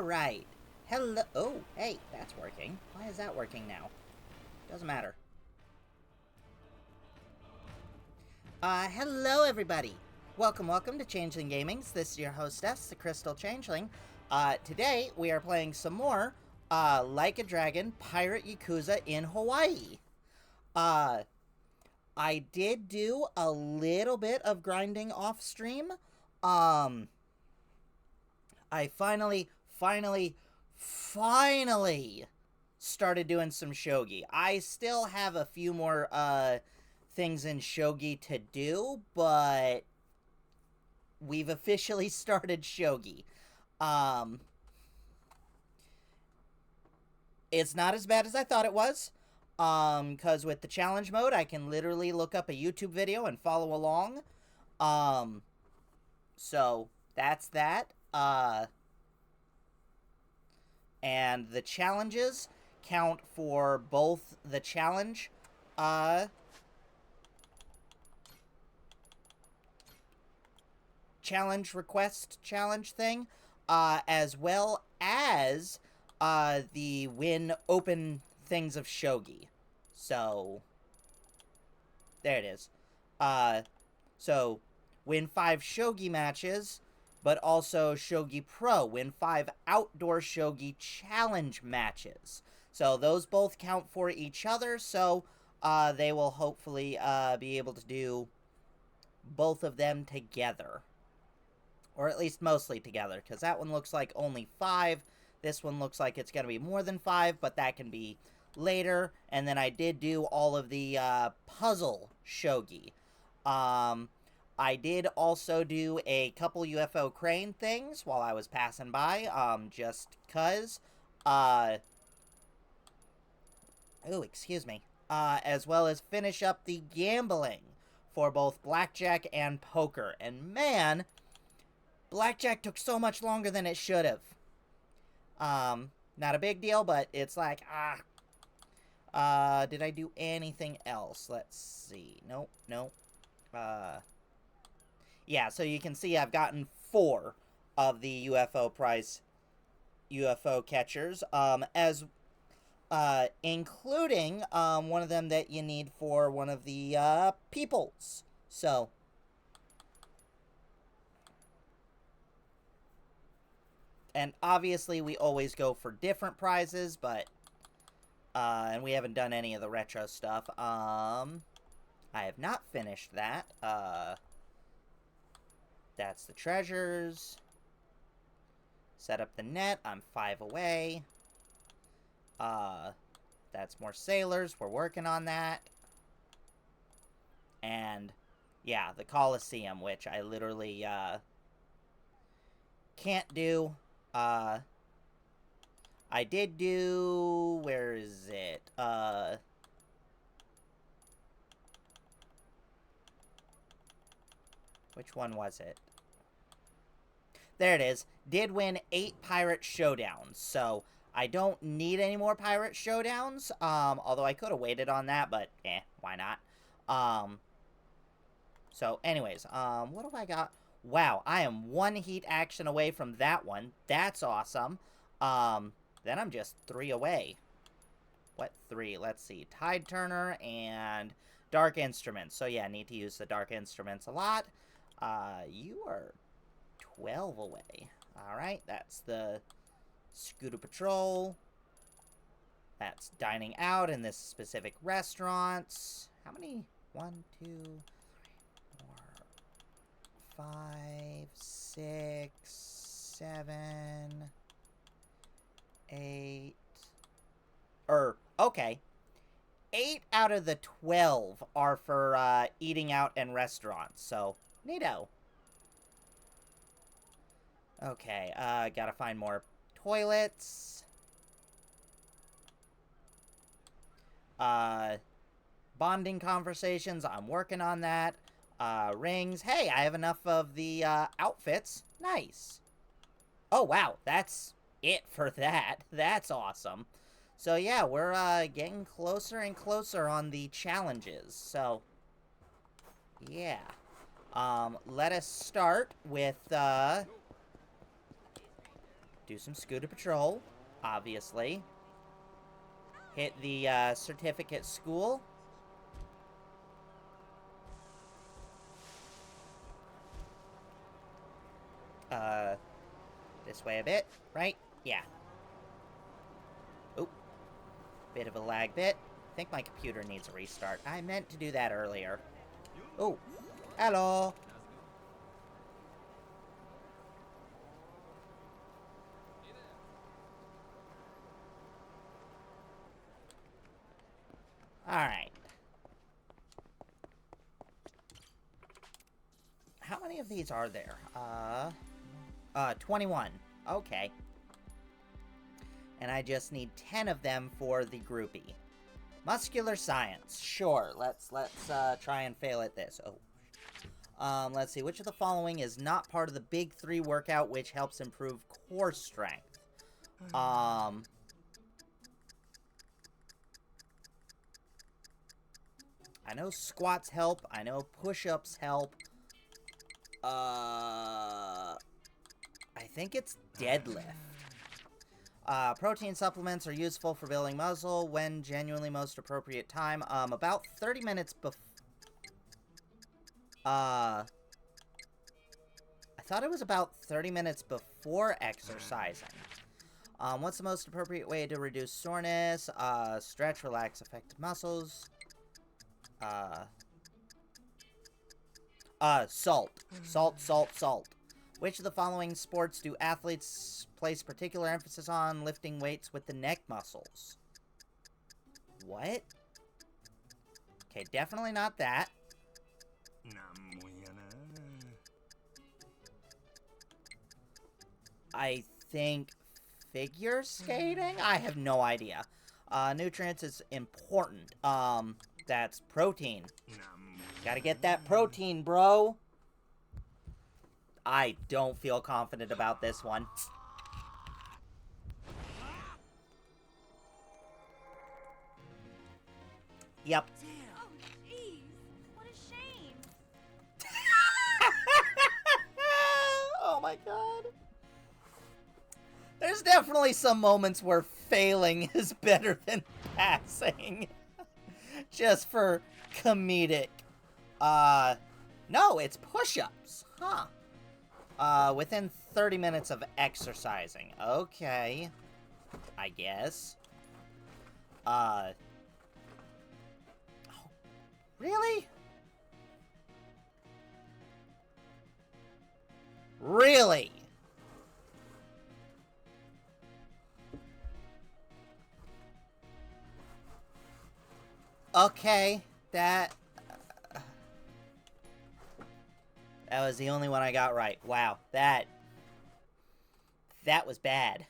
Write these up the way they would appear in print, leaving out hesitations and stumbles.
Alright. Hello. Oh, hey, that's working. Why is that working now? Doesn't matter. Hello everybody. Welcome to Changeling Gaming's. This is your hostess, the Crystal Changeling. Today we are playing some more, Like a Dragon Pirate Yakuza in Hawaii. I did do a little bit of grinding off stream. I finally started doing some shogi. I still have a few more, things in shogi to do, but we've officially started shogi. It's not as bad as I thought it was, because with the challenge mode, I can literally look up a YouTube video and follow along. So that's that. And the challenges count for both the challenge, challenge request challenge thing, as well as, the win open things of shogi. So, there it is. So, win 5 shogi matches, but also Shogi Pro. Win 5 outdoor shogi challenge matches. So those both count for each other, so they will hopefully be able to do both of them together. Or at least mostly together, because that one looks like only 5. This one looks like it's going to be more than 5, but that can be later. And then I did do all of the puzzle shogi. I did also do a couple UFO crane things while I was passing by, just cuz. Oh, excuse me. As well as finish up the gambling for both blackjack and poker. And man, blackjack took so much longer than it should have. Not a big deal, but it's like, did I do anything else? Let's see. Nope. Yeah, so you can see I've gotten 4 of the UFO prize UFO catchers, including one of them that you need for one of the peoples. So, and obviously we always go for different prizes, but and we haven't done any of the retro stuff. I have not finished that. That's the treasures. Set up the net. I'm 5 away. That's more sailors. We're working on that. And, yeah, the colosseum, which I literally, can't do. I did do... Where is it? Which one was it? There it is. Did win 8 pirate showdowns, so I don't need any more pirate showdowns, although I could have waited on that, but why not? So anyways, what have I got? Wow, I am 1 heat action away from that one. That's awesome. Then I'm just 3 away. What 3? Let's see. Tide Turner and Dark Instruments. So yeah, I need to use the Dark Instruments a lot. You are 12 away. Alright, that's the Scooter Patrol. That's dining out in this specific restaurants. How many? 1, 2, 3, 4, 5, 6, 7, 8. Okay. 8 out of the 12 are for eating out and restaurants, so neato. Okay, gotta find more toilets. Bonding conversations, I'm working on that. Rings, hey, I have enough of the outfits. Nice. Oh, wow, that's it for that. That's awesome. So yeah, we're getting closer and closer on the challenges. So, yeah. Let us start with Do some scooter patrol, obviously. Hit the certificate school. This way a bit, right? Yeah. Oop. Bit of a lag bit. I think my computer needs a restart. I meant to do that earlier. Oh. Hello. Alright. How many of these are there? 21. Okay. And I just need 10 of them for the groupie. Muscular science. Sure. Let's try and fail at this. Oh. Let's see. Which of the following is not part of the big 3 workout which helps improve core strength? I know squats help. I know push-ups help. I think it's deadlift. Protein supplements are useful for building muscle when genuinely most appropriate time. About 30 minutes before... I thought it was about 30 minutes before exercising. What's the most appropriate way to reduce soreness? Stretch, relax affected muscles. Salt. Salt. Which of the following sports do athletes place particular emphasis on lifting weights with the neck muscles? What? Okay, definitely not that. I think figure skating? I have no idea. Nutrients is important. That's protein. Gotta get that protein, bro. I don't feel confident about this one. Yep. Damn. Oh, jeez. What a shame. Oh my god. There's definitely some moments where failing is better than passing. Just for comedic. No, it's push-ups. Huh. Within 30 minutes of exercising. Okay. I guess. Oh, really? Really? Okay, that was the only one I got right. Wow, that was bad.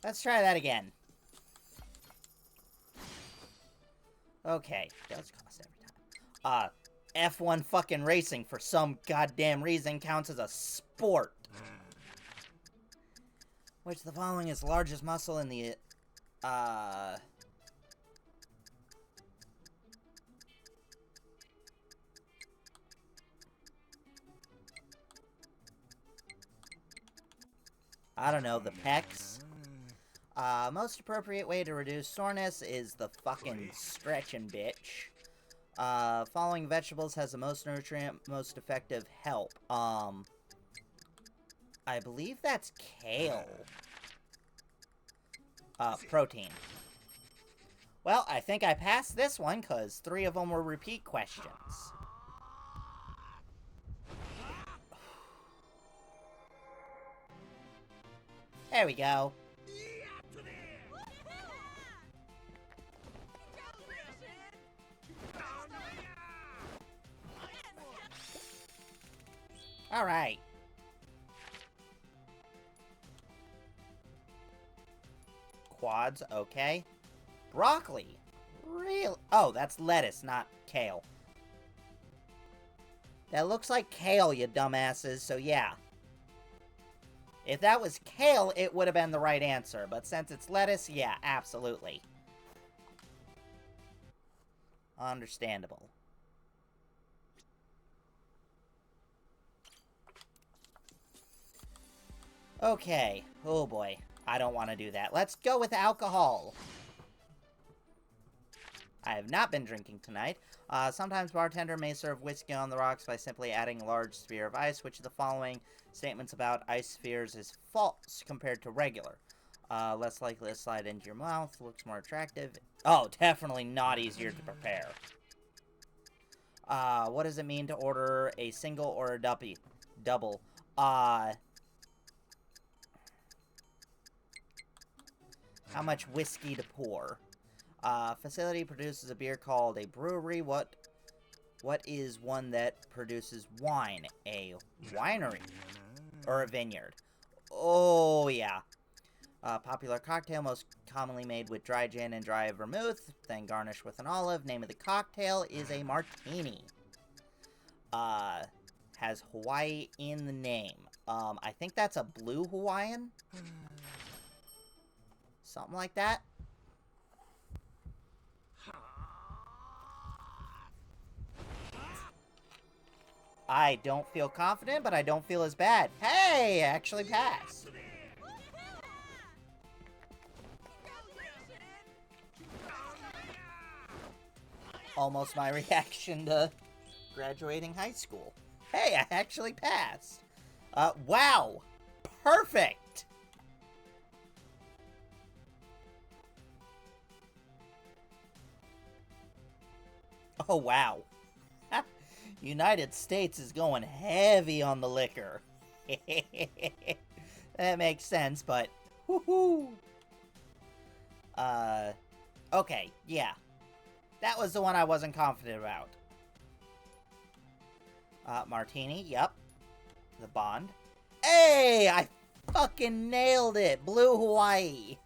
Let's try that again. Okay, does cost every time. F1 fucking racing for some goddamn reason counts as a sport. Which of the following is the largest muscle in the, I don't know, the pecs? Most appropriate way to reduce soreness is the fucking stretching bitch. Following vegetables has the most nutrient, most effective help. I believe that's kale. Protein. Well, I think I passed this one, because 3 of them were repeat questions. There we go. Alright. Quads, okay. Broccoli. Really? Oh, that's lettuce, not kale. That looks like kale, you dumbasses, so yeah. If that was kale, it would have been the right answer. But since it's lettuce, yeah, absolutely. Understandable. Okay. Oh boy. I don't want to do that. Let's go with alcohol. I have not been drinking tonight. Sometimes bartender may serve whiskey on the rocks by simply adding a large sphere of ice, which the following statements about ice spheres is false compared to regular. Less likely to slide into your mouth, looks more attractive. Oh, definitely not easier to prepare. What does it mean to order a single or a double? How much whiskey to pour? Facility produces a beer called a brewery. What is one that produces wine? A winery. Or a vineyard. Oh, yeah. Popular cocktail, most commonly made with dry gin and dry vermouth, then garnished with an olive. Name of the cocktail is a martini. Has Hawaii in the name. I think that's a blue Hawaiian. Something like that. I don't feel confident, but I don't feel as bad. Hey, I actually passed. Almost my reaction to graduating high school. Hey, I actually passed. Wow. Perfect. Oh, wow. United States is going heavy on the liquor. That makes sense, but woohoo. Okay, yeah. That was the one I wasn't confident about. Martini, yep. The Bond. Hey, I fucking nailed it. Blue Hawaii.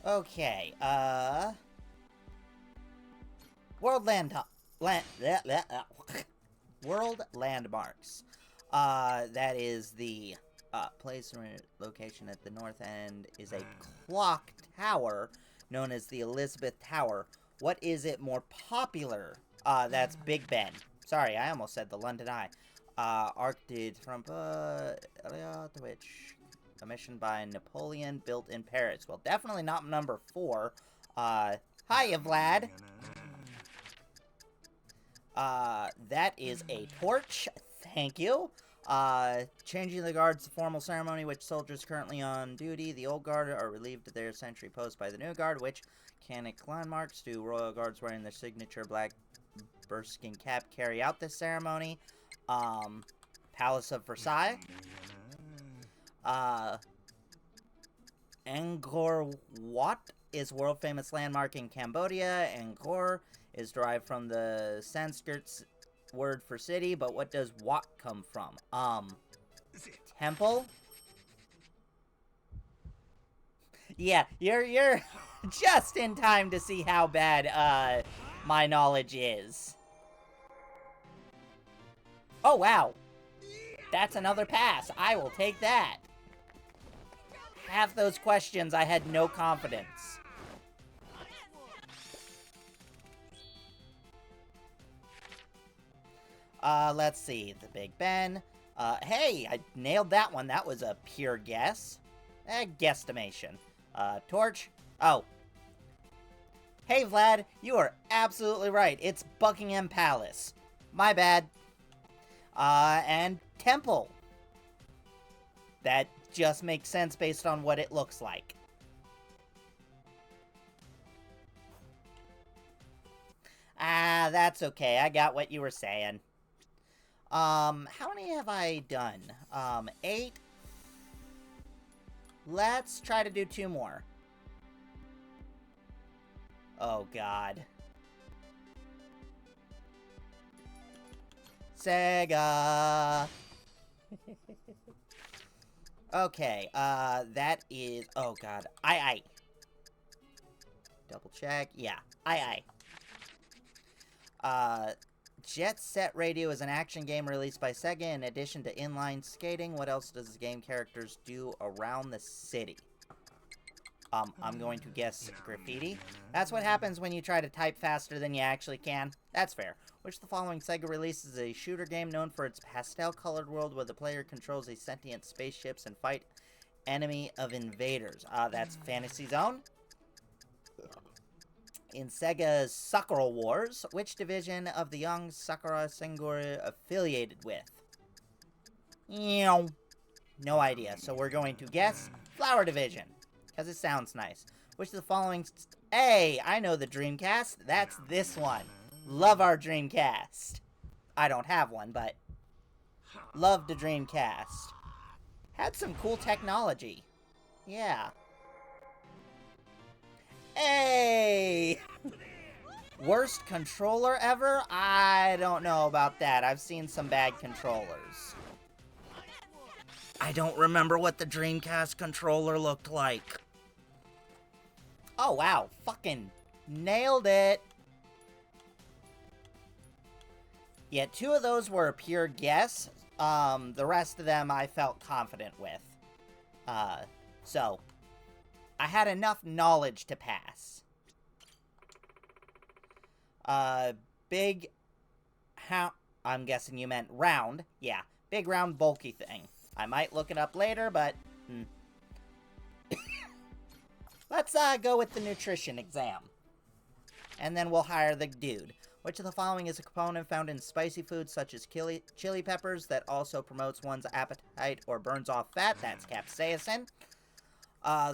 Okay, World World Landmarks. That is the, place or location at the north end is a clock tower known as the Elizabeth Tower. What is it more popular? That's Big Ben. Sorry, I almost said the London Eye. Arcade from, which commissioned by Napoleon, built in Paris. Well, definitely not number 4. Hiya, Vlad. That is a torch. Thank you. Changing the guards to formal ceremony, which soldiers currently on duty, the old guard, are relieved of their sentry post by the new guard, which canic landmarks do royal guards wearing their signature black burskin cap carry out this ceremony. Palace of Versailles. Angkor Wat is world-famous landmark in Cambodia. Angkor is derived from the Sanskrit word for city, but what does Wat come from? Temple? Yeah, you're just in time to see how bad, my knowledge is. Oh, wow. That's another pass. I will take that. Half those questions, I had no confidence. Let's see. The Big Ben. Hey, I nailed that one. That was a pure guess. Guesstimation. Torch. Oh. Hey, Vlad, you are absolutely right. It's Buckingham Palace. My bad. And Temple. That just makes sense based on what it looks like. That's okay. I got what you were saying. How many have I done? 8. Let's try to do 2 more. Oh, God. Sega! Okay, that is... Oh, God. Aye. Double check. Yeah, aye. Jet Set Radio is an action game released by Sega in addition to inline skating. What else does the game characters do around the city? I'm going to guess graffiti. That's what happens when you try to type faster than you actually can. That's fair. Which of the following Sega releases a shooter game known for its pastel-colored world where the player controls a sentient spaceships and fight enemy of invaders? That's Fantasy Zone. In Sega's Sakura Wars, which division of the young Sakura Sengoku affiliated with? No idea, so we're going to guess Flower Division, because it sounds nice. Which of the following... Hey, I know the Dreamcast. That's this one. Love our Dreamcast. I don't have one, but... Love the Dreamcast. Had some cool technology. Yeah. Hey! Worst controller ever? I don't know about that. I've seen some bad controllers. I don't remember what the Dreamcast controller looked like. Oh, wow. Fucking nailed it. Yeah, 2 of those were a pure guess. The rest of them I felt confident with. So, I had enough knowledge to pass. Big... I'm guessing you meant round. Yeah, big, round, bulky thing. I might look it up later, but... Let's go with the nutrition exam. And then we'll hire the dude. Which of the following is a component found in spicy foods such as chili peppers that also promotes one's appetite or burns off fat? That's capsaicin.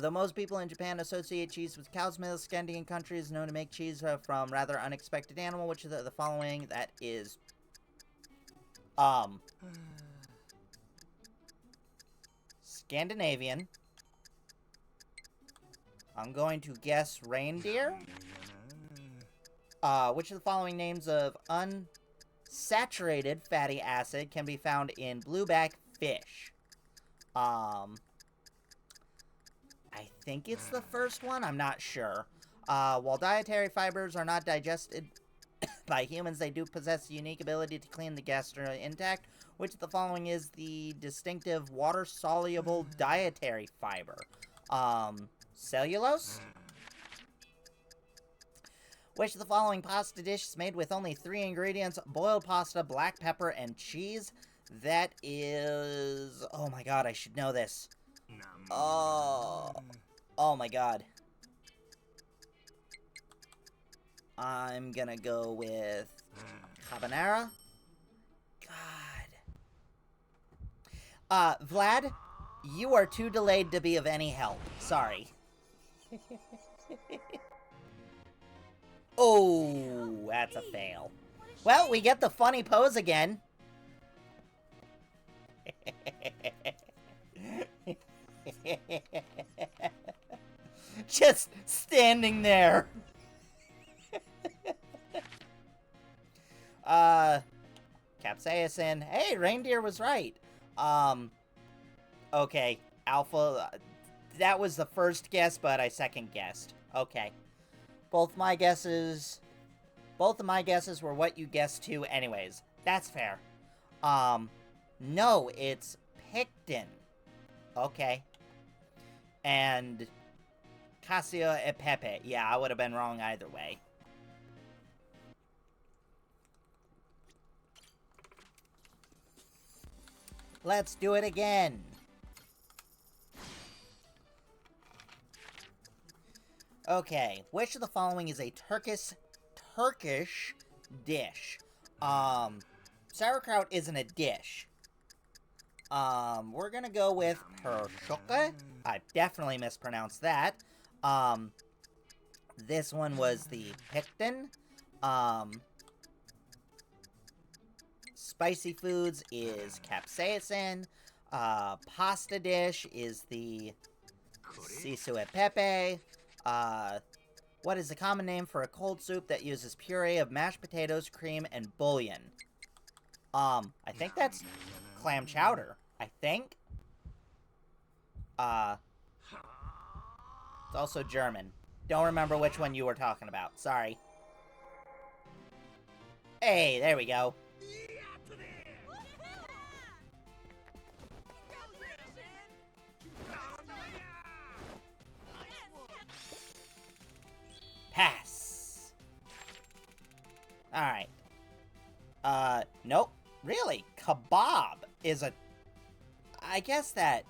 Though most people in Japan associate cheese with cow's milk, Scandinavian countries known to make cheese from rather unexpected animal. Which of the following that is... Scandinavian. I'm going to guess reindeer. Which of the following names of unsaturated fatty acid can be found in blueback fish? I think it's the first one. I'm not sure. While dietary fibers are not digested by humans, they do possess a unique ability to clean the gastrointestinal intact. Which of the following is the distinctive water-soluble dietary fiber? Cellulose? Which of the following pasta dish is made with only 3 ingredients? Boiled pasta, black pepper, and cheese. That is... Oh my god, I should know this. Oh my god. I'm gonna go with... carbonara? God. Vlad, you are too delayed to be of any help. Sorry. Oh, that's a fail. Well, we get the funny pose again. Just standing there. Capsaicin. Hey, reindeer was right. Okay. Alpha. That was the first guess, but I second guessed. Okay. Both of my guesses were what you guessed too anyways. That's fair. No, it's Picton. Okay. And Casio e Pepe. Yeah, I would have been wrong either way. Let's do it again. Okay, which of the following is a Turkish dish? Sauerkraut isn't a dish. We're gonna go with pershoka. I definitely mispronounced that. This one was the picton. Spicy foods is capsaicin. Pasta dish is the sisu e pepe. What is the common name for a cold soup that uses puree of mashed potatoes, cream, and bouillon? I think that's clam chowder. I think. It's also German. Don't remember which one you were talking about. Sorry. Hey, there we go. Really? Kebab is a... I guess that...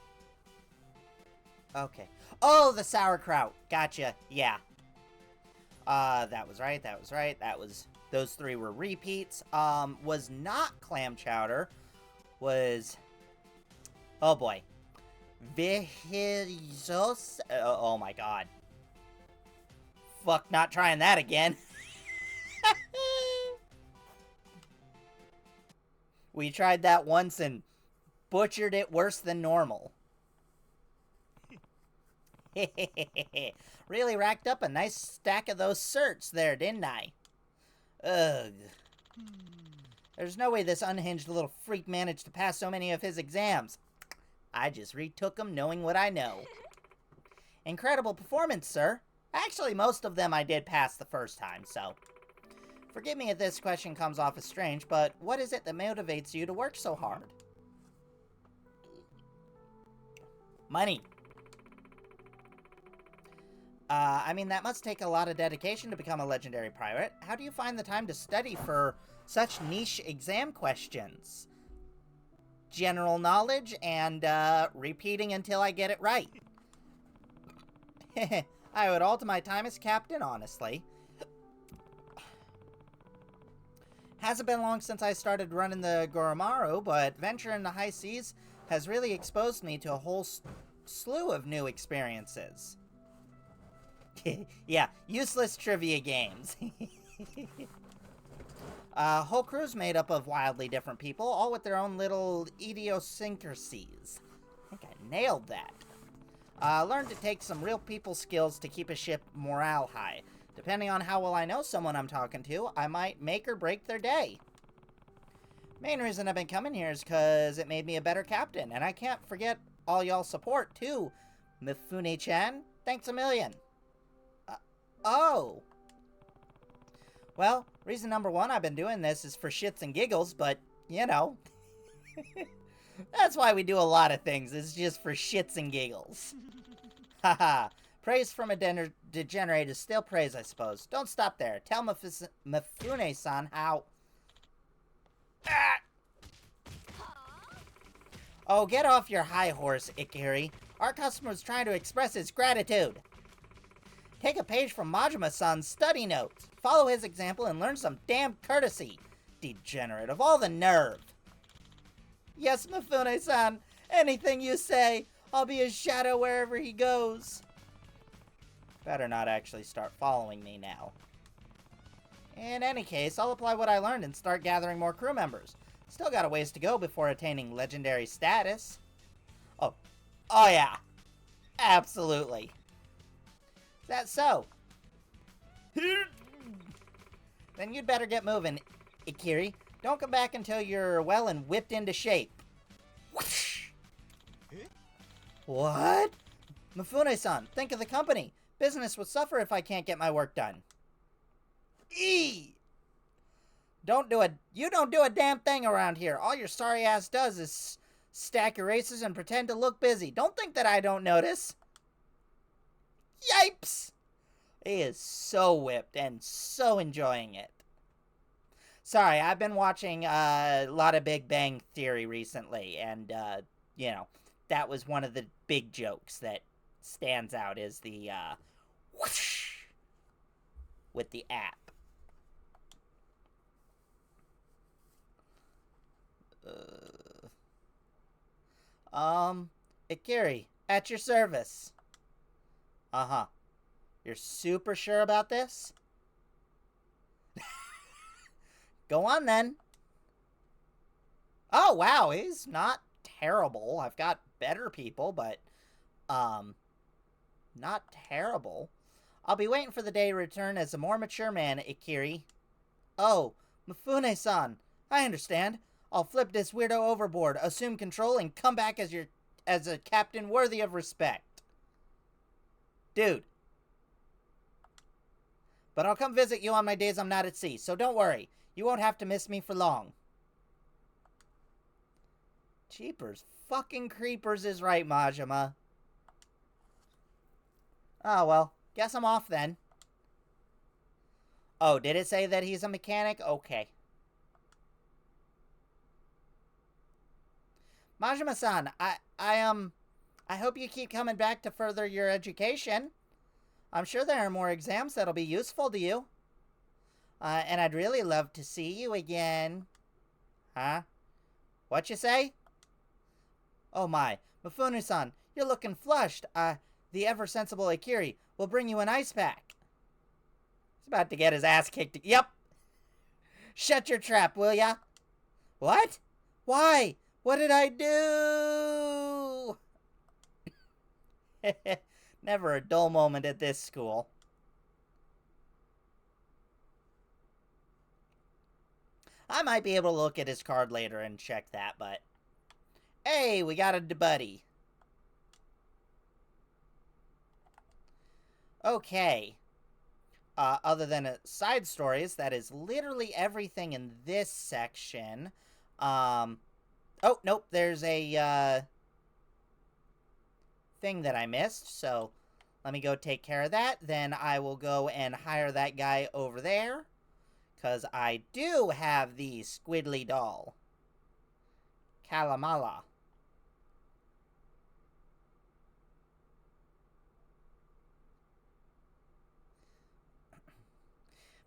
Okay. Oh, the sauerkraut. Gotcha. Yeah. That was right. That was right. That was... Those three were repeats. Was not clam chowder. Was... Oh, boy. Vejizos... oh, my God. Fuck, not trying that again. We tried that once and butchered it worse than normal. Really racked up a nice stack of those certs there, didn't I? Ugh. There's no way this unhinged little freak managed to pass so many of his exams. I just retook them knowing what I know. Incredible performance, sir. Actually, most of them I did pass the first time, so... Forgive me if this question comes off as strange, but what is it that motivates you to work so hard? Money. I mean, that must take a lot of dedication to become a legendary pirate. How do you find the time to study for such niche exam questions? General knowledge and, repeating until I get it right. I owe it all to my time as captain, honestly. Hasn't been long since I started running the Goromaru, but venture in the high seas has really exposed me to a whole slew of new experiences. Yeah, useless trivia games. Whole crew's made up of wildly different people, all with their own little idiosyncrasies. I think I nailed that. Learned to take some real people skills to keep a ship morale high. Depending on how well I know someone I'm talking to, I might make or break their day. Main reason I've been coming here is because it made me a better captain, and I can't forget all y'all's support, too. Mifune-chan, thanks a million. Oh. Well, reason number one I've been doing this is for shits and giggles, but, you know. That's why we do a lot of things, it's just for shits and giggles. Haha. Praise from a degenerate is still praise, I suppose. Don't stop there. Tell Mifune-san how... Ah! Oh, get off your high horse, Ikiri. Our customer's trying to express his gratitude. Take a page from Majima-san's study notes. Follow his example and learn some damn courtesy. Degenerate of all the nerve. Yes, Mifune-san. Anything you say. I'll be his shadow wherever he goes. Better not actually start following me now. In any case, I'll apply what I learned and start gathering more crew members. Still got a ways to go before attaining legendary status. Oh yeah. Absolutely. Is that so? Then you'd better get moving, Ikiri. Don't come back until you're well and whipped into shape. Whoosh! What? Mifune-san, think of the company. Business would suffer if I can't get my work done. You don't do a damn thing around here. All your sorry ass does is stack erases and pretend to look busy. Don't think that I don't notice. Yipes! He is so whipped and so enjoying it. Sorry, I've been watching a lot of Big Bang Theory recently, and, you know, that was one of the big jokes that stands out is the, whoosh with the app. Ikiri, at your service. Uh-huh. You're super sure about this? Go on, then. Oh, wow, he's not terrible. I've got better people, but, not terrible. I'll be waiting for the day to return as a more mature man, Ikiri. Oh, Mifune-san, I understand. I'll flip this weirdo overboard, assume control, and come back as a captain worthy of respect. Dude. But I'll come visit you on my days I'm not at sea, so don't worry. You won't have to miss me for long. Jeepers fucking creepers is right, Majima. Oh, well. Guess I'm off then. Oh, did it say that he's a mechanic? Okay. Majima-san, I hope you keep coming back to further your education. I'm sure there are more exams that'll be useful to you. And I'd really love to see you again. Huh? What you say? Oh my, Mifune-san, you're looking flushed. The ever-sensible Akiri will bring you an ice pack. He's about to get his ass kicked. Yep. Shut your trap, will ya? What? Why? What did I do? Never a dull moment at this school. I might be able to look at his card later and check that, but... Hey, we got a buddy. Okay. Other than side stories, that is literally everything in this section. Oh, nope, there's a, thing that I missed, so let me go take care of that. Then I will go and hire that guy over there, because I do have the Squidly doll. Kalamala.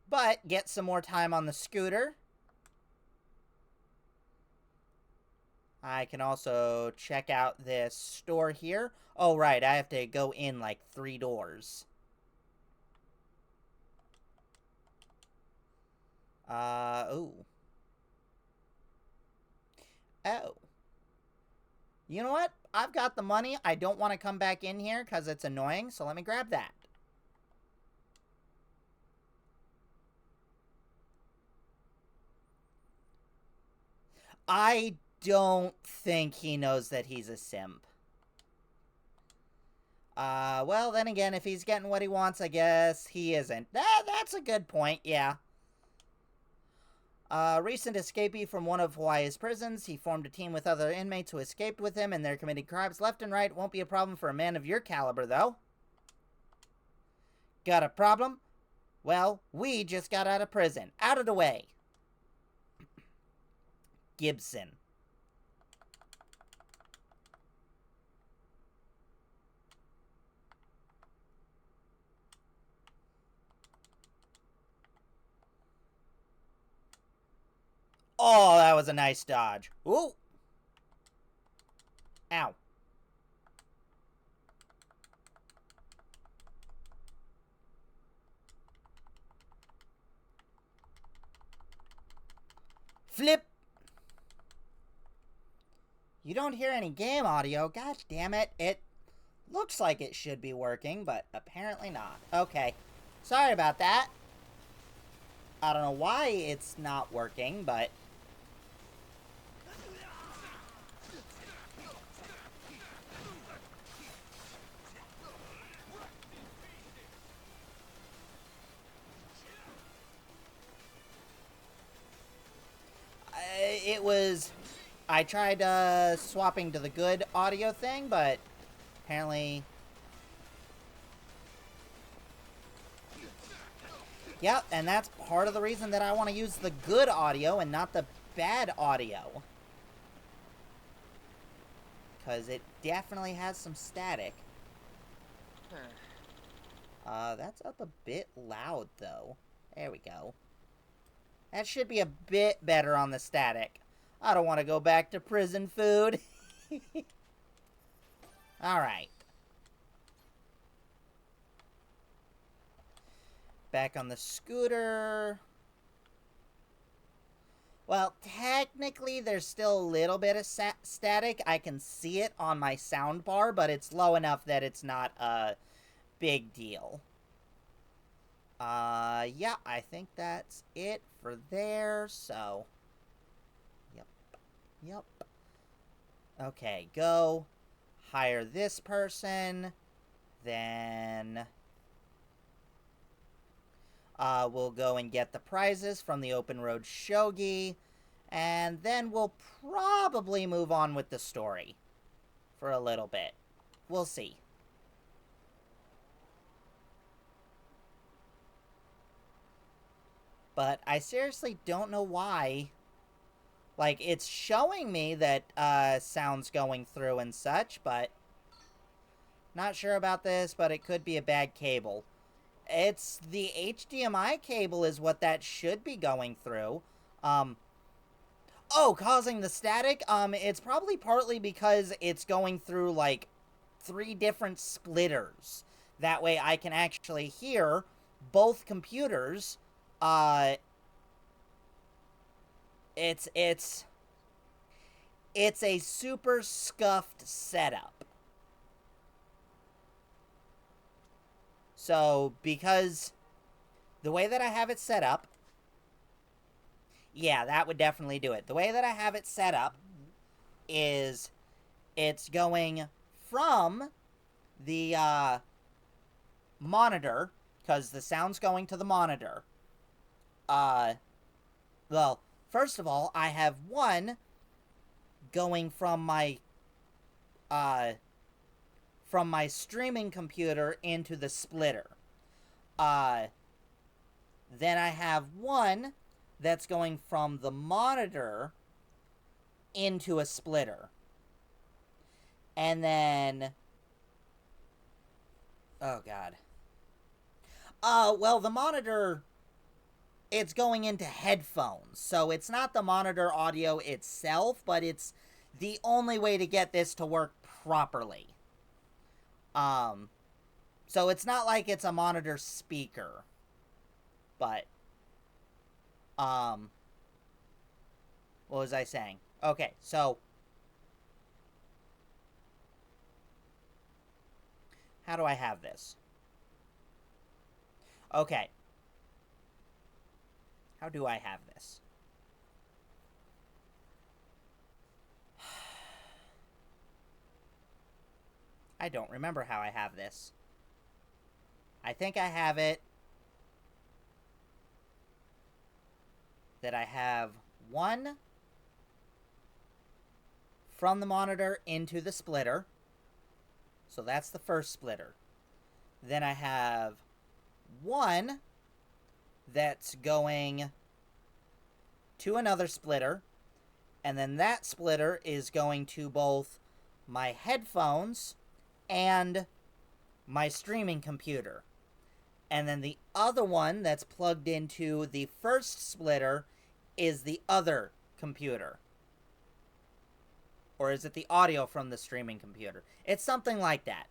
But get some more time on the scooter. I can also check out this store here. Oh, right, I have to go in like 3 doors. Ooh. Oh. You know what? I've got the money. I don't want to come back in here because it's annoying, so let me grab that. I don't think he knows that he's a simp. Well, then again, if he's getting what he wants, I guess he isn't. That's a good point, yeah. Recent escapee from one of Hawaii's prisons. He formed a team with other inmates who escaped with him, and they're committing crimes left and right. Won't be a problem for a man of your caliber, though. Got a problem? Well, we just got out of prison. Out of the way. Gibson. Oh, that was a nice dodge. Ooh. Ow. Flip. You don't hear any game audio. God damn it. It looks like it should be working, but apparently not. Okay. Sorry about that. I don't know why it's not working, but... it was... I tried swapping to the good audio thing, but apparently... Yep, and that's part of the reason that I want to use the good audio and not the bad audio. Because it definitely has some static. That's up a bit loud, though. There we go. That should be a bit better on the static. I don't want to go back to prison food. Alright. Back on the scooter. Well, technically, there's still a little bit of static. I can see it on my sound bar, but it's low enough that it's not a big deal. Yeah, I think that's it for there, so... Yep. Okay, go. Hire this person. Then... we'll go and get the prizes from the open road shogi. And then we'll probably move on with the story. For a little bit. We'll see. But I seriously don't know why Like, it's showing me that sound's going through and such, but not sure about this, but it could be a bad cable. It's the HDMI cable is what that should be going through. Oh, causing the static? It's probably partly because it's going through, like, 3 different splitters. That way I can actually hear both computers. It's a super scuffed setup. So, because the way that I have it set up, yeah, that would definitely do it. The way that I have it set up is it's going from the monitor, because the sound's going to the monitor. Well, first of all, I have one going from my streaming computer into the splitter. Then I have one that's going from the monitor into a splitter. And then... oh, God. Well, the monitor... it's going into headphones. So it's not the monitor audio itself, but it's the only way to get this to work properly. So it's not like it's a monitor speaker. But, what was I saying? Okay, so, how do I have this? Okay. How do I have this? I don't remember how I have this. I think I have it that I have one from the monitor into the splitter. So that's the first splitter. Then I have one that's going to another splitter. And then that splitter is going to both my headphones and my streaming computer. And then the other one that's plugged into the first splitter is the other computer. Or is it the audio from the streaming computer? It's something like that.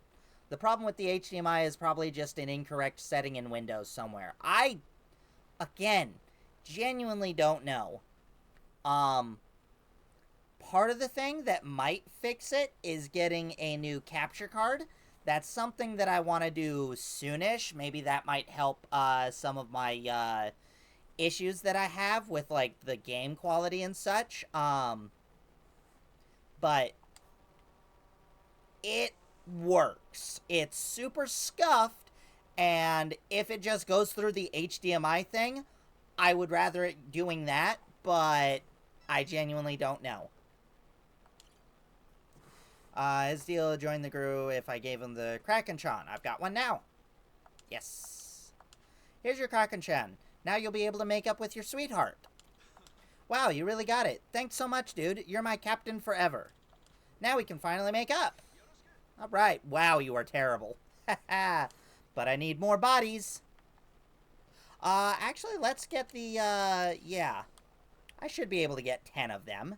The problem with the HDMI is probably just an incorrect setting in Windows somewhere. I, again, genuinely don't know. Part of the thing that might fix it is getting a new capture card. That's something that I want to do soonish. Maybe that might help some of my issues that I have with, like, the game quality and such. But it works. It's super scuffed, and if it just goes through the HDMI thing, I would rather it doing that, but I genuinely don't know. His deal join the crew if I gave him the Kraken-chan. I've got one now. Yes. Here's your Kraken-chan. Now you'll be able to make up with your sweetheart. Wow, you really got it. Thanks so much, dude. You're my captain forever. Now we can finally make up. Alright. Wow, you are terrible. Haha. But I need more bodies. Actually, let's get the, yeah. I should be able to get 10 of them.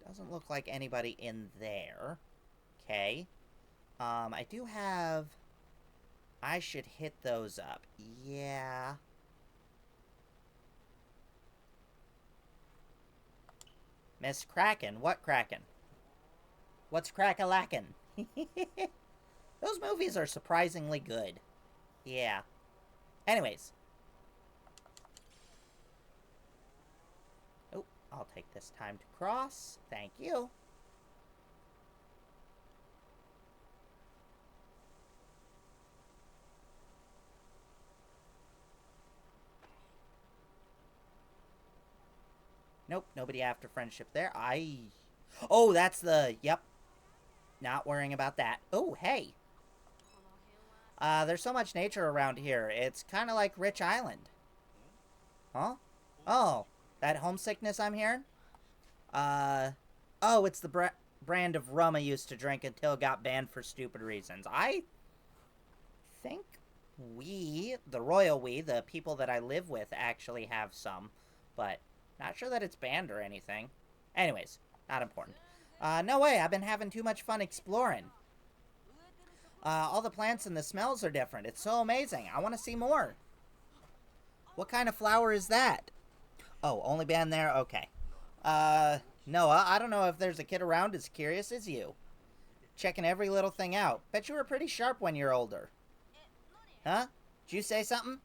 Doesn't look like anybody in there. Okay. I do have... I should hit those up. Yeah. Miss Kraken? What Kraken? What's crack-a-lackin'? Those movies are surprisingly good. Yeah. Anyways. Oh, I'll take this time to cross. Thank you. Nope, nobody after friendship there. Oh, that's the... Yep. Not worrying about that. Oh, hey. There's so much nature around here. It's kind of like Rich Island. Huh? Oh, That homesickness I'm hearing? Oh, it's the brand of rum I used to drink until it got banned for stupid reasons. I think the royal we, the people that I live with, actually have some, but not sure that it's banned or anything. Anyways, not important. No way, I've been having too much fun exploring. All the plants and the smells are different. It's so amazing. I want to see more. What kind of flower is that? Oh, only banned there? Okay. Noah, I don't know if there's a kid around as curious as you. Checking every little thing out. Bet you were pretty sharp when you're older. Huh? Did you say something?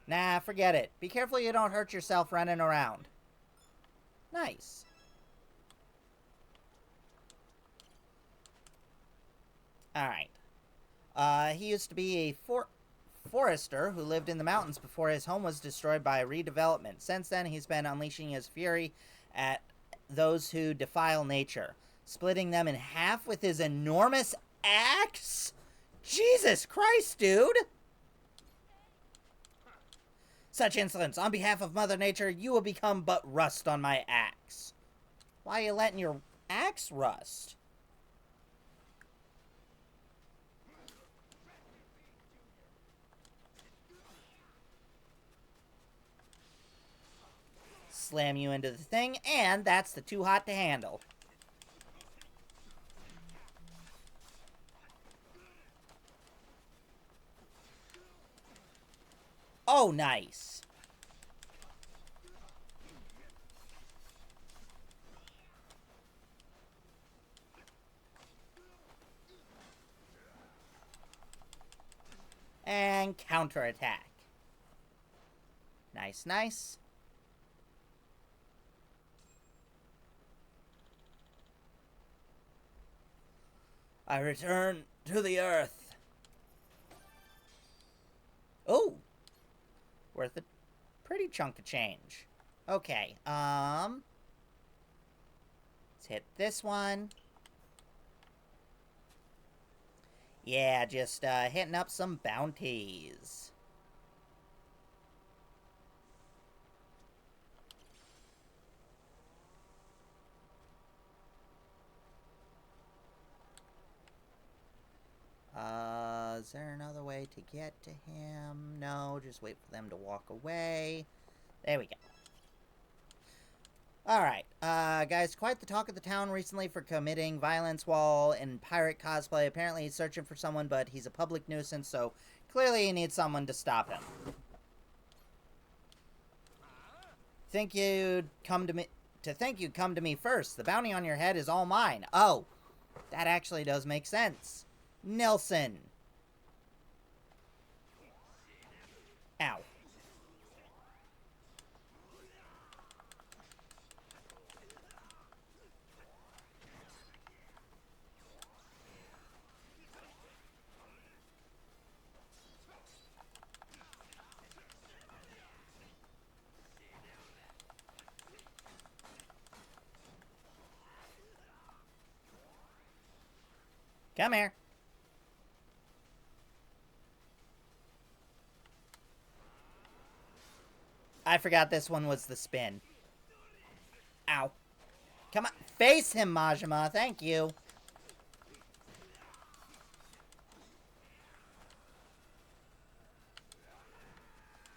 Nah, forget it. Be careful you don't hurt yourself running around. Nice. Alright. He used to be a forester who lived in the mountains before his home was destroyed by redevelopment. Since then, he's been unleashing his fury at those who defile nature, splitting them in half with his enormous axe? Jesus Christ, dude! Such insolence! On behalf of Mother Nature, you will become but rust on my axe. Why are you letting your axe rust? Slam you into the thing, and that's the too hot to handle. Oh, nice. And counterattack. Nice, nice. I return to the earth. Oh! Worth a pretty chunk of change. Okay, let's hit this one. Yeah, just hitting up some bounties. Is there another way to get to him? No, just wait for them to walk away. There we go. Alright, guys, quite the talk of the town recently for committing violence while in pirate cosplay. Apparently he's searching for someone, but he's a public nuisance, so clearly he needs someone to stop him. Think you'd come to me first. The bounty on your head is all mine. Oh, that actually does make sense. Nelson. Ow. Come here. I forgot this one was the spin. Ow. Come on. Face him, Majima. Thank you.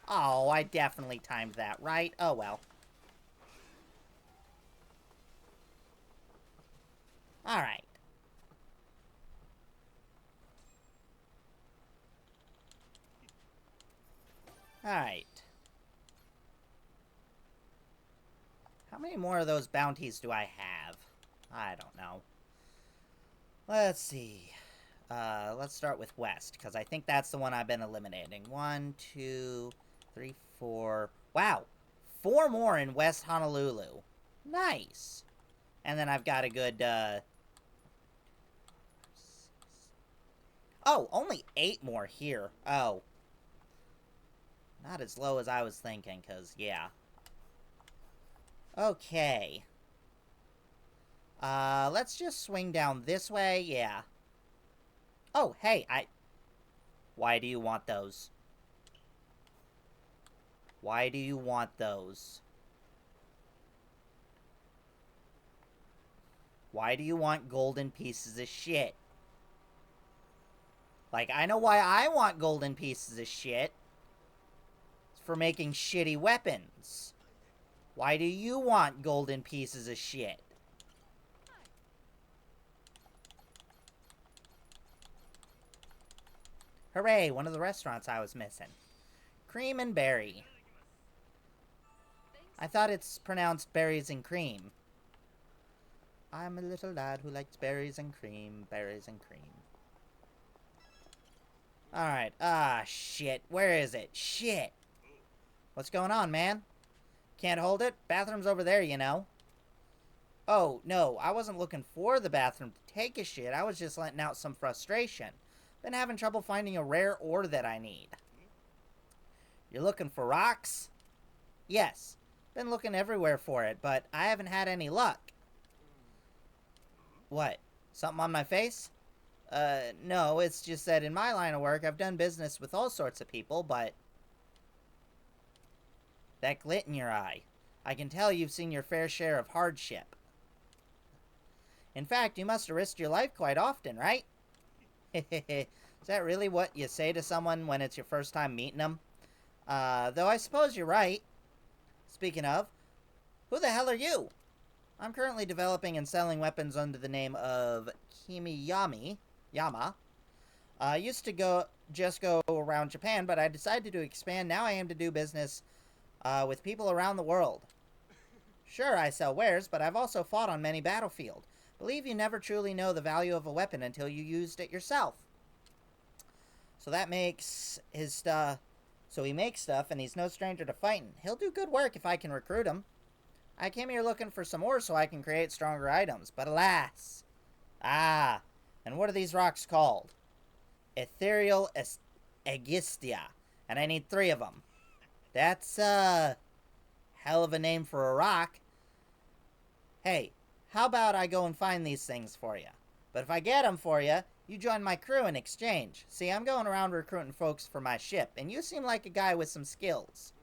Oh, I definitely timed that right. Oh, well. Alright. Alright. How many more of those bounties do I have? I don't know. Let's see. Let's start with West, because I think that's the one I've been eliminating. 1, 2, 3, 4. Wow! 4 more in West Honolulu. Nice! And then I've got a good, Oh, only 8 more here. Oh. Not as low as I was thinking, because, yeah. Okay. Let's just swing down this way. Yeah. Oh, hey, Why do you want those? Why do you want those? Why do you want golden pieces of shit? Like, I know why I want golden pieces of shit. It's for making shitty weapons. Why do you want golden pieces of shit? Hooray, one of the restaurants I was missing. Cream and berry. I thought it's pronounced berries and cream. I'm a little lad who likes berries and cream, berries and cream. Alright, shit. Where is it? Shit. What's going on, man? Can't hold it? Bathroom's over there, you know. Oh, no, I wasn't looking for the bathroom to take a shit. I was just letting out some frustration. Been having trouble finding a rare ore that I need. You're looking for rocks? Yes. Been looking everywhere for it, but I haven't had any luck. What? Something on my face? No, it's just that in my line of work, I've done business with all sorts of people, but... That glit in your eye. I can tell you've seen your fair share of hardship. In fact, you must have risked your life quite often, right? Is that really what you say to someone when it's your first time meeting them? Though I suppose you're right. Speaking of, who the hell are you? I'm currently developing and selling weapons under the name of Yama. Used to just go around Japan, but I decided to expand. Now I aim to do business with people around the world. Sure, I sell wares, but I've also fought on many battlefields. Believe you never truly know the value of a weapon until you used it yourself. So that makes his stuff... So he makes stuff, and he's no stranger to fighting. He'll do good work if I can recruit him. I came here looking for some ore so I can create stronger items, but alas. Ah, and what are these rocks called? Ethereal Agistia, and I need 3 of them. That's, hell of a name for a rock. Hey, how about I go and find these things for you? But if I get them for you, you join my crew in exchange. See, I'm going around recruiting folks for my ship, and you seem like a guy with some skills.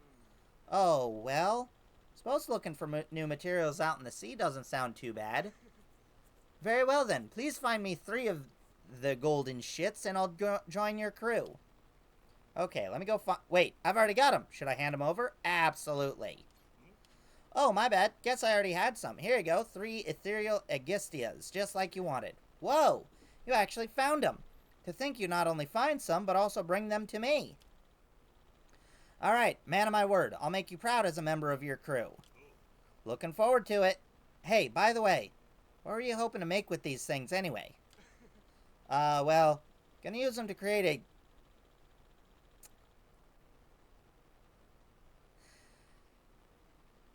Oh, well, suppose looking for new materials out in the sea doesn't sound too bad. Very well then, please find me 3 of the golden shits, and I'll join your crew. Okay, let me go wait, I've already got them. Should I hand them over? Absolutely. Oh, my bad. Guess I already had some. Here you go. 3 ethereal Agistias, just like you wanted. Whoa! You actually found them. To think you not only find some, but also bring them to me. Alright, man of my word. I'll make you proud as a member of your crew. Looking forward to it. Hey, by the way, what were you hoping to make with these things anyway? Well, gonna use them to create a...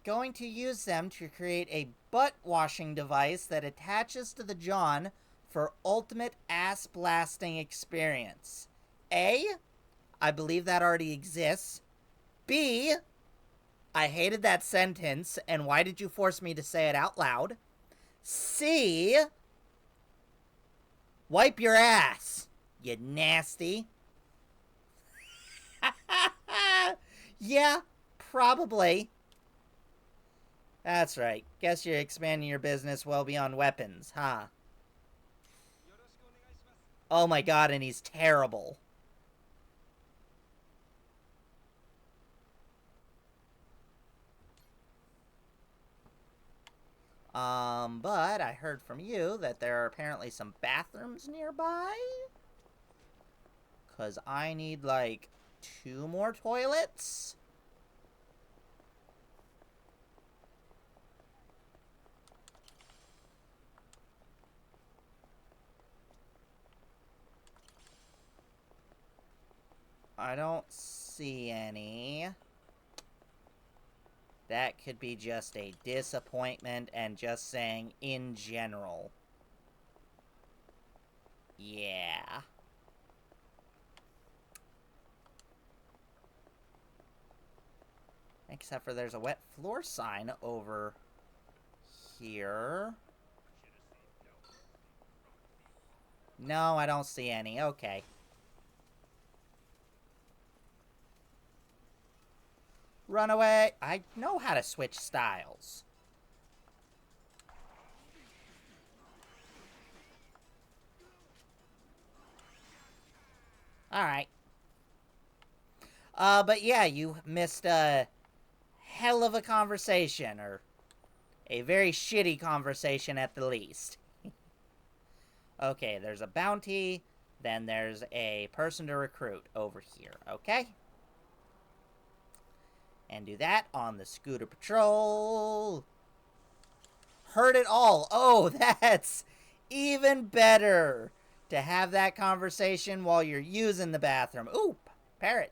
Going to use them to create a butt-washing device that attaches to the John for ultimate ass-blasting experience. A, I believe that already exists. B, I hated that sentence, and why did you force me to say it out loud? C, wipe your ass, you nasty. Yeah, probably. That's right. Guess you're expanding your business well beyond weapons, huh? Oh my god, and he's terrible. But I heard from you that there are apparently some bathrooms nearby? 'Cause I need, like, 2 more toilets? I don't see any. That could be just a disappointment and just saying in general. Yeah. Except for there's a wet floor sign over here. No, I don't see any. Okay. Run away. I know how to switch styles. Alright. But yeah, you missed a hell of a conversation, or a very shitty conversation at the least. Okay, there's a bounty, then there's a person to recruit over here, okay? And do that on the scooter patrol. Heard it all. Oh, that's even better to have that conversation while you're using the bathroom. Ooh, parrot.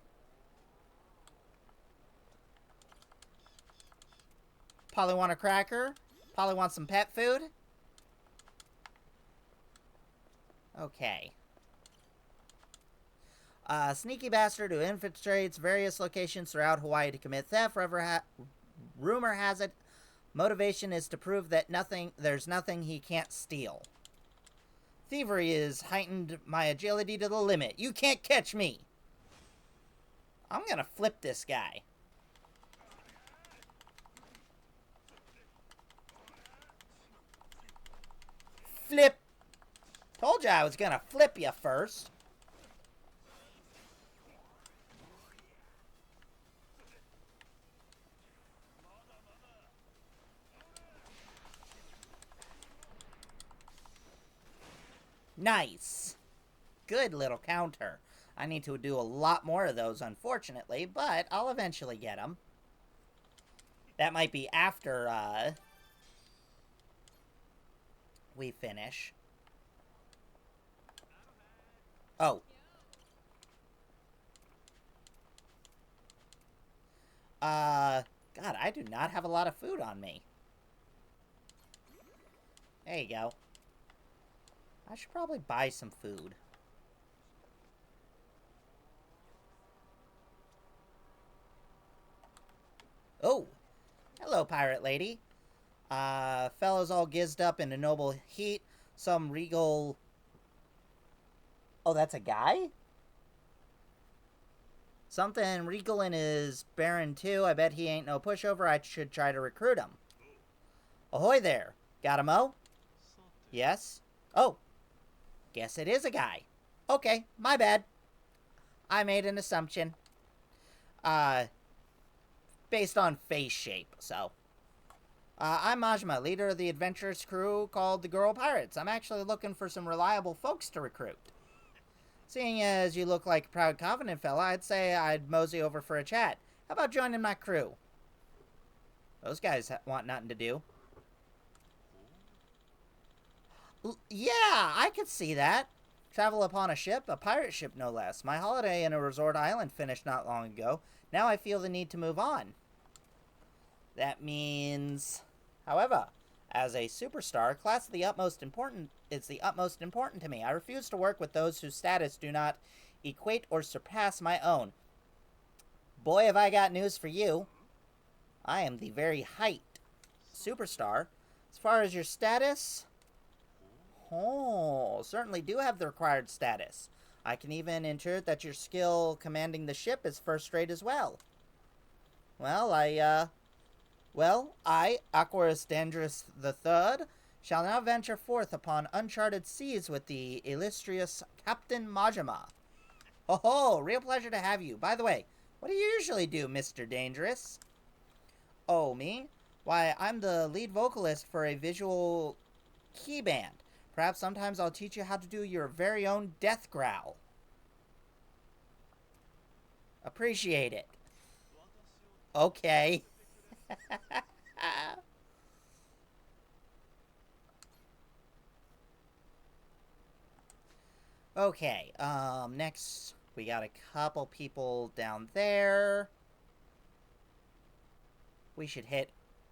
Polly want a cracker? Polly want some pet food? Okay. Sneaky bastard who infiltrates various locations throughout Hawaii to commit theft. Rumor has it, motivation is to prove that there's nothing he can't steal. Thievery has heightened my agility to the limit. You can't catch me! I'm gonna flip this guy. Flip! Told you I was gonna flip you first. Nice. Good little counter. I need to do a lot more of those, unfortunately, but I'll eventually get them. That might be after, we finish. Oh. God, I do not have a lot of food on me. There you go. I should probably buy some food. Oh. Hello, pirate lady. Fellows all gizzed up in a noble heat. Some regal... Oh, that's a guy? Something regal in his Baron too. I bet he ain't no pushover. I should try to recruit him. Ahoy there. Got a mo? Yes? Oh. Guess it is a guy. Okay, my bad. I made an assumption. Based on face shape, so. I'm Majima, leader of the adventurous crew called the Girl Pirates. I'm actually looking for some reliable folks to recruit. Seeing as you look like a proud, confident fella, I'd say I'd mosey over for a chat. How about joining my crew? Those guys want nothing to do. Yeah, I could see that. Travel upon a ship, a pirate ship no less. My holiday in a resort island finished not long ago. Now I feel the need to move on. That means... However, as a superstar, class is the utmost important to me. I refuse to work with those whose status do not equate or surpass my own. Boy, have I got news for you. I am the very height superstar. As far as your status... Oh, certainly do have the required status. I can even ensure that your skill commanding the ship is first rate as well. Well, I, Aquarius Dangerous III, shall now venture forth upon uncharted seas with the illustrious Captain Majima. Ho ho, real pleasure to have you. By the way, what do you usually do, Mr. Dangerous? Oh, me? Why, I'm the lead vocalist for a visual key band. Perhaps sometimes I'll teach you how to do your very own death growl. Appreciate it. Okay. Okay, next we got a couple people down there. We should hit...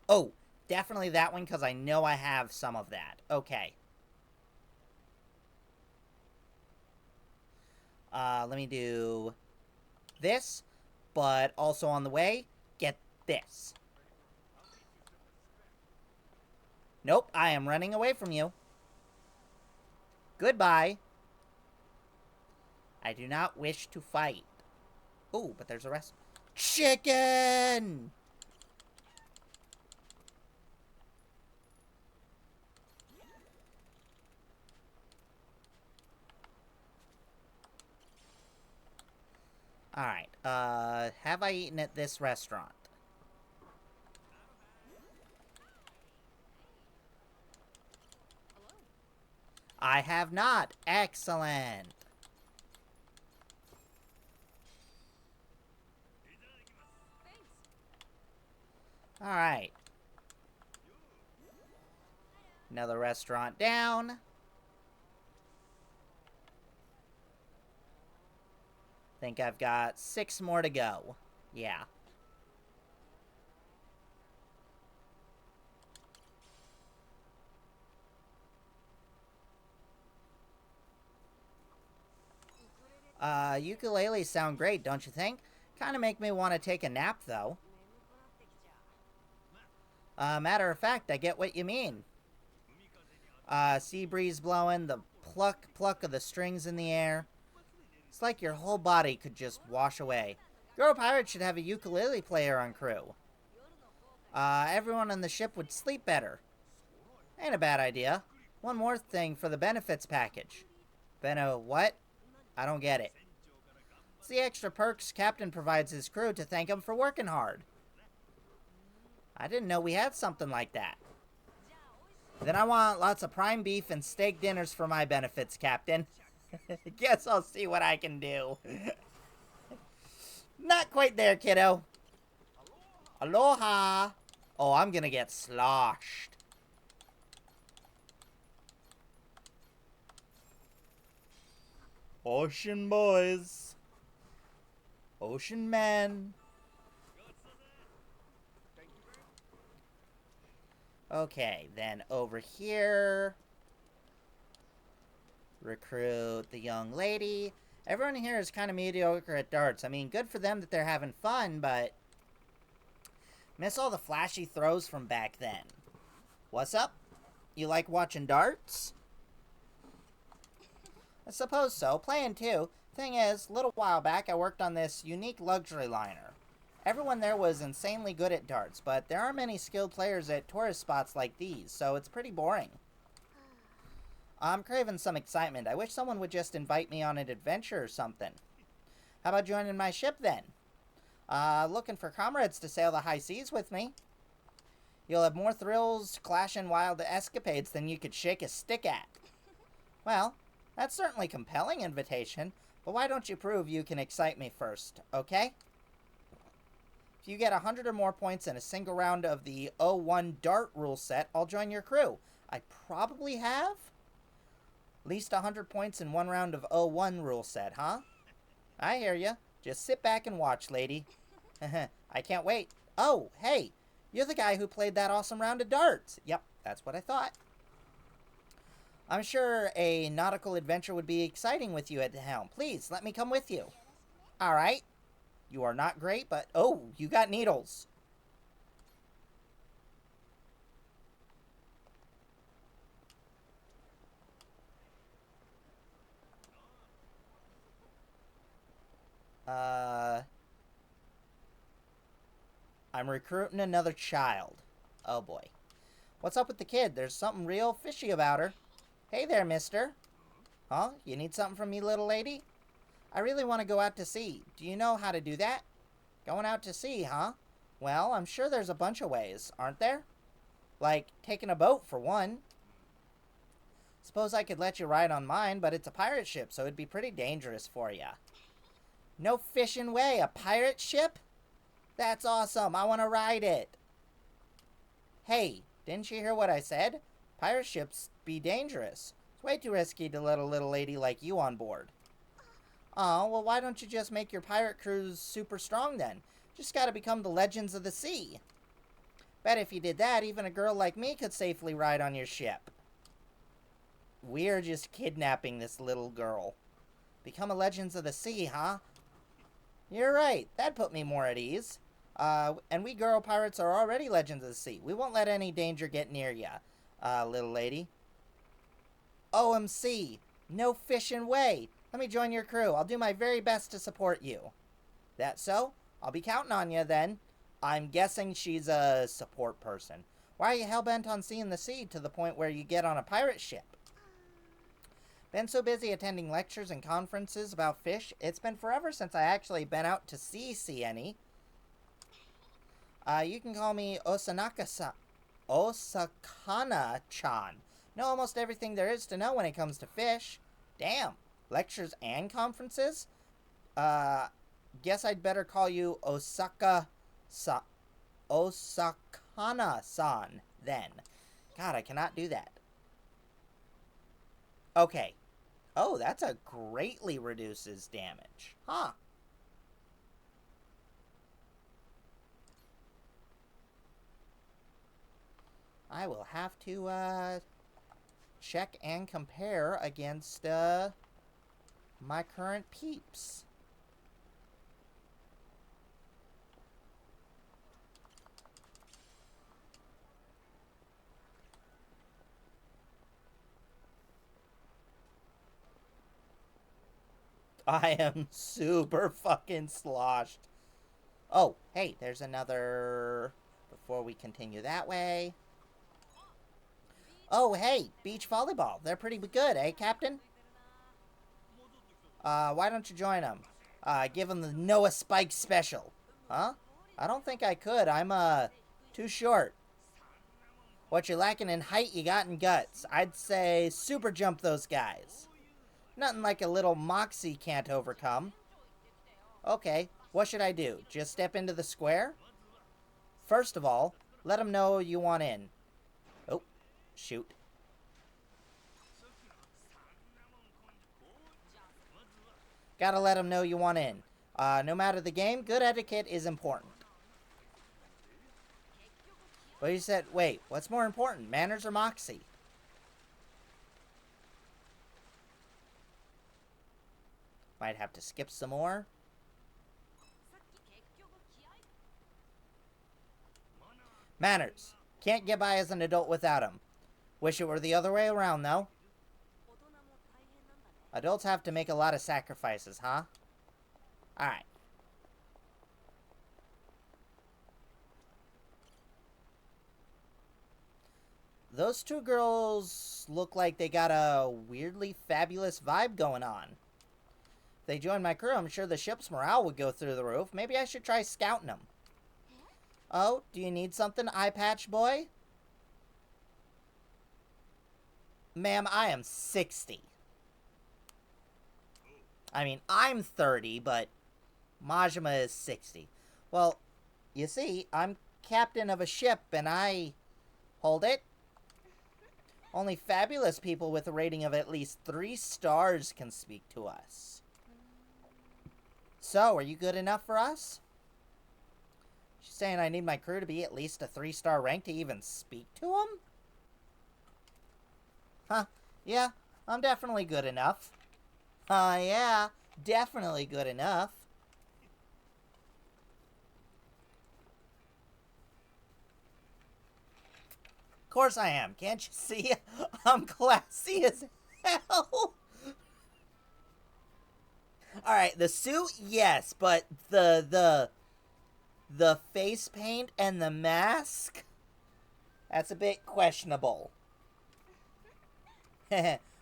Oh, definitely that one, because I know I have some of that. Okay. Let me do this, but also on the way, get this. Nope, I am running away from you. Goodbye. I do not wish to fight. Ooh, but there's a rest. Chicken! Alright, have I eaten at this restaurant? I have not. Excellent. Alright. Another restaurant down. Think I've got 6 more to go. Yeah. Ukuleles sound great, don't you think? Kind of make me want to take a nap, though. Matter of fact, I get what you mean. Sea breeze blowing, the pluck of the strings in the air. It's like your whole body could just wash away. Girl Pirate should have a ukulele player on crew. Everyone on the ship would sleep better. Ain't a bad idea. One more thing for the benefits package. What? I don't get it. It's the extra perks Captain provides his crew to thank him for working hard. I didn't know we had something like that. Then I want lots of prime beef and steak dinners for my benefits, Captain. Guess I'll see what I can do. Not quite there, kiddo. Aloha. Oh, I'm gonna get sloshed. Ocean boys. Ocean men. Okay, then over here, recruit the young lady. Everyone here is kind of mediocre at darts. I mean, good for them that they're having fun, but miss all the flashy throws from back then. What's up? You like watching darts? I suppose so. Playing too. Thing is, a little while back I worked on this unique luxury liner. Everyone there was insanely good at darts, but there aren't many skilled players at tourist spots like these, so it's pretty boring. I'm craving some excitement. I wish someone would just invite me on an adventure or something. How about joining my ship then? Looking for comrades to sail the high seas with me. You'll have more thrills, clashing wild escapades than you could shake a stick at. Well, that's certainly a compelling invitation, but why don't you prove you can excite me first, okay? If you get 100 or more points in a single round of the 01 dart rule set, I'll join your crew. I probably have? At least 100 points in one round of 01 rule set, huh? I hear ya. Just sit back and watch, lady. I can't wait. Oh, hey, you're the guy who played that awesome round of darts. Yep, that's what I thought. I'm sure a nautical adventure would be exciting with you at the helm. Please, let me come with you. All right. You are not great, but... Oh, you got needles. I'm recruiting another child. Oh, boy. What's up with the kid? There's something real fishy about her. Hey there, mister. Huh? You need something from me, little lady? I really want to go out to sea. Do you know how to do that? Going out to sea, huh? Well, I'm sure there's a bunch of ways, aren't there? Like, taking a boat, for one. Suppose I could let you ride on mine, but it's a pirate ship, so it'd be pretty dangerous for you. No fishing way. A pirate ship? That's awesome. I want to ride it. Hey, didn't you hear what I said? Pirate ships be dangerous. It's way too risky to let a little lady like you on board. Oh, well, why don't you just make your pirate crews super strong then? Just gotta become the legends of the sea. Bet if you did that, even a girl like me could safely ride on your ship. We're just kidnapping this little girl. Become a legends of the sea, huh? You're right. That put me more at ease. And we girl pirates are already legends of the sea. We won't let any danger get near ya, little lady. OMC. No fishing way. Let me join your crew. I'll do my very best to support you. That so? I'll be counting on you then. I'm guessing she's a support person. Why are you hell-bent on seeing the sea to the point where you get on a pirate ship? Been so busy attending lectures and conferences about fish, it's been forever since I actually been out to see any. You can call me Osakana-chan. Know almost everything there is to know when it comes to fish. Damn. Lectures and conferences? Guess I'd better call you Osakana-san then. God, I cannot do that. Okay. Oh, that's a greatly reduces damage. Huh. I will have to, check and compare against, my current peeps. I am super fucking sloshed. Oh, hey, there's another... Before we continue that way... Oh, hey, beach volleyball. They're pretty good, eh, Captain? Why don't you join them? Give them the Noah Spike special. Huh? I don't think I could. I'm, too short. What you're lacking in height, you got in guts. I'd say super jump those guys. Nothing like a little moxie can't overcome. Okay, what should I do? Just step into the square? First of all, let them know you want in. Oh, shoot. Gotta let them know you want in. No matter the game, good etiquette is important. But you said, wait, what's more important, manners or moxie? Might have to skip some more. Manners. Can't get by as an adult without them. Wish it were the other way around, though. Adults have to make a lot of sacrifices, huh? Alright. Those two girls look like they got a weirdly fabulous vibe going on. If they join my crew, I'm sure the ship's morale would go through the roof. Maybe I should try scouting them. Oh, do you need something, eye patch boy? Ma'am, I am 60. I mean, I'm 30, but Majima is 60. Well, you see, I'm captain of a ship, and I... Hold it. Only fabulous people with a rating of at least 3 stars can speak to us. So, are you good enough for us? She's saying I need my crew to be at least a 3-star rank to even speak to them? Huh, yeah, I'm definitely good enough. Yeah, definitely good enough. Of course I am, can't you see? I'm classy as hell. Alright, the suit, yes, but the face paint and the mask? That's a bit questionable.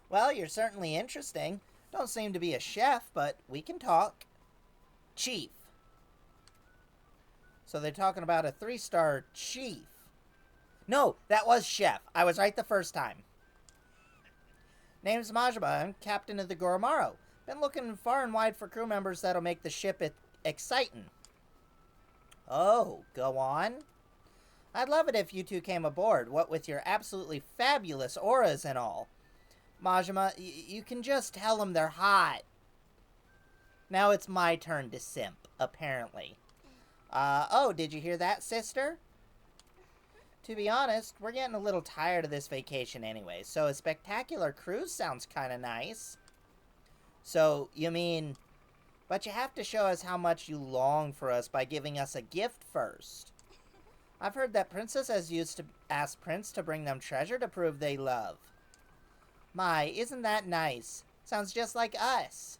Well, you're certainly interesting. Don't seem to be a chef, but we can talk. Chief. So they're talking about a 3-star chief. No, that was chef. I was right the first time. Name's Majima. I'm captain of the Goromaro. Been looking far and wide for crew members that'll make the ship exciting. Oh, go on. I'd love it if you two came aboard, what with your absolutely fabulous auras and all. Majima, you can just tell them they're hot. Now it's my turn to simp, apparently. Oh, did you hear that, sister? To be honest, we're getting a little tired of this vacation anyway, so a spectacular cruise sounds kinda nice. So, you mean... But you have to show us how much you long for us by giving us a gift first. I've heard that princesses used to ask Prince to bring them treasure to prove they love. My, isn't that nice? Sounds just like us.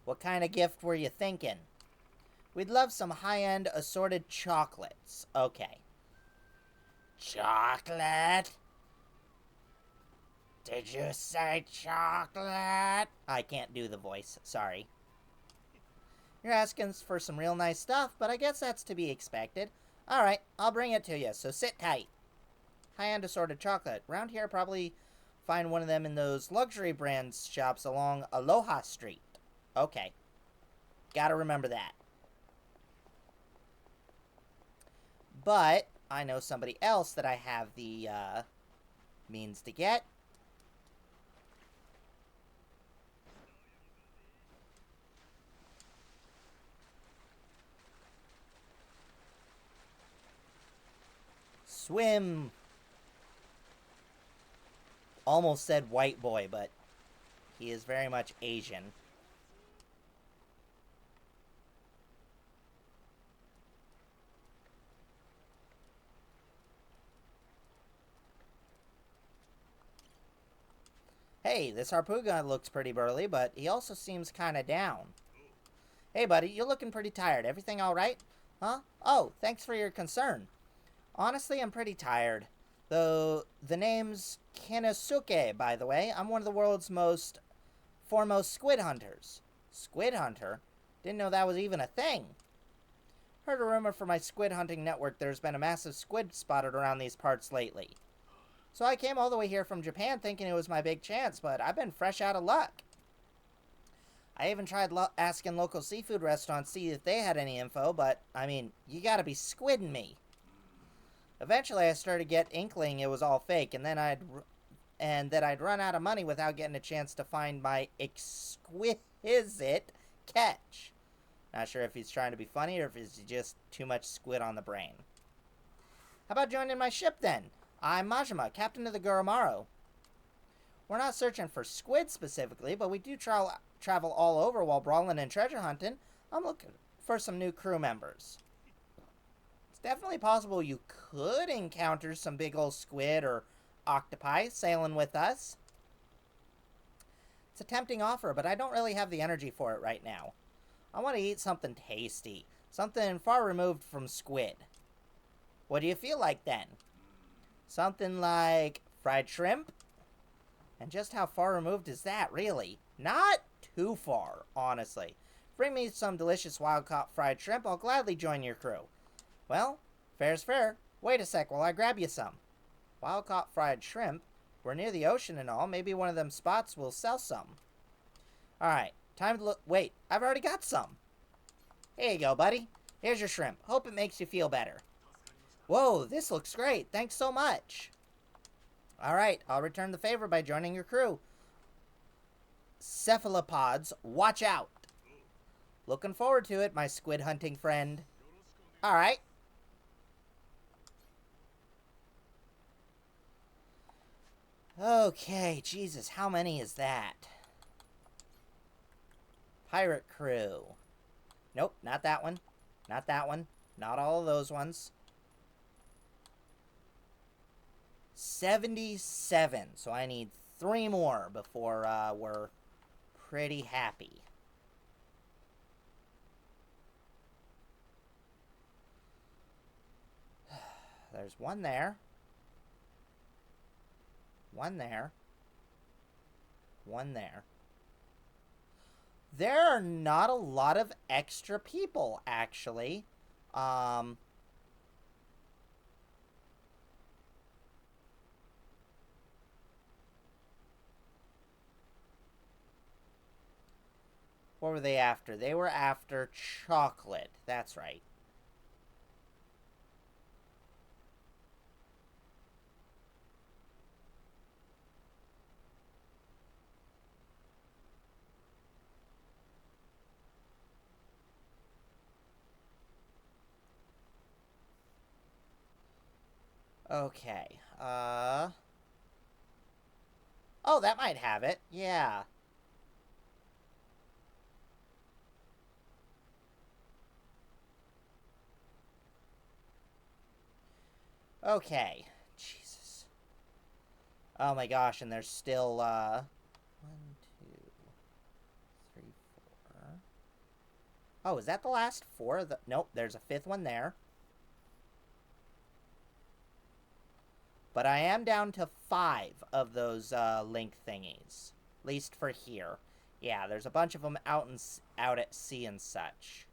What kind of gift were you thinking? We'd love some high-end assorted chocolates. Okay. Chocolate? Did you say chocolate? I can't do the voice, sorry. You're asking for some real nice stuff, but I guess that's to be expected. Alright, I'll bring it to you, so sit tight. High-end assorted chocolate. Around here, probably find one of them in those luxury brands shops along Aloha Street. Okay. Gotta remember that. But I know somebody else that I have the means to get. Swim. Almost said white boy, but he is very much Asian. Hey, this harpoon guy looks pretty burly, but he also seems kind of down. Hey, buddy, you're looking pretty tired. Everything all right? Huh? Oh, thanks for your concern. Honestly, I'm pretty tired. Though the name's Kenosuke, by the way. I'm one of the world's foremost squid hunters. Squid hunter? Didn't know that was even a thing. Heard a rumor from my squid hunting network there's been a massive squid spotted around these parts lately. So I came all the way here from Japan thinking it was my big chance, but I've been fresh out of luck. I even tried asking local seafood restaurants to see if they had any info, but, I mean, you gotta be squidding me. Eventually I started to get inkling it was all fake, and that I'd run out of money without getting a chance to find my exquisite catch. Not sure if he's trying to be funny or if it's just too much squid on the brain. How about joining my ship then? I'm Majima, captain of the Goromaru. We're not searching for squid specifically, but we do travel all over while brawling and treasure hunting. I'm looking for some new crew members. It's definitely possible you could encounter some big old squid or octopi sailing with us. It's a tempting offer, but I don't really have the energy for it right now. I want to eat something tasty, something far removed from squid. What do you feel like then? Something like fried shrimp? And just how far removed is that, really? Not too far, honestly. Bring me some delicious wild-caught fried shrimp, I'll gladly join your crew. Well, fair's fair. Wait a sec while I grab you some. Wild-caught fried shrimp? We're near the ocean and all. Maybe one of them spots will sell some. Alright, time to look. Wait, I've already got some. Here you go, buddy. Here's your shrimp. Hope it makes you feel better. Whoa, this looks great. Thanks so much. Alright, I'll return the favor by joining your crew. Cephalopods, watch out. Looking forward to it, my squid hunting friend. Alright. Okay, Jesus, how many is that? Pirate crew. Nope, not that one. Not that one. Not all of those ones. 77. So I need 3 more before we're pretty happy. There's one there. One there. One there. There are not a lot of extra people, actually. What were they after? They were after chocolate. That's right. Okay. Oh, that might have it. Yeah. Okay. Jesus. Oh my gosh, and there's still, 1, 2, 3, 4. Oh, is that the last 4? Nope, there's a 5th one there. But I am down to 5 of those link thingies. At least for here. Yeah, there's a bunch of them out at sea and such.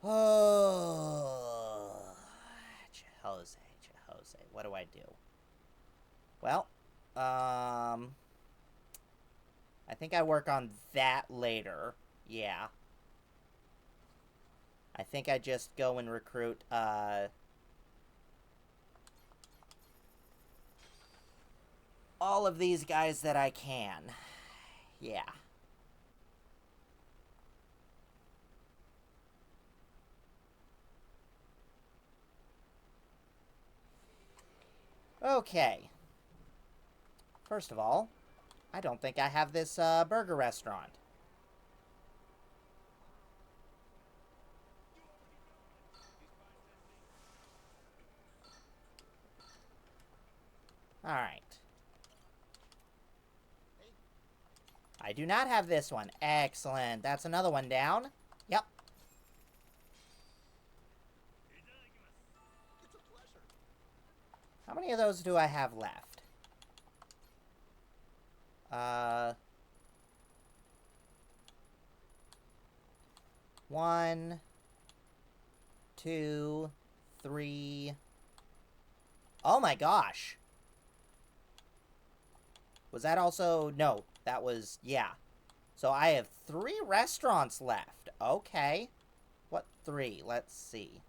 Oh, Jose. What do I do? Well, I think I work on that later. Yeah. I think I just go and recruit, all of these guys that I can. Yeah. Okay. First of all, I don't think I have this, burger restaurant. Alright. I do not have this one. Excellent. That's another one down. Yep. How many of those do I have left? 1, 2, 3. Oh my gosh. Was that also... No, that was... Yeah. So I have 3 restaurants left. Okay. What 3? Let's see.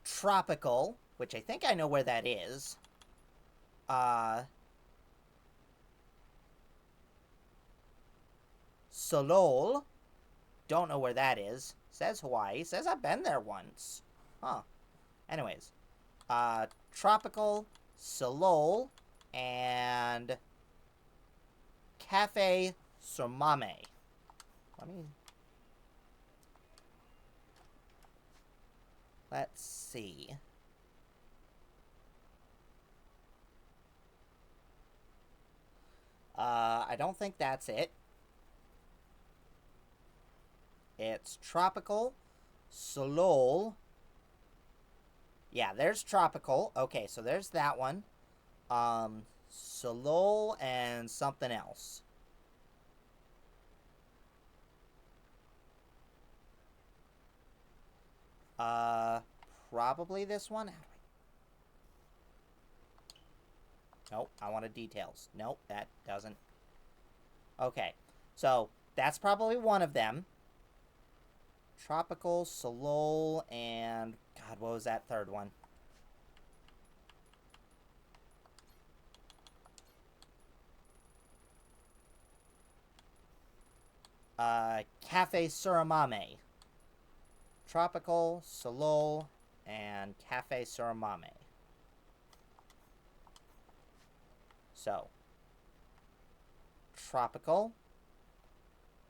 Tropical, which I think I know where that is. Solol. Don't know where that is. Says Hawaii. Says I've been there once. Huh. Anyways. Tropical, Solol, and Cafe Sormame. Let's see. I don't think that's it. It's Tropical, Solol. Yeah, there's Tropical. Okay, so there's that one. Solol and something else. Probably this one. Nope, I wanted details. Nope, that doesn't. Okay, so that's probably one of them. Tropical, Solol, and... God, what was that third one? Cafe Suramame. Tropical, Solol, and Cafe Suramame. So, Tropical.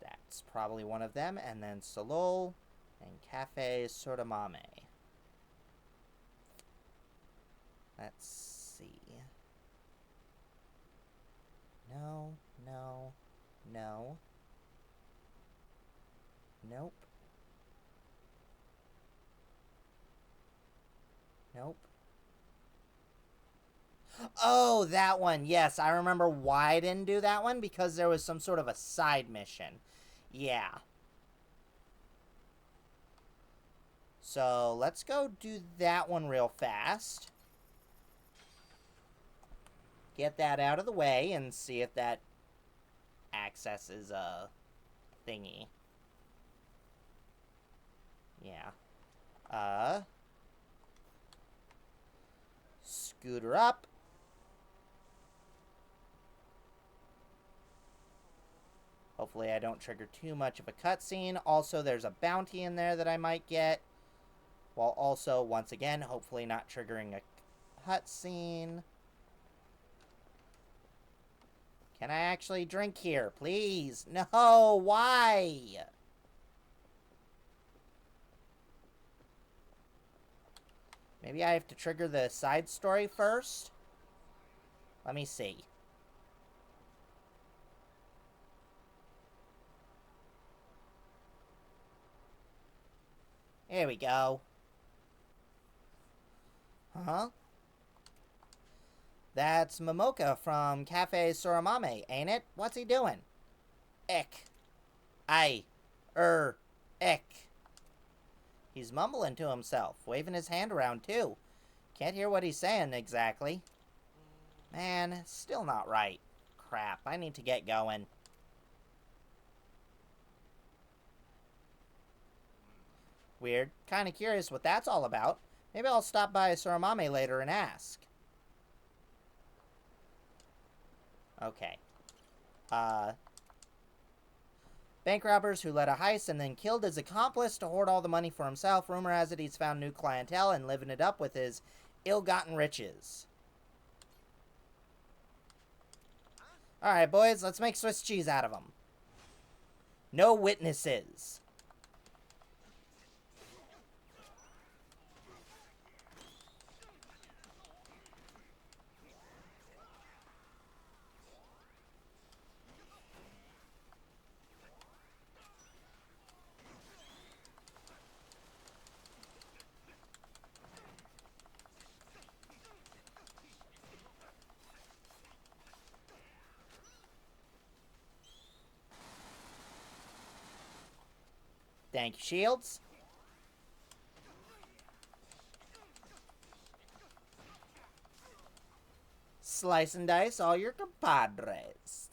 That's probably one of them. And then Solol and Cafe Suramame. Let's see. No. Nope. Nope. Oh, that one. Yes, I remember why I didn't do that one. Because there was some sort of a side mission. Yeah. So, let's go do that one real fast. Get that out of the way and see if that accesses a thingy. Yeah. Scooter up. Hopefully I don't trigger too much of a cutscene. Also, there's a bounty in there that I might get. While also, once again, hopefully not triggering a cutscene. Can I actually drink here? Please. No, why? Maybe I have to trigger the side story first? Let me see. Here we go. Huh? That's Momoka from Cafe Suramame, ain't it? What's he doing? Ick. Ick. He's mumbling to himself, waving his hand around too. Can't hear what he's saying exactly. Man, still not right. Crap, I need to get going. Weird. Kinda curious what that's all about. Maybe I'll stop by Suramame later and ask. Okay. Bank robbers who led a heist and then killed his accomplice to hoard all the money for himself. Rumor has it he's found new clientele and living it up with his ill-gotten riches. Alright, boys, let's make Swiss cheese out of them. No witnesses. Thank you, Shields. Slice and dice all your compadres.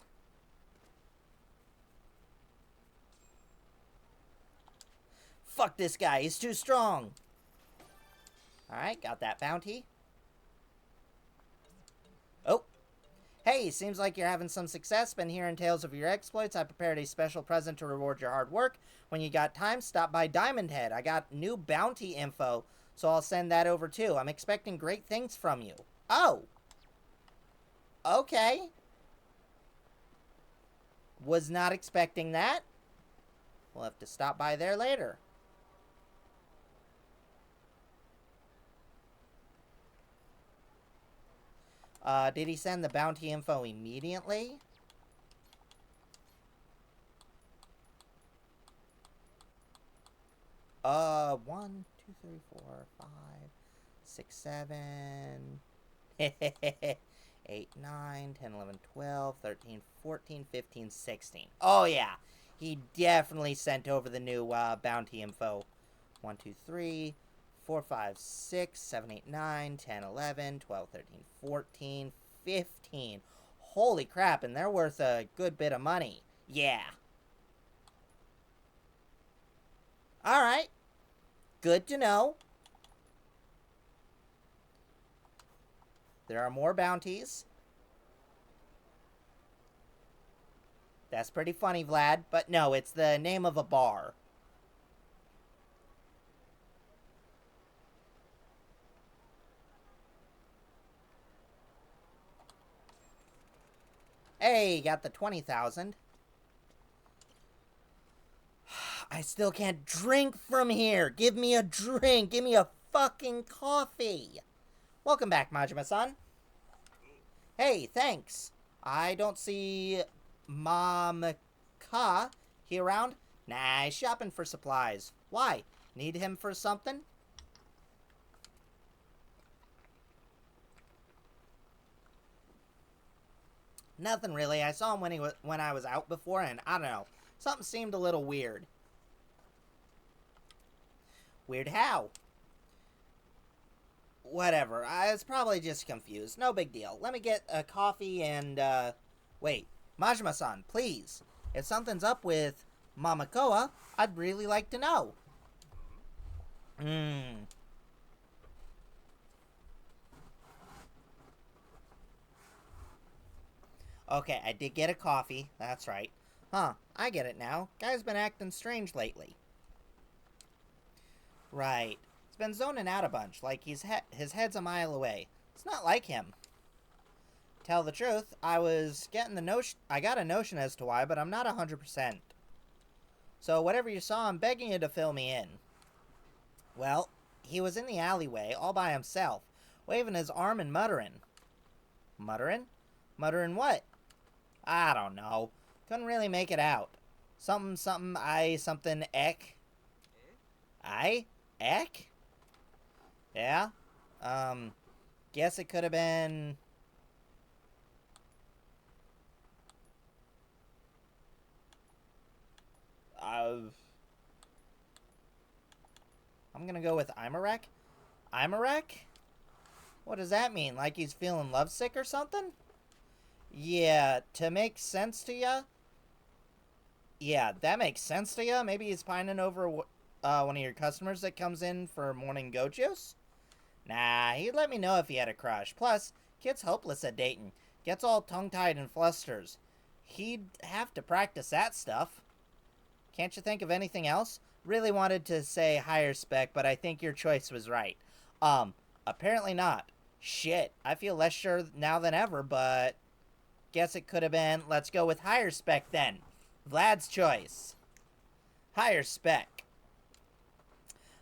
Fuck this guy, he's too strong. Alright, got that bounty. Oh. Hey, seems like you're having some success. Been hearing tales of your exploits. I prepared a special present to reward your hard work. When you got time, stop by Diamond Head. I got new bounty info, so I'll send that over too. I'm expecting great things from you. Oh. Okay. Was not expecting that. We'll have to stop by there later. Did he send the bounty info immediately? One, two, three, four, 5, 6, 7, 8, 9, 10, 11, 12, 13, 14, 15, 16. Oh, yeah. He definitely sent over the new bounty info. 1, 2, 3, 4, 5, 6, 7, 8, 9, 10, 11, 12, 13, 14, 15. Holy crap, and they're worth a good bit of money. Yeah. Alright. Good to know. There are more bounties. That's pretty funny, Vlad. But no, it's the name of a bar. Hey, got the 20,000. I still can't drink from here. Give me a drink. Give me a fucking coffee. Welcome back, Majima-san. Hey, thanks. I don't see Mom Ka here around. Nah, he's shopping for supplies. Why? Need him for something? Nothing really. I saw him when I was out before, and I don't know. Something seemed a little weird. Weird how? Whatever. I was probably just confused. No big deal. Let me get a coffee and, wait. Majima-san, please. If something's up with Mamakoa, I'd really like to know. Okay, I did get a coffee. That's right. Huh, I get it now. Guy's been acting strange lately. Right. He's been zoning out a bunch, like his head's a mile away. It's not like him. Tell the truth, I got a notion as to why, but I'm not 100%. So whatever you saw, I'm begging you to fill me in. Well, he was in the alleyway, all by himself, waving his arm and muttering. Muttering? Muttering what? I don't know. Couldn't really make it out. Something, something, ek. I? Ek? Yeah? guess it could have been... I'm gonna go with Imarek. Imarek? What does that mean? Like he's feeling lovesick or something? Yeah, to make sense to ya? Yeah, that makes sense to ya? Maybe he's pining over one of your customers that comes in for morning goat juice? Nah, he'd let me know if he had a crush. Plus, kid's hopeless at dating. Gets all tongue-tied and flusters. He'd have to practice that stuff. Can't you think of anything else? Really wanted to say higher spec, but I think your choice was right. Apparently not. Shit, I feel less sure now than ever, but... guess it could have been... let's go with higher spec then. Vlad's choice. Higher spec.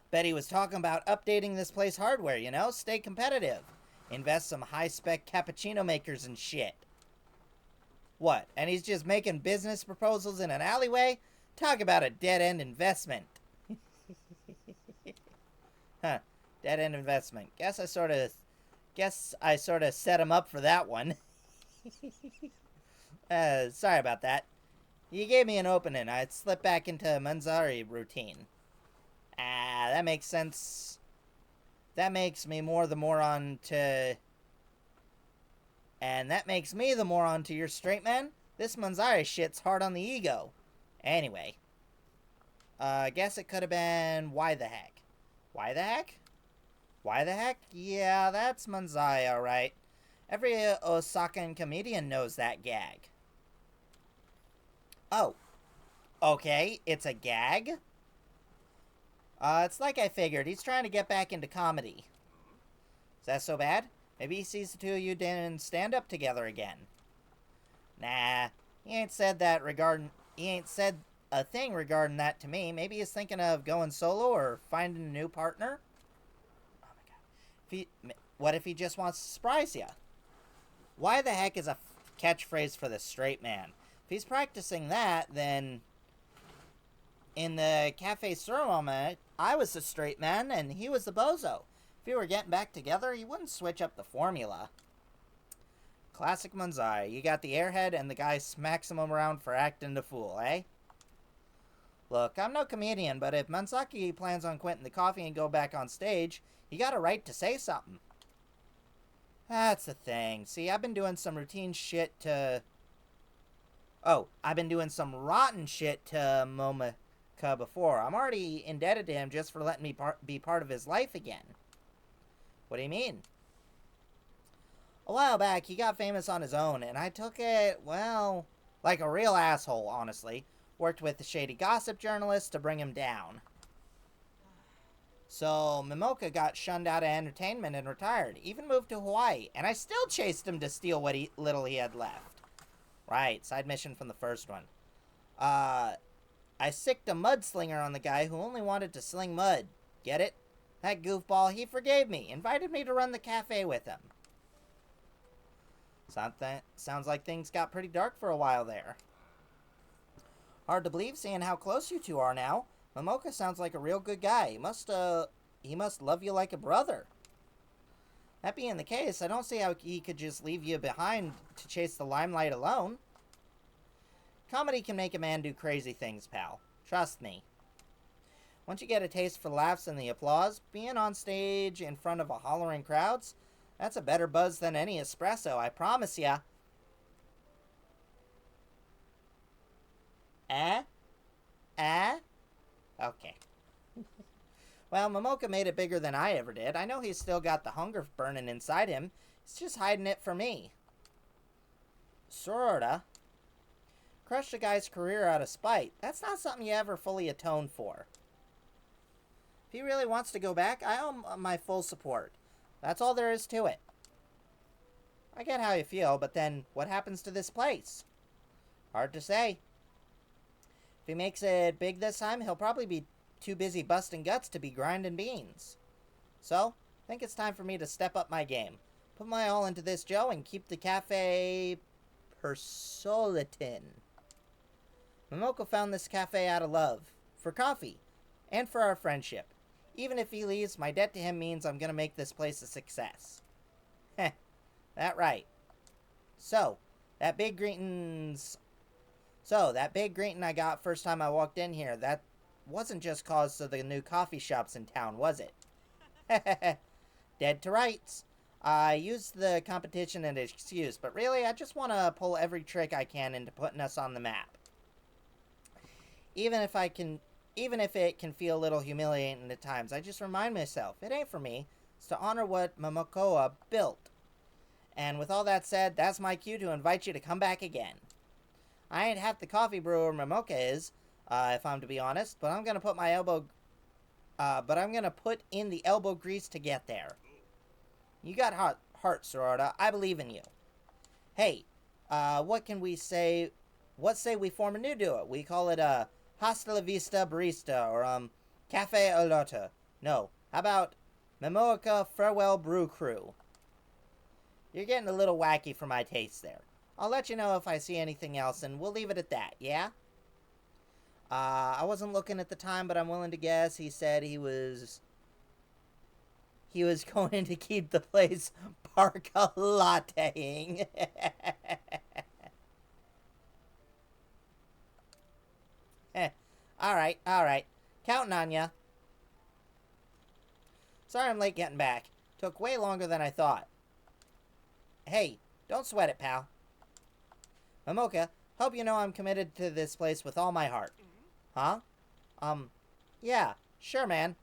Bet he was talking about updating this place hardware, you know? Stay competitive. Invest some high-spec cappuccino makers and shit. What? And he's just making business proposals in an alleyway? Talk about a dead-end investment. Huh. Dead-end investment. Guess I sort of set him up for that one. Sorry about that. You gave me an opening. I'd slip back into Manzari routine. That makes sense. That makes me more the moron to... and that makes me the moron to your straight man? This Manzari shit's hard on the ego. Anyway. I guess it could have been... why the heck? Why the heck? Why the heck? Yeah, that's Manzai, alright. Every Osakan comedian knows that gag. Oh. Okay, it's a gag? It's like I figured. He's trying to get back into comedy. Is that so bad? Maybe he sees the two of you doing stand-up together again. Nah, he ain't said a thing regarding that to me. Maybe he's thinking of going solo or finding a new partner. Oh my god. What if he just wants to surprise you? Why the heck is a catchphrase for the straight man? If he's practicing that, then... in the Cafe Sur moment, I was the straight man and he was the bozo. If we were getting back together, he wouldn't switch up the formula. Classic Manzai. You got the airhead and the guy smacks him around for acting the fool, eh? Look, I'm no comedian, but if Mansaki plans on quitting the coffee and go back on stage, he got a right to say something. That's the thing. See, I've been doing some routine shit to... oh, I've been doing some rotten shit to Momika before. I'm already indebted to him just for letting me be part of his life again. What do you mean? A while back, he got famous on his own, and I took it, well, like a real asshole, honestly. Worked with the shady gossip journalists to bring him down. So, Mimoka got shunned out of entertainment and retired. Even moved to Hawaii, and I still chased him to steal what little he had left. Right, side mission from the first one. I sicked a mudslinger on the guy who only wanted to sling mud. Get it? That goofball, he forgave me, invited me to run the cafe with him. Sounds like things got pretty dark for a while there. Hard to believe seeing how close you two are now. Momoka sounds like a real good guy. He must love you like a brother. That being the case, I don't see how he could just leave you behind to chase the limelight alone. Comedy can make a man do crazy things, pal. Trust me. Once you get a taste for laughs and the applause, being on stage in front of a hollering crowds, that's a better buzz than any espresso, I promise ya. Okay. Well, Momoka made it bigger than I ever did. I know he's still got the hunger burning inside him. He's just hiding it from me. Sorta. Crushed a guy's career out of spite. That's not something you ever fully atone for. If he really wants to go back, I owe him my full support. That's all there is to it. I get how you feel, but then what happens to this place? Hard to say. If he makes it big this time, he'll probably be too busy busting guts to be grinding beans. So, I think it's time for me to step up my game. Put my all into this, Joe, and keep the cafe persolitin. Momoko found this cafe out of love. For coffee. And for our friendship. Even if he leaves, my debt to him means I'm gonna make this place a success. Heh, that right. So, that big greeting's... So, that big greeting I got first time I walked in here, that wasn't just cause of the new coffee shops in town, was it? Dead to rights. I used the competition as an excuse, but really, I just want to pull every trick I can into putting us on the map. Even if it can feel a little humiliating at times, I just remind myself, it ain't for me. It's to honor what Momokoa built. And with all that said, that's my cue to invite you to come back again. I ain't half the coffee brewer Momoka is, if I'm to be honest, but I'm gonna put in the elbow grease to get there. You got heart, Sorota. I believe in you. Hey, what can we say? What say we form a new duo? We call it Hasta la Vista Barista, or Cafe Olota. No, how about Memoica Farewell Brew Crew? You're getting a little wacky for my taste there. I'll let you know if I see anything else, and we'll leave it at that, yeah? I wasn't looking at the time, but I'm willing to guess he said he was going to keep the place parka-latteing. Alright. Counting on ya. Sorry I'm late getting back. Took way longer than I thought. Hey, don't sweat it, pal. Momoka, hope you know I'm committed to this place with all my heart. Huh? Yeah, sure, man.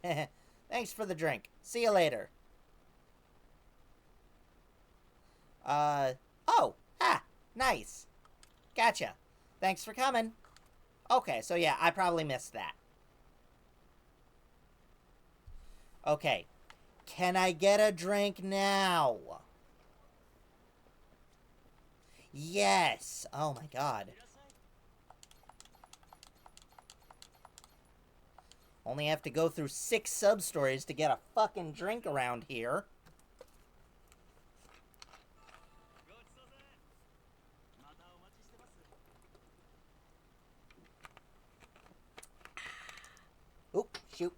Thanks for the drink. See you later. Nice. Gotcha. Thanks for coming. Okay, so yeah, I probably missed that. Okay. Can I get a drink now? Yes. Oh my god. Only have to go through 6 sub-stories to get a fucking drink around here. Oop, shoot.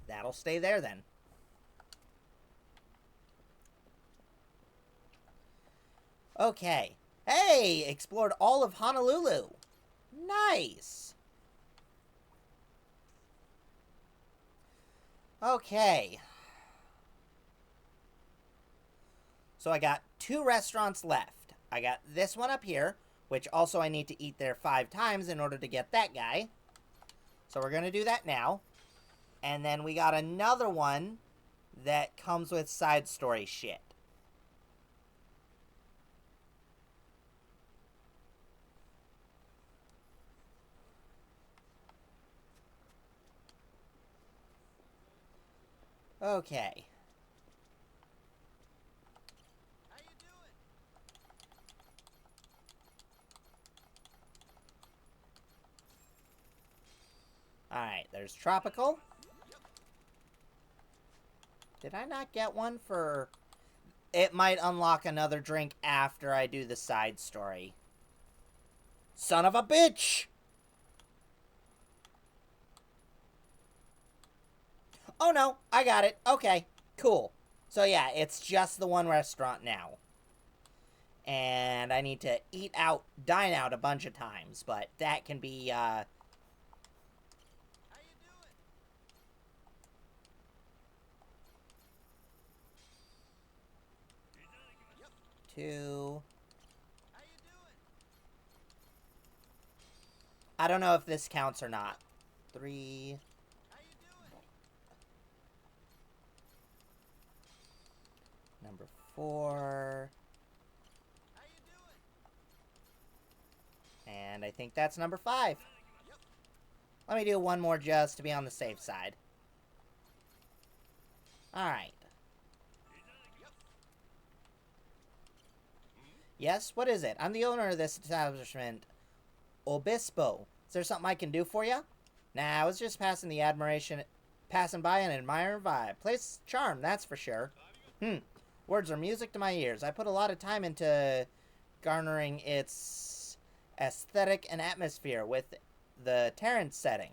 That'll stay there then. Okay. Hey! Explored all of Honolulu. Nice! Okay. So I got 2 restaurants left. I got this one up here, which also I need to eat there 5 times in order to get that guy. So we're going to do that now. And then we got another one that comes with side story shit. Okay. How you doing? Alright, there's tropical. Did I not get one for... It might unlock another drink after I do the side story. Son of a bitch! Oh no, I got it. Okay, cool. So yeah, it's just the one restaurant now. And I need to dine out a bunch of times, but that can be, How you doing? 2... How you doing? I don't know if this counts or not. 3... How you doing? Number 4... How you doing? And I think that's number 5. Yep. Let me do one more just to be on the safe side. Alright. Yep. Yes, what is it? I'm the owner of this establishment. Obispo. Is there something I can do for you? Nah, I was just passing by and admiring vibe. Place charm, that's for sure. Words are music to my ears. I put a lot of time into garnering its aesthetic and atmosphere with the Terrence setting.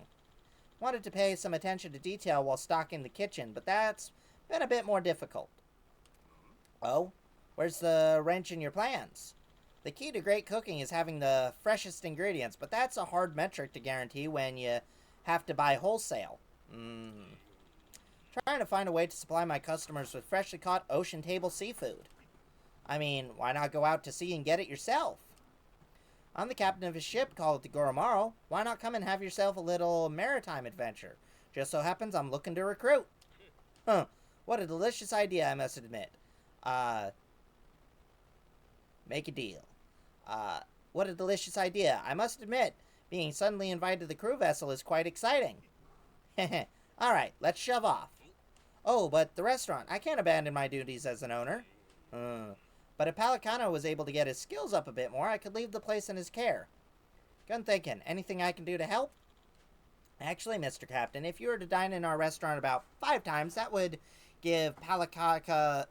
Wanted to pay some attention to detail while stocking the kitchen, but that's been a bit more difficult. Oh, where's the wrench in your plans? The key to great cooking is having the freshest ingredients, but that's a hard metric to guarantee when you have to buy wholesale. Trying to find a way to supply my customers with freshly caught ocean table seafood. I mean, why not go out to sea and get it yourself? I'm the captain of a ship called the Goromaro. Why not come and have yourself a little maritime adventure? Just so happens I'm looking to recruit. Huh, what a delicious idea, I must admit. Make a deal. What a delicious idea, I must admit. Being suddenly invited to the crew vessel is quite exciting. Alright, let's shove off. Oh, but the restaurant. I can't abandon my duties as an owner. But if Palicano was able to get his skills up a bit more, I could leave the place in his care. Good thinking. Anything I can do to help? Actually, Mr. Captain, if you were to dine in our restaurant about 5 times, that would give Palikiko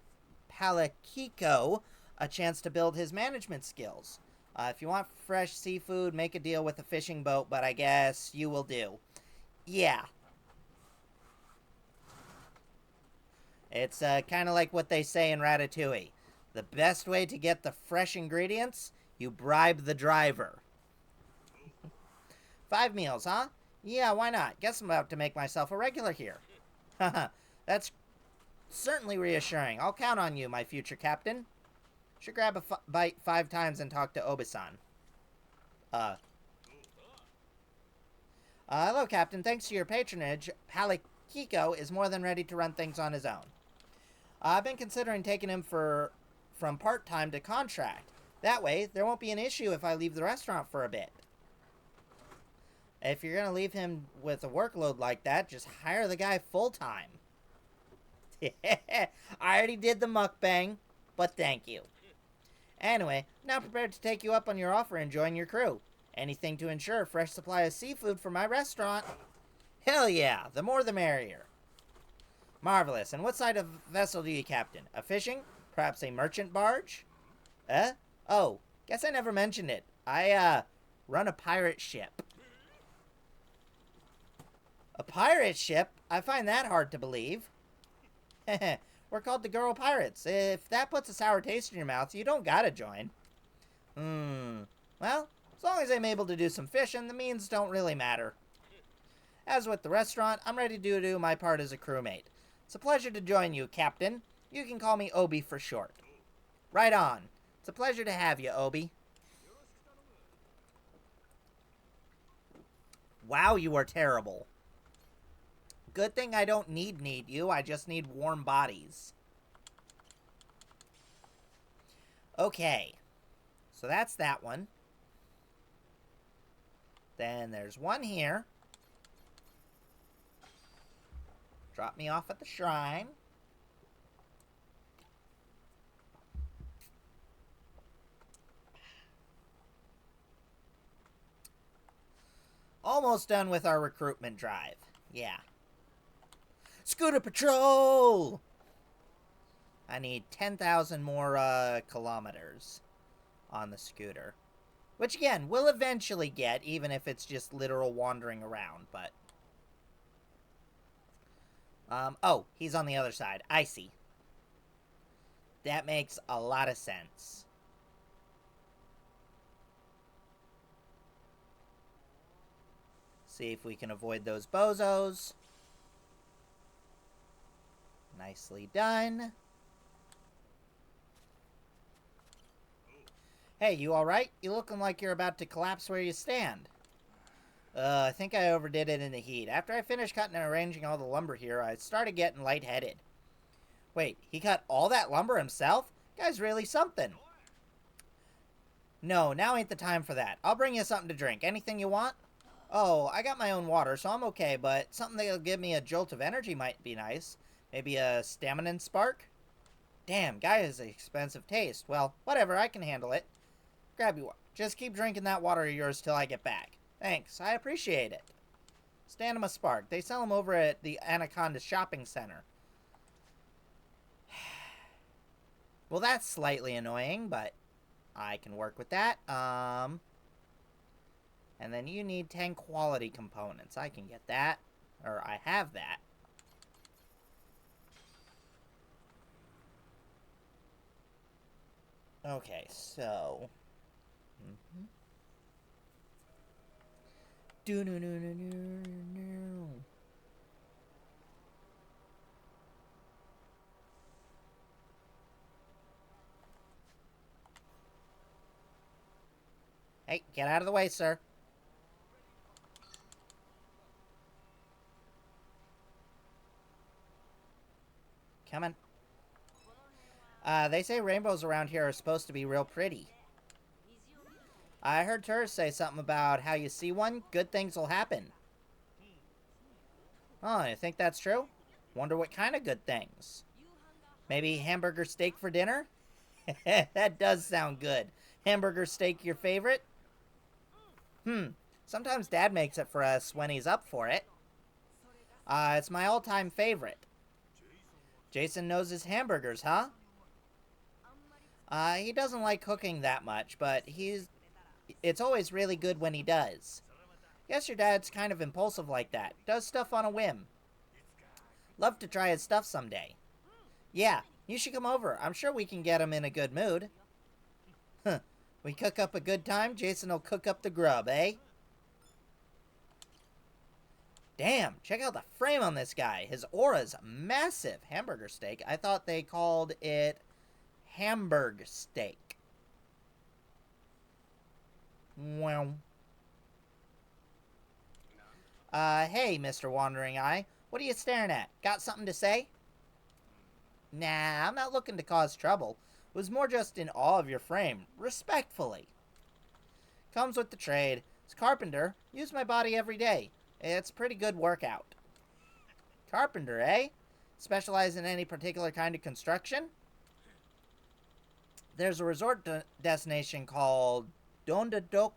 a chance to build his management skills. If you want fresh seafood, make a deal with a fishing boat, but I guess you will do. Yeah. It's kind of like what they say in Ratatouille. The best way to get the fresh ingredients? You bribe the driver. 5 meals, huh? Yeah, why not? Guess I'm about to make myself a regular here. Haha, that's certainly reassuring. I'll count on you, my future captain. Should grab a bite 5 times and talk to Obisan. Hello, Captain. Thanks to your patronage, Palikiko is more than ready to run things on his own. I've been considering taking him from part-time to contract. That way, there won't be an issue if I leave the restaurant for a bit. If you're going to leave him with a workload like that, just hire the guy full-time. I already did the mukbang, but thank you. Anyway, now prepared to take you up on your offer and join your crew. Anything to ensure a fresh supply of seafood for my restaurant. Hell yeah, the more the merrier. Marvelous. And what side of vessel do you captain? A fishing? Perhaps a merchant barge? Oh, guess I never mentioned it. I, run a pirate ship. A pirate ship? I find that hard to believe. We're called the Girl Pirates. If that puts a sour taste in your mouth, you don't gotta join. Well, as long as I'm able to do some fishing, the means don't really matter. As with the restaurant, I'm ready to do my part as a crewmate. It's a pleasure to join you, Captain. You can call me Obi for short. Right on. It's a pleasure to have you, Obi. Wow, you are terrible. Good thing I don't need you. I just need warm bodies. Okay. So that's that one. Then there's one here. Drop me off at the shrine. Almost done with our recruitment drive. Yeah. Scooter Patrol! I need 10,000 more kilometers on the scooter. Which, again, we'll eventually get, even if it's just literal wandering around, but... oh, he's on the other side. I see. That makes a lot of sense. See if we can avoid those bozos. Nicely done. Hey, you alright? You looking like you're about to collapse where you stand. I think I overdid it in the heat. After I finished cutting and arranging all the lumber here, I started getting lightheaded. Wait, he cut all that lumber himself? Guy's really something. No, now ain't the time for that. I'll bring you something to drink. Anything you want? Oh, I got my own water, so I'm okay, but something that'll give me a jolt of energy might be nice. Maybe a stamina spark? Damn, guy has an expensive taste. Well, whatever, I can handle it. Grab you one. Just keep drinking that water of yours till I get back. Thanks, I appreciate it. Stamina Spark. They sell them over at the Anaconda Shopping Center. Well, that's slightly annoying, but I can work with that. And then you need 10 quality components. I can get that. Or I have that. Okay, so... Mm-hmm. Do-no-no-no-no-no. Hey, get out of the way, sir. Coming. They say rainbows around here are supposed to be real pretty. I heard tourists say something about how you see one, good things will happen. Oh, you think that's true? Wonder what kind of good things. Maybe hamburger steak for dinner? That does sound good. Hamburger steak your favorite? Sometimes Dad makes it for us when he's up for it. It's my all-time favorite. Jason knows his hamburgers, huh? He doesn't like cooking that much, but it's always really good when he does. Guess your dad's kind of impulsive like that. Does stuff on a whim. Love to try his stuff someday. Yeah, you should come over. I'm sure we can get him in a good mood. Huh. We cook up a good time, Jason will cook up the grub, eh? Damn, check out the frame on this guy. His aura's massive. Hamburger steak. I thought they called it Hamburg steak. Wow. Hey, Mr. Wandering Eye. What are you staring at? Got something to say? Nah, I'm not looking to cause trouble. It was more just in awe of your frame. Respectfully. Comes with the trade. As carpenter, use my body every day. It's a pretty good workout. Carpenter, eh? Specialize in any particular kind of construction? There's a resort destination called Dondoko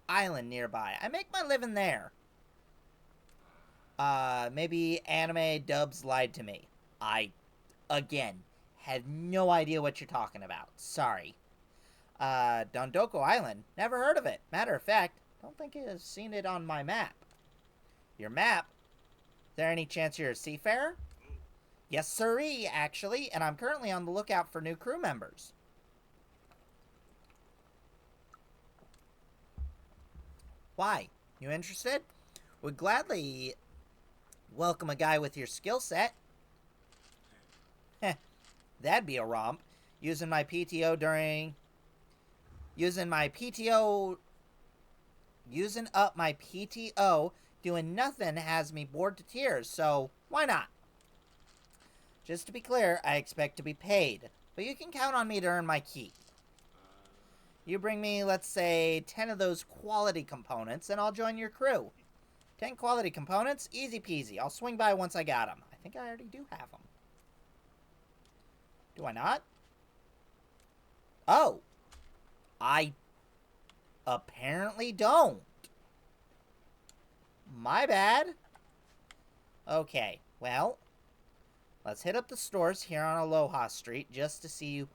Island nearby. I make my living there. Maybe anime dubs lied to me. I, again, had no idea what you're talking about. Sorry. Dondoko Island? Never heard of it. Matter of fact, don't think I've seen it on my map. Your map? Is there any chance you're a seafarer? Yes, sirree, actually, and I'm currently on the lookout for new crew members. Why? You interested? Would gladly welcome a guy with your skill set. Heh, that'd be a romp. Using up my PTO doing nothing has me bored to tears, so why not? Just to be clear, I expect to be paid, but you can count on me to earn my keep. You bring me, let's say, 10 of those quality components, and I'll join your crew. 10 quality components? Easy peasy. I'll swing by once I got them. I think I already do have them. Do I not? Oh. I apparently don't. My bad. Okay, well, let's hit up the stores here on Aloha Street just to see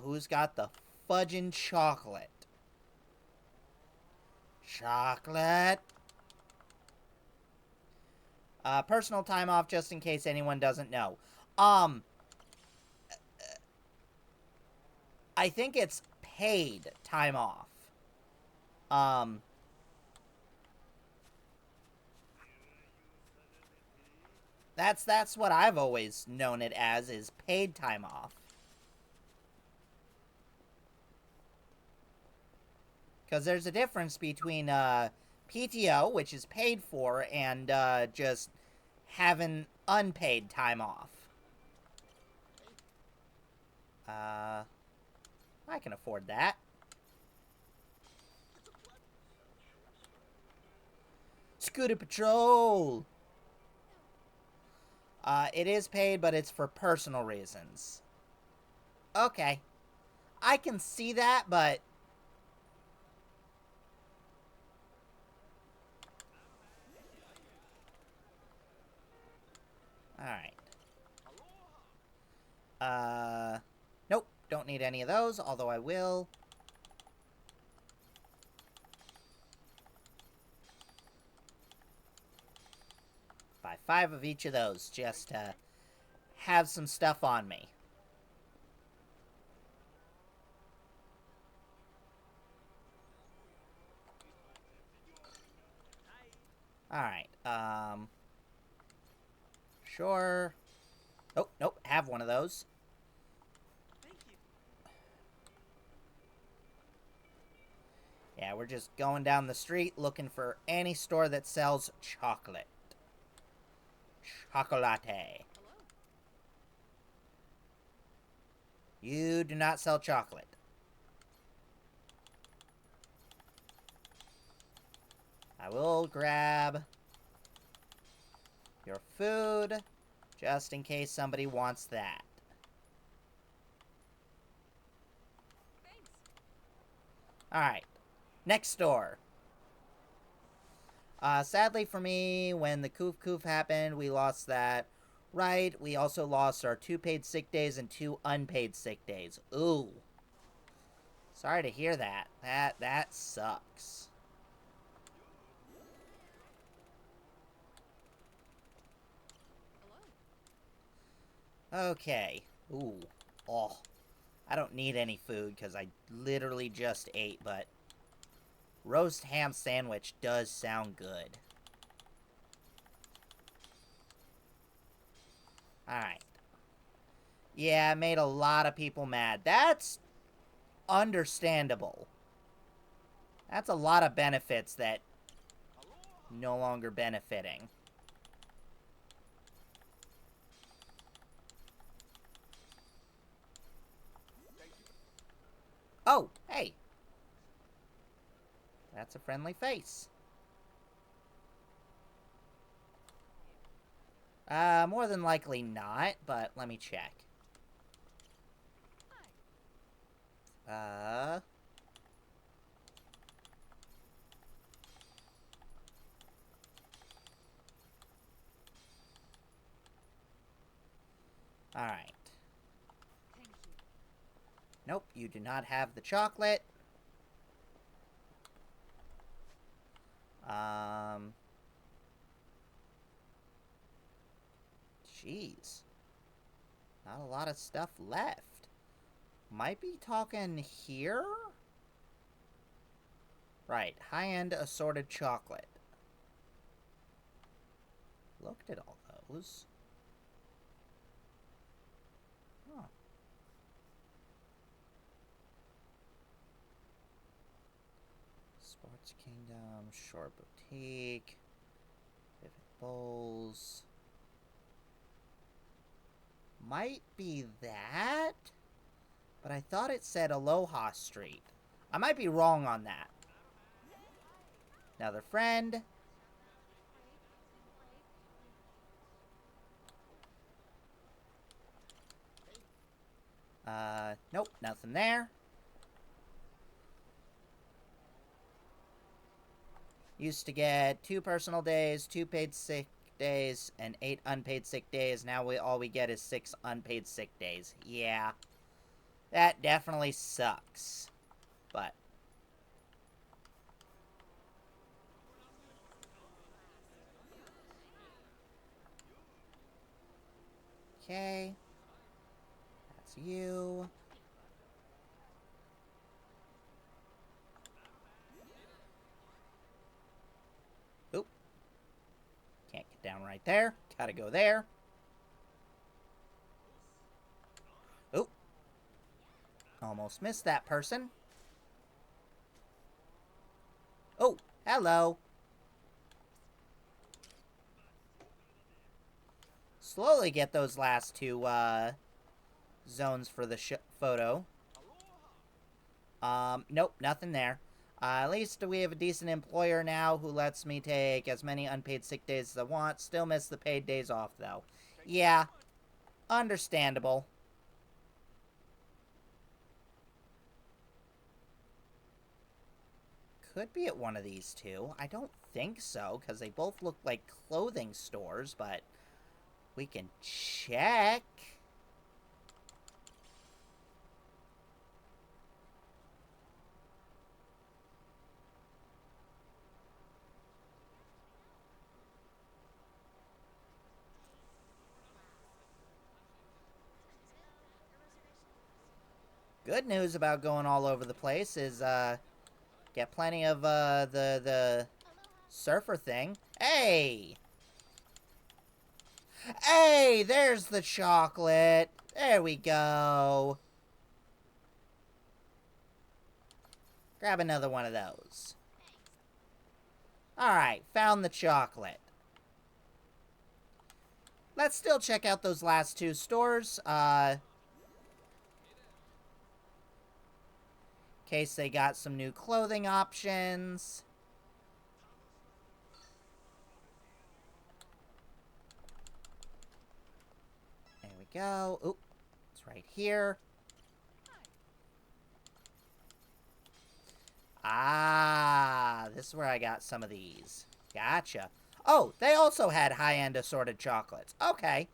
who's got the fudging chocolate. Chocolate. Personal time off just in case anyone doesn't know. I think it's paid time off. That's what I've always known it as, is paid time off. Because there's a difference between PTO, which is paid for, and just having unpaid time off. I can afford that. Scooter Patrol! It is paid, but it's for personal reasons. Okay. I can see that, but... Alright. Nope. Don't need any of those, although I will. Buy 5 of each of those, just to have some stuff on me. Alright, sure. Oh, nope, have one of those. Thank you. Yeah, we're just going down the street looking for any store that sells chocolate. Chocolate. Hello. You do not sell chocolate. I will grab your food, just in case somebody wants that. Thanks. Alright, next store. Sadly for me, when the Koof Koof happened, we lost that. Right, we also lost our 2 paid sick days and 2 unpaid sick days. Ooh. Sorry to hear that. That sucks. Hello. Okay. Ooh. Oh. I don't need any food because I literally just ate, but roast ham sandwich does sound good. Alright. Yeah, it made a lot of people mad. That's understandable. That's a lot of benefits that no longer benefiting. Oh, hey. That's a friendly face. More than likely not, but let me check. Hi. Alright. Thank you. Nope, you do not have the chocolate. Jeez. Not a lot of stuff left. Might be talking here? Right, high-end assorted chocolate. Looked at all those. Huh. Sports Kingdom, Shore Boutique, Vivid Bowls. Might be that? But I thought it said Aloha Street. I might be wrong on that. Another friend. Nope, nothing there. Used to get 2 personal days, 2 paid sick days, and 8 unpaid sick days. Now all we get is 6 unpaid sick days. Yeah. That definitely sucks. But okay. That's you. Oop. Can't get down right there. Gotta go there. Oop. Almost missed that person. Oh, hello. Slowly get those last 2, zones for the photo. Nope, nothing there. At least we have a decent employer now who lets me take as many unpaid sick days as I want. Still miss the paid days off, though. Yeah, understandable. Could be at one of these two. I don't think so, because they both look like clothing stores, but we can check. Good news about going all over the place is, get plenty of, the surfer thing. Hey! Hey, there's the chocolate. There we go. Grab another one of those. Alright, found the chocolate. Let's still check out those last two stores. In case they got some new clothing options. There we go. Oop, it's right here. Ah, this is where I got some of these. Gotcha. Oh, they also had high-end assorted chocolates. Okay.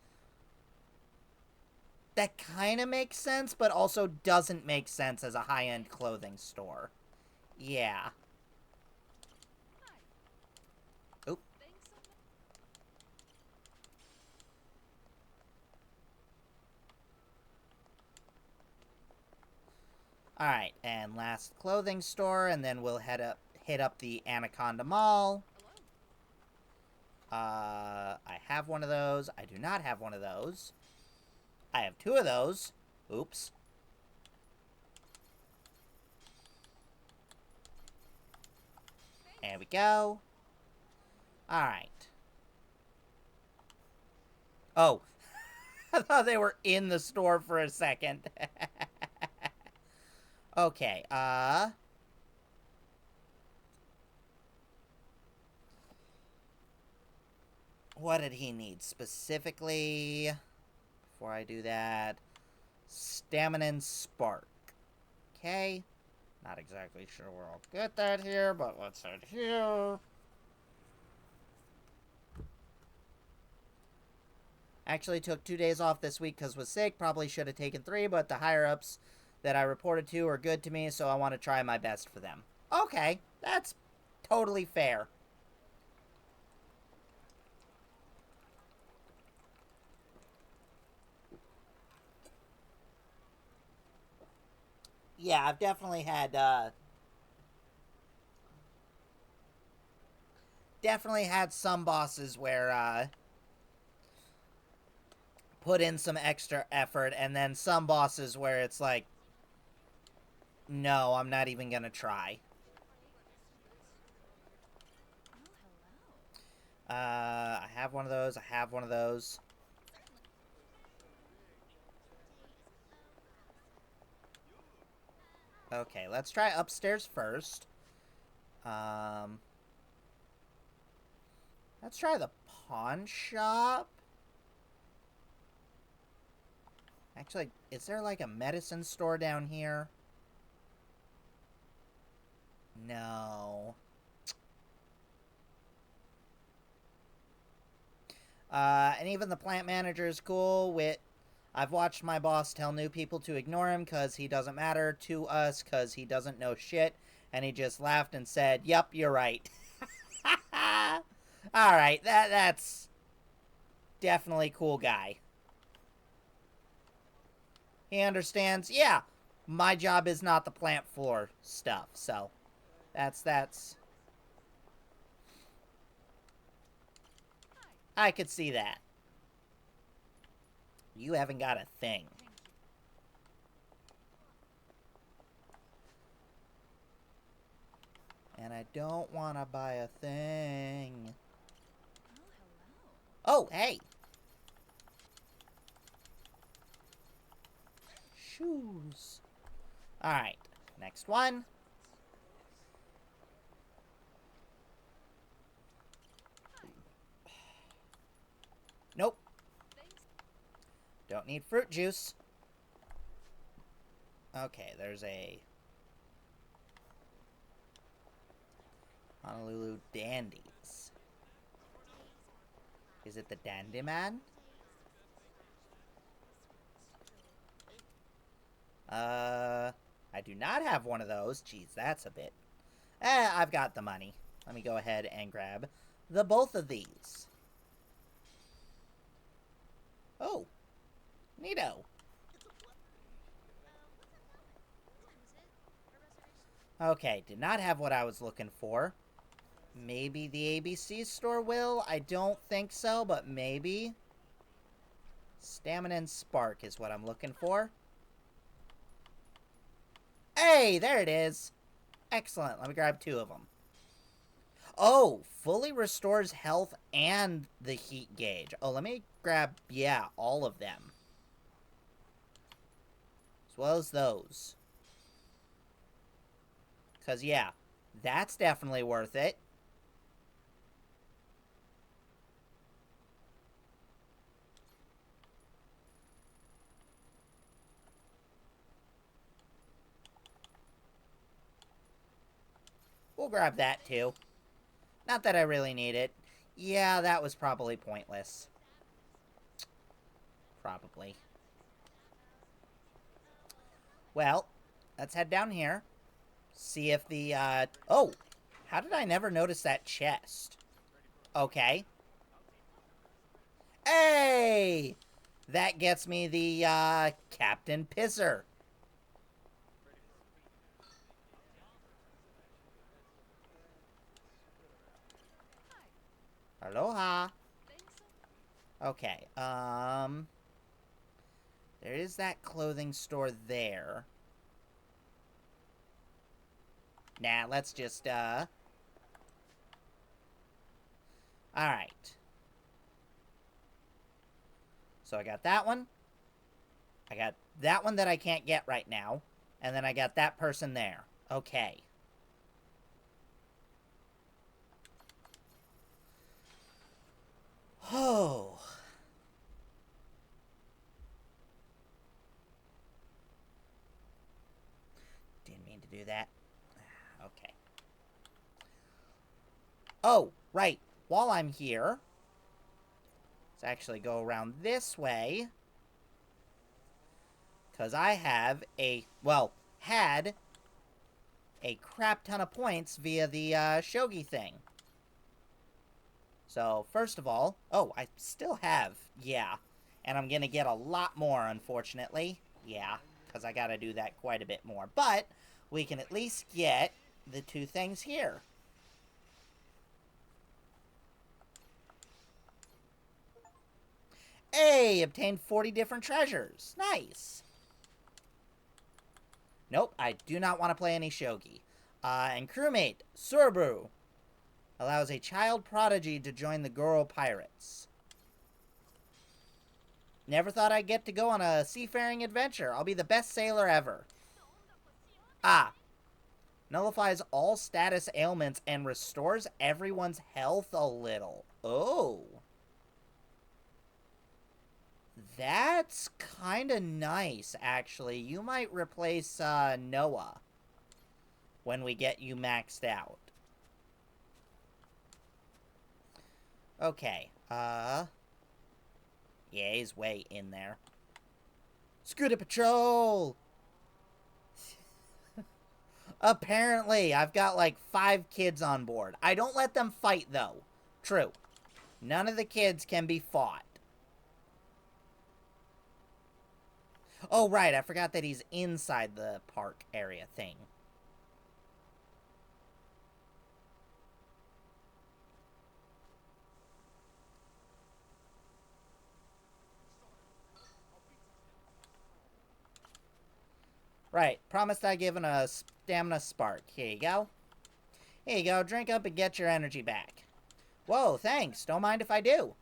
That kind of makes sense, but also doesn't make sense as a high-end clothing store. Yeah. Oop. Alright, and last clothing store, and then we'll hit up the Anaconda Mall. I have one of those. I do not have one of those. I have two of those. Oops. There we go. Alright. Oh. I thought they were in the store for a second. Okay, what did he need specifically? Before I do that, Stamina and Spark. Okay. Not exactly sure where I'll get that here, but let's head here. Actually took 2 days off this week because was sick. Probably should have taken 3, but the higher-ups that I reported to are good to me, so I want to try my best for them. Okay, that's totally fair. Yeah, I've definitely had some bosses where put in some extra effort, and then some bosses where it's like, no, I'm not even gonna try. I have one of those. I have one of those. Okay, let's try upstairs first. Let's try the pawn shop. Actually, is there like a medicine store down here? No. And even the plant manager is cool. I've watched my boss tell new people to ignore him because he doesn't matter to us because he doesn't know shit. And he just laughed and said, "Yup, you're right." Alright, that's definitely cool guy. He understands, yeah, my job is not the plant floor stuff, so that's... I could see that. You haven't got a thing. And I don't want to buy a thing. Oh, hey! Shoes. Alright, next one. Nope. Don't need fruit juice. Okay, there's a Honolulu Dandies. Is it the Dandy Man? I do not have one of those. Jeez, that's a bit... I've got the money. Let me go ahead and grab the both of these. Oh. Neato. Okay, did not have what I was looking for. Maybe the ABC store will? I don't think so, but maybe. Stamina and Spark is what I'm looking for. Hey, there it is. Excellent. Let me grab 2 of them. Oh, fully restores health and the heat gauge. Oh, let me grab, yeah, all of them. As well as those. Because, yeah, that's definitely worth it. We'll grab that, too. Not that I really need it. Yeah, that was probably pointless. Probably. Well, let's head down here. See if the, oh! How did I never notice that chest? Okay. Hey! That gets me the, Captain Pisser. Aloha. Okay, there is that clothing store there. Nah, let's just, alright. So I got that one. I got that one that I can't get right now. And then I got that person there. Okay. Oh. Didn't mean to do that. Okay. Oh, right. While I'm here, let's actually go around this way. Because I have a, well, had a crap ton of points via the shogi thing. So, first of all, oh, I still have, yeah. And I'm going to get a lot more, unfortunately. Yeah, because I got to do that quite a bit more. But we can at least get the 2 things here. Hey, obtained 40 different treasures. Nice. Nope, I do not want to play any shogi. And crewmate, Suraburu, allows a child prodigy to join the Goro Pirates. Never thought I'd get to go on a seafaring adventure. I'll be the best sailor ever. Ah. Nullifies all status ailments and restores everyone's health a little. Oh. That's kind of nice, actually. You might replace Noah when we get you maxed out. Okay. Yeah, he's way in there. Scooter Patrol! Apparently, I've got like 5 kids on board. I don't let them fight, though. True. None of the kids can be fought. Oh, right, I forgot that he's inside the park area thing. Right, promised I'd give him a stamina spark. Here you go. Here you go, drink up and get your energy back. Whoa, thanks, don't mind if I do.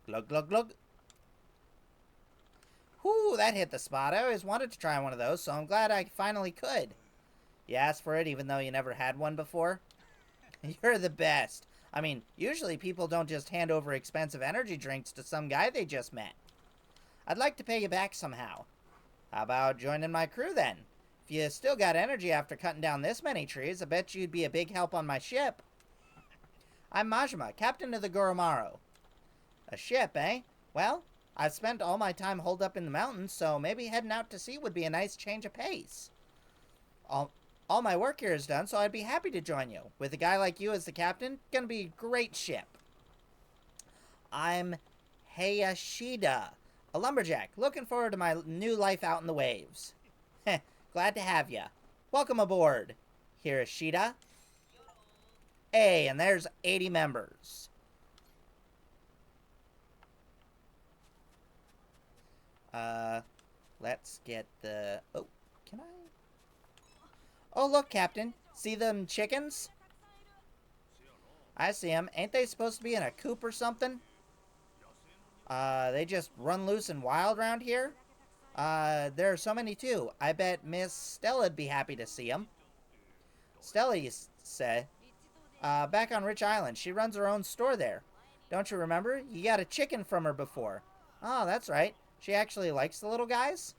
Glug, glug, glug. Whew, that hit the spot. I always wanted to try one of those, so I'm glad I finally could. You asked for it even though you never had one before? You're the best. I mean, usually people don't just hand over expensive energy drinks to some guy they just met. I'd like to pay you back somehow. How about joining my crew then? If you still got energy after cutting down this many trees, I bet you'd be a big help on my ship. I'm Majima, captain of the Goromaru. A ship, eh? Well, I've spent all my time holed up in the mountains, so maybe heading out to sea would be a nice change of pace. All my work here is done, so I'd be happy to join you. With a guy like you as the captain, gonna be a great ship. I'm Hayashida, a lumberjack, looking forward to my new life out in the waves. Heh, glad to have ya. Welcome aboard, Hiroshita. Hey, and there's 80 members. Let's get the... Oh, can I... Oh, look, Captain. See them chickens? I see them. Ain't they supposed to be in a coop or something? They just run loose and wild around here? There are so many, too. I bet Miss Stella'd be happy to see them. Stella, you say? Back on Rich Island. She runs her own store there. Don't you remember? You got a chicken from her before. Oh, that's right. She actually likes the little guys?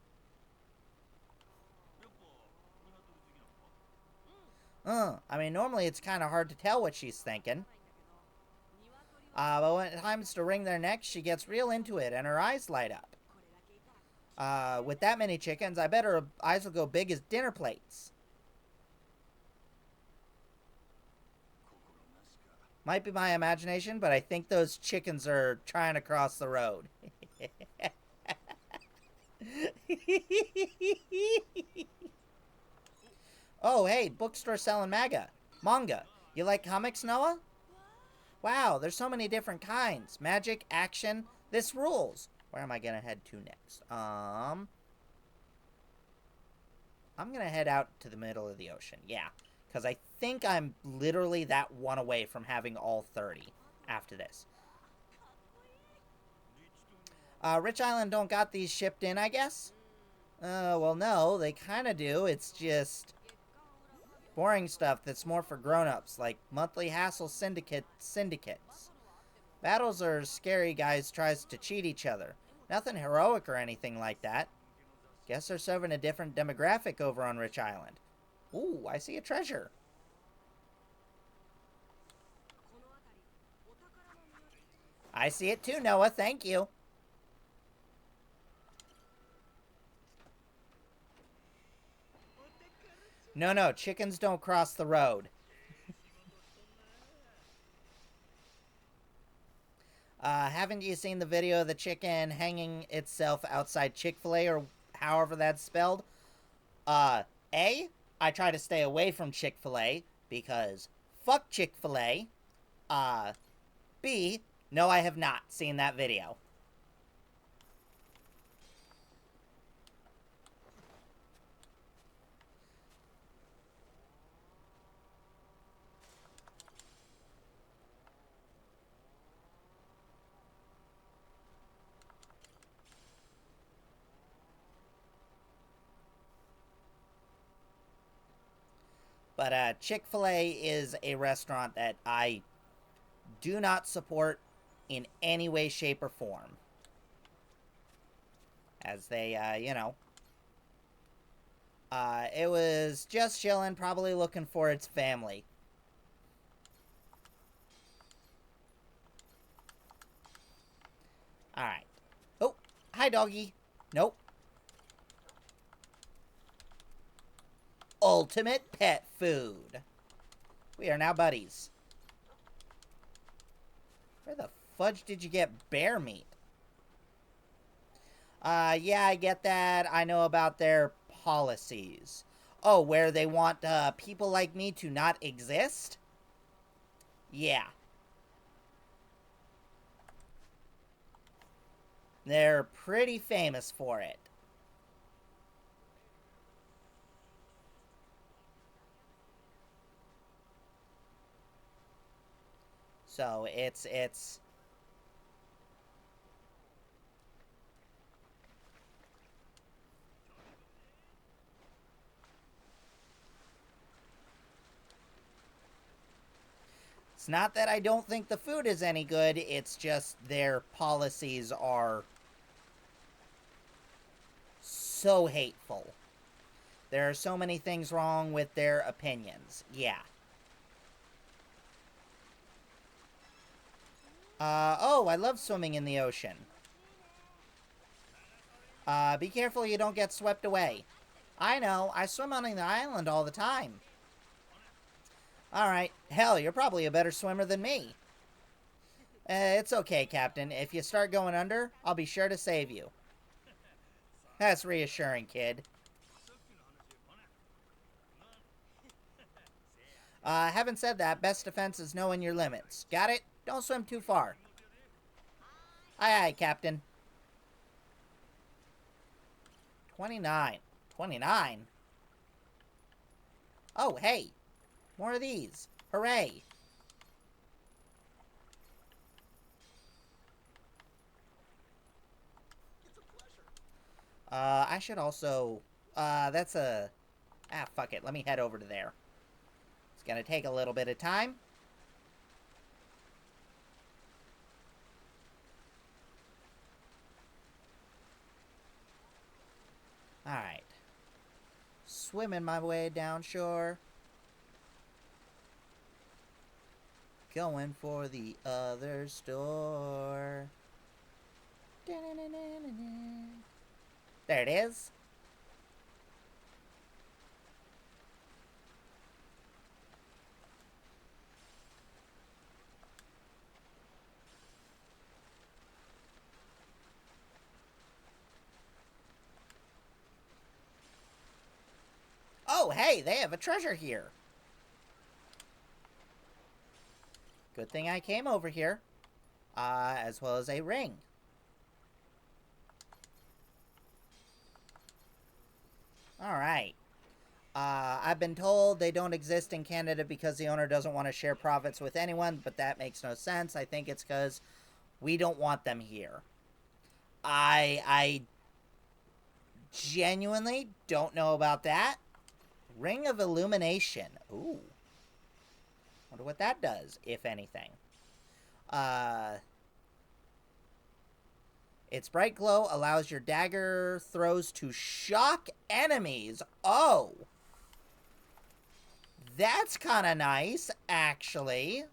I mean, normally it's kind of hard to tell what she's thinking. But when it comes to wring their necks, she gets real into it, and her eyes light up. With that many chickens, I bet her eyes will go big as dinner plates. Might be my imagination, but I think those chickens are trying to cross the road. Oh, hey, bookstore selling manga. You like comics, Noah? Wow, there's so many different kinds. Magic, action. This rules. Where am I gonna head to next? I'm gonna head out to the middle of the ocean. Yeah, because I think I'm literally that one away from having all 30 after this. Rich Island don't got these shipped in, I guess? Well, no, they kind of do. It's just boring stuff that's more for grown-ups, like monthly hassle syndicates. Battles are scary guys tries to cheat each other. Nothing heroic or anything like that. Guess they're serving a different demographic over on Rich Island. Ooh, I see a treasure. I see it too, Noah. Thank you. No, chickens don't cross the road. Haven't you seen the video of the chicken hanging itself outside Chick-fil-A, or however that's spelled? A, I try to stay away from Chick-fil-A, because fuck Chick-fil-A. B, no, I have not seen that video. But Chick-fil-A is a restaurant that I do not support in any way, shape, or form. As they, it was just chilling, probably looking for its family. Alright. Oh, hi, doggy. Nope. Ultimate pet food. We are now buddies. Where the fudge did you get bear meat? Yeah, I get that. I know about their policies. Oh, where they want people like me to not exist? Yeah. They're pretty famous for it. So it's It's not that I don't think the food is any good, it's just their policies are so hateful. There are so many things wrong with their opinions. Yeah. Oh, I love swimming in the ocean. Be careful you don't get swept away. I know, I swim on the island all the time. Alright, hell, you're probably a better swimmer than me. It's okay, Captain. If you start going under, I'll be sure to save you. That's reassuring, kid. Having said that, best defense is knowing your limits. Got it? Don't swim too far. Aye, aye, Captain. 29. 29? Oh, hey. More of these. Hooray. I should also... that's a... Ah, fuck it. Let me head over to there. It's gonna take a little bit of time. Alright. Swimming my way down shore. Going for the other store. There it is. Oh, hey, they have a treasure here. Good thing I came over here. As well as a ring. Alright. I've been told they don't exist in Canada because the owner doesn't want to share profits with anyone, but that makes no sense. I think it's because we don't want them here. I genuinely don't know about that. Ring of Illumination. Ooh. Wonder what that does, if anything. Its bright glow allows your dagger throws to shock enemies. Oh. That's kind of nice, actually.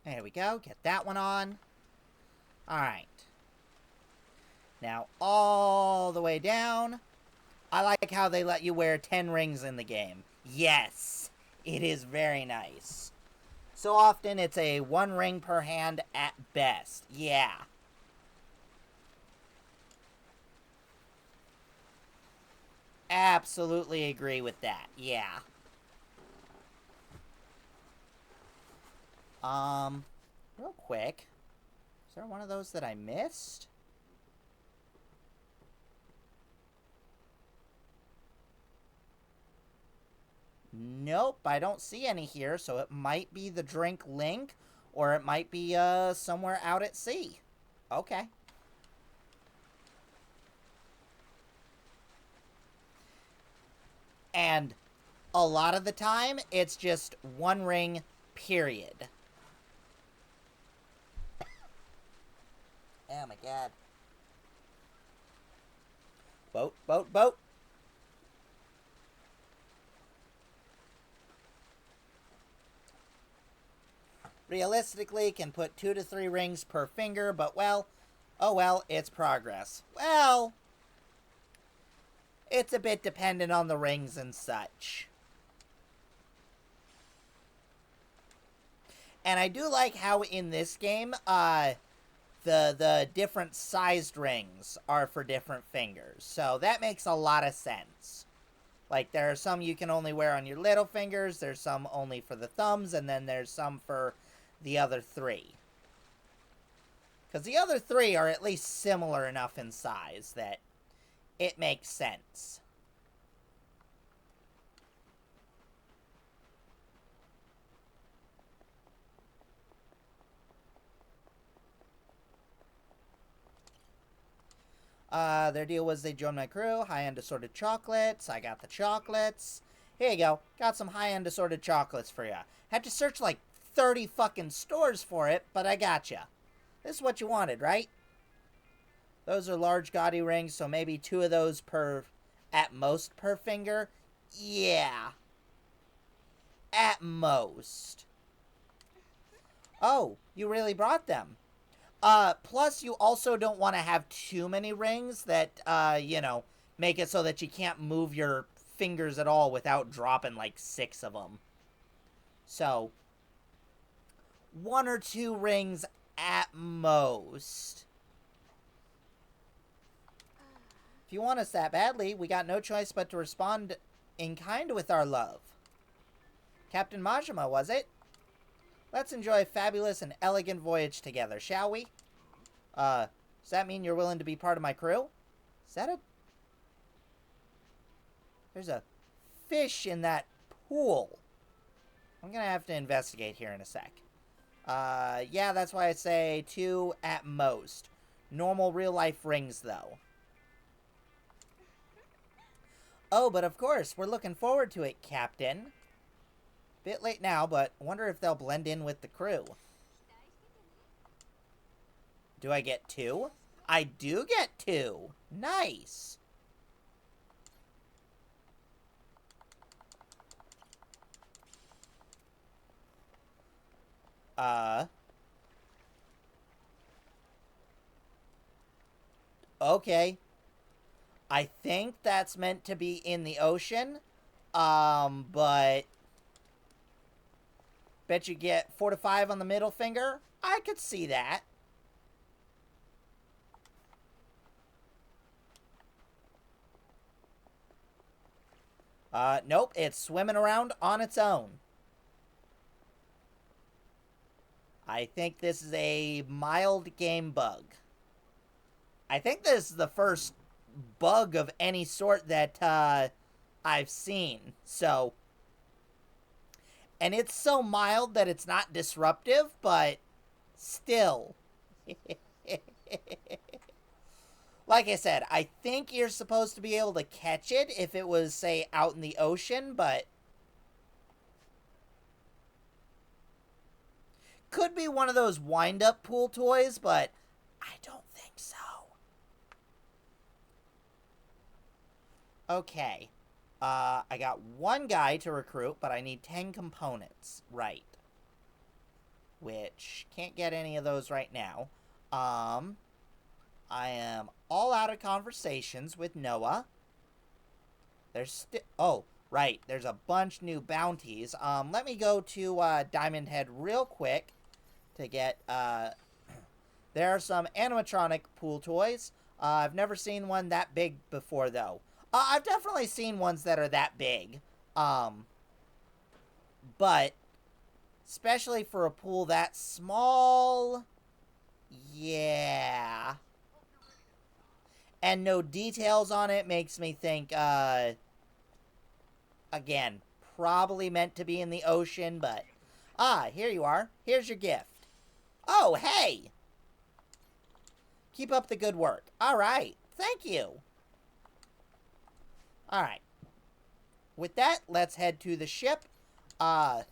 There we go. Get that one on. Alright. Now, all the way down. I like how they let you wear 10 rings in the game. Yes! It is very nice. So often, it's a 1 ring per hand at best. Yeah. Absolutely agree with that. Yeah. Real quick. Is there one of those that I missed? Nope, I don't see any here, so it might be the drink link, or it might be, somewhere out at sea. Okay. And a lot of the time, it's just 1 ring, period. Oh my god. Boat, boat, boat. Realistically, can put 2 to 3 rings per finger, but well, oh well, it's progress. Well, it's a bit dependent on the rings and such. And I do like how in this game, the different sized rings are for different fingers. So that makes a lot of sense. Like, there are some you can only wear on your little fingers, there's some only for the thumbs, and then there's some for the other 3. Because the other 3 are at least similar enough in size that it makes sense. Their deal was they joined my crew, high-end assorted chocolates. I got the chocolates. Here you go. Got some high-end assorted chocolates for you. Had to search like 30 fucking stores for it, but I gotcha. This is what you wanted, right? Those are large gaudy rings, so maybe 2 of those per, at most, per finger. Yeah. At most. Oh, you really brought them. Plus, you also don't want to have too many rings that, make it so that you can't move your fingers at all without dropping like 6 of them. So, 1 or 2 rings at most. If you want us that badly, we got no choice but to respond in kind with our love. Captain Majima, was it? Let's enjoy a fabulous and elegant voyage together, shall we? Does that mean you're willing to be part of my crew? Is that a... There's a fish in that pool. I'm gonna have to investigate here in a sec. Yeah, that's why I say 2 at most. Normal real-life rings, though. Oh, but of course, we're looking forward to it, Captain. Bit late now, but wonder if they'll blend in with the crew. Do I get 2? I do get 2. Nice. Okay. I think that's meant to be in the ocean. But bet you get 4 to 5 on the middle finger. I could see that. Nope, it's swimming around on its own. I think this is a mild game bug. I think this is the first bug of any sort that, I've seen, so... And it's so mild that it's not disruptive, but still. Like I said, I think you're supposed to be able to catch it if it was, say, out in the ocean, but... Could be one of those wind-up pool toys, but I don't think so. Okay. I got 1 guy to recruit, but I need 10 components. Right. Which, can't get any of those right now. I am all out of conversations with Noah. There's still... Oh, right. There's a bunch new bounties. Let me go to, Diamond Head real quick to get, There are some animatronic pool toys. I've never seen one that big before, though. I've definitely seen ones that are that big. But, especially for a pool that small, yeah. And no details on it makes me think, again, probably meant to be in the ocean, but... Ah, here you are. Here's your gift. Oh, hey! Keep up the good work. Alright, thank you. Alright. With that, let's head to the ship. And,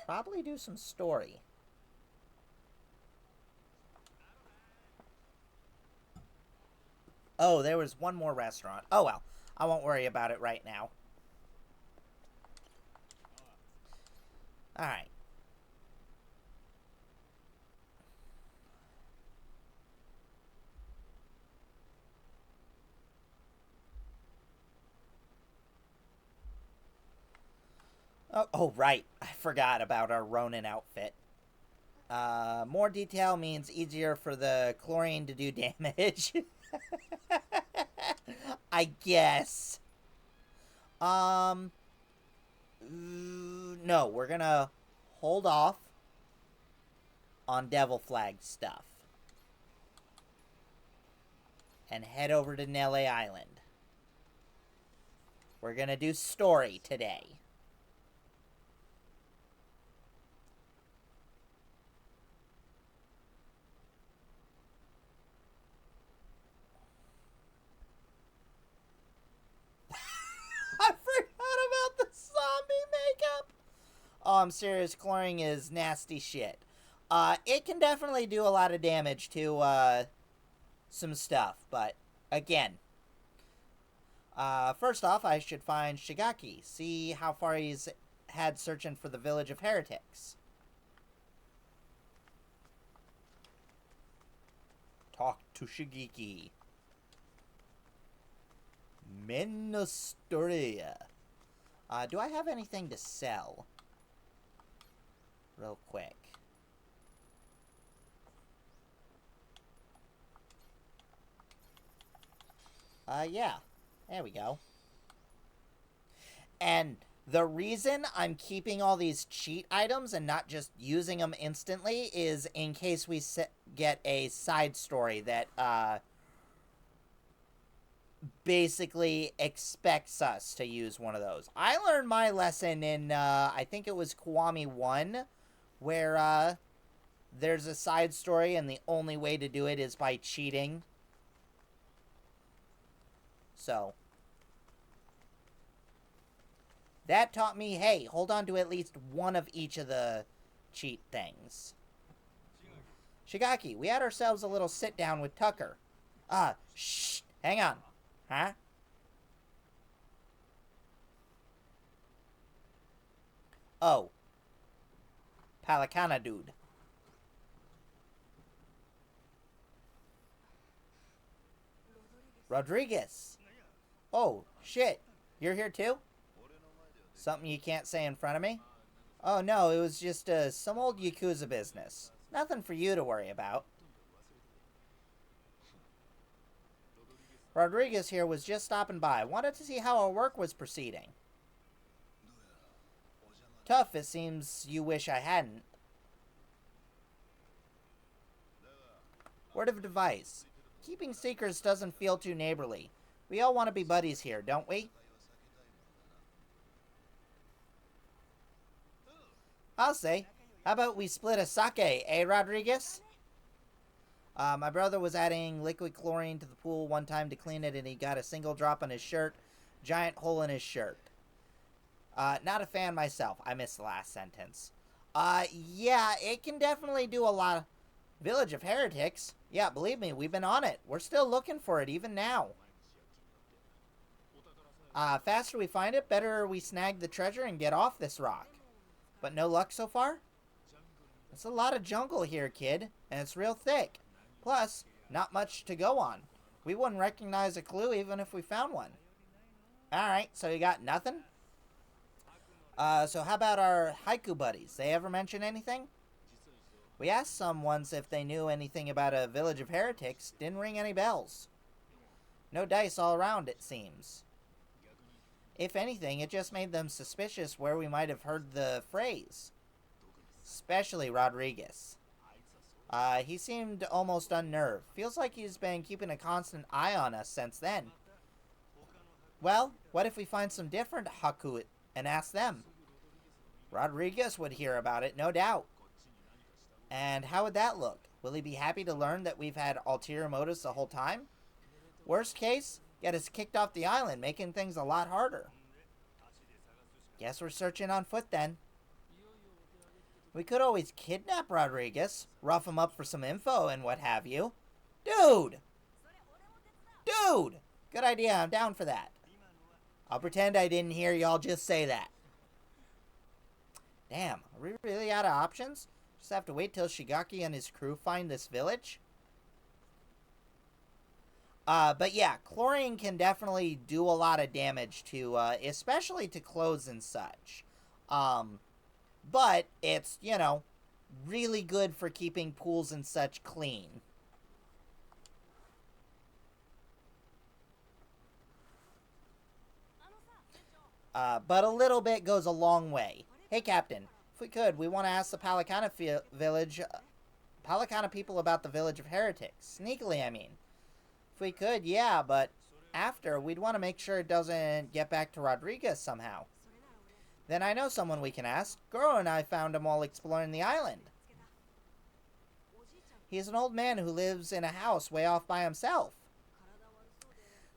probably do some story. Oh, there was one more restaurant. Oh, well. I won't worry about it right now. Alright. Oh, right. I forgot about our Ronin outfit. More detail means easier for the chlorine to do damage. I guess. No, we're gonna hold off on Devil Flag stuff. And head over to Nele Island. We're gonna do story today. I forgot about the zombie makeup. Oh, I'm serious. Chlorine is nasty shit. It can definitely do a lot of damage to, some stuff. But, again. First off, I should find Shigaki. See how far he's had searching for the village of heretics. Talk to Shigeki. Menostoria. Do I have anything to sell? Real quick. Yeah. There we go. And the reason I'm keeping all these cheat items and not just using them instantly is in case we get a side story that, basically expects us to use one of those. I learned my lesson in, I think it was Kiwami 1, where, there's a side story and the only way to do it is by cheating. So that taught me, hey, hold on to at least one of each of the cheat things. Shigaki, we had ourselves a little sit-down with Tucker. Shh, hang on. Huh? Oh. Palakana dude. Rodriguez. Oh, shit. You're here too? Something you can't say in front of me? Oh, no, it was just some old Yakuza business. Nothing for you to worry about. Rodriguez here was just stopping by. Wanted to see how our work was proceeding. Tough, it seems you wish I hadn't. Word of advice. Keeping secrets doesn't feel too neighborly. We all want to be buddies here, don't we? I'll say. How about we split a sake, eh, Rodriguez? My brother was adding liquid chlorine to the pool one time to clean it, and he got a single drop on his shirt. Giant hole in his shirt. Not a fan myself. I missed the last sentence. Yeah, it can definitely do a lot of... Village of Heretics? Yeah, believe me, we've been on it. We're still looking for it, even now. Faster we find it, better we snag the treasure and get off this rock. But no luck so far? It's a lot of jungle here, kid, and it's real thick. Plus, not much to go on. We wouldn't recognize a clue even if we found one. Alright, so you got nothing? So how about our haiku buddies? They ever mention anything? We asked some once if they knew anything about a village of heretics. Didn't ring any bells. No dice all around, it seems. If anything, it just made them suspicious where we might have heard the phrase. Especially Rodriguez. He seemed almost unnerved. Feels like he's been keeping a constant eye on us since then. Well, what if we find some different haiku and ask them? Rodriguez would hear about it, no doubt. And how would that look? Will he be happy to learn that we've had ulterior motives the whole time? Worst case, get us kicked off the island, making things a lot harder. Guess we're searching on foot then. We could always kidnap Rodriguez, rough him up for some info and what have you. Dude! Dude! Good idea, I'm down for that. I'll pretend I didn't hear y'all just say that. Damn, are we really out of options? Just have to wait till Shigaki and his crew find this village? But yeah, chlorine can definitely do a lot of damage to, especially to clothes and such. But it's, you know, really good for keeping pools and such clean. But a little bit goes a long way. Hey, Captain, if we could, we want to ask the Palakana people about the village of heretics. Sneakily, I mean. If we could, yeah, but after, we'd want to make sure it doesn't get back to Rodriguez somehow. Then I know someone we can ask. Goro and I found him while exploring the island. He's an old man who lives in a house way off by himself.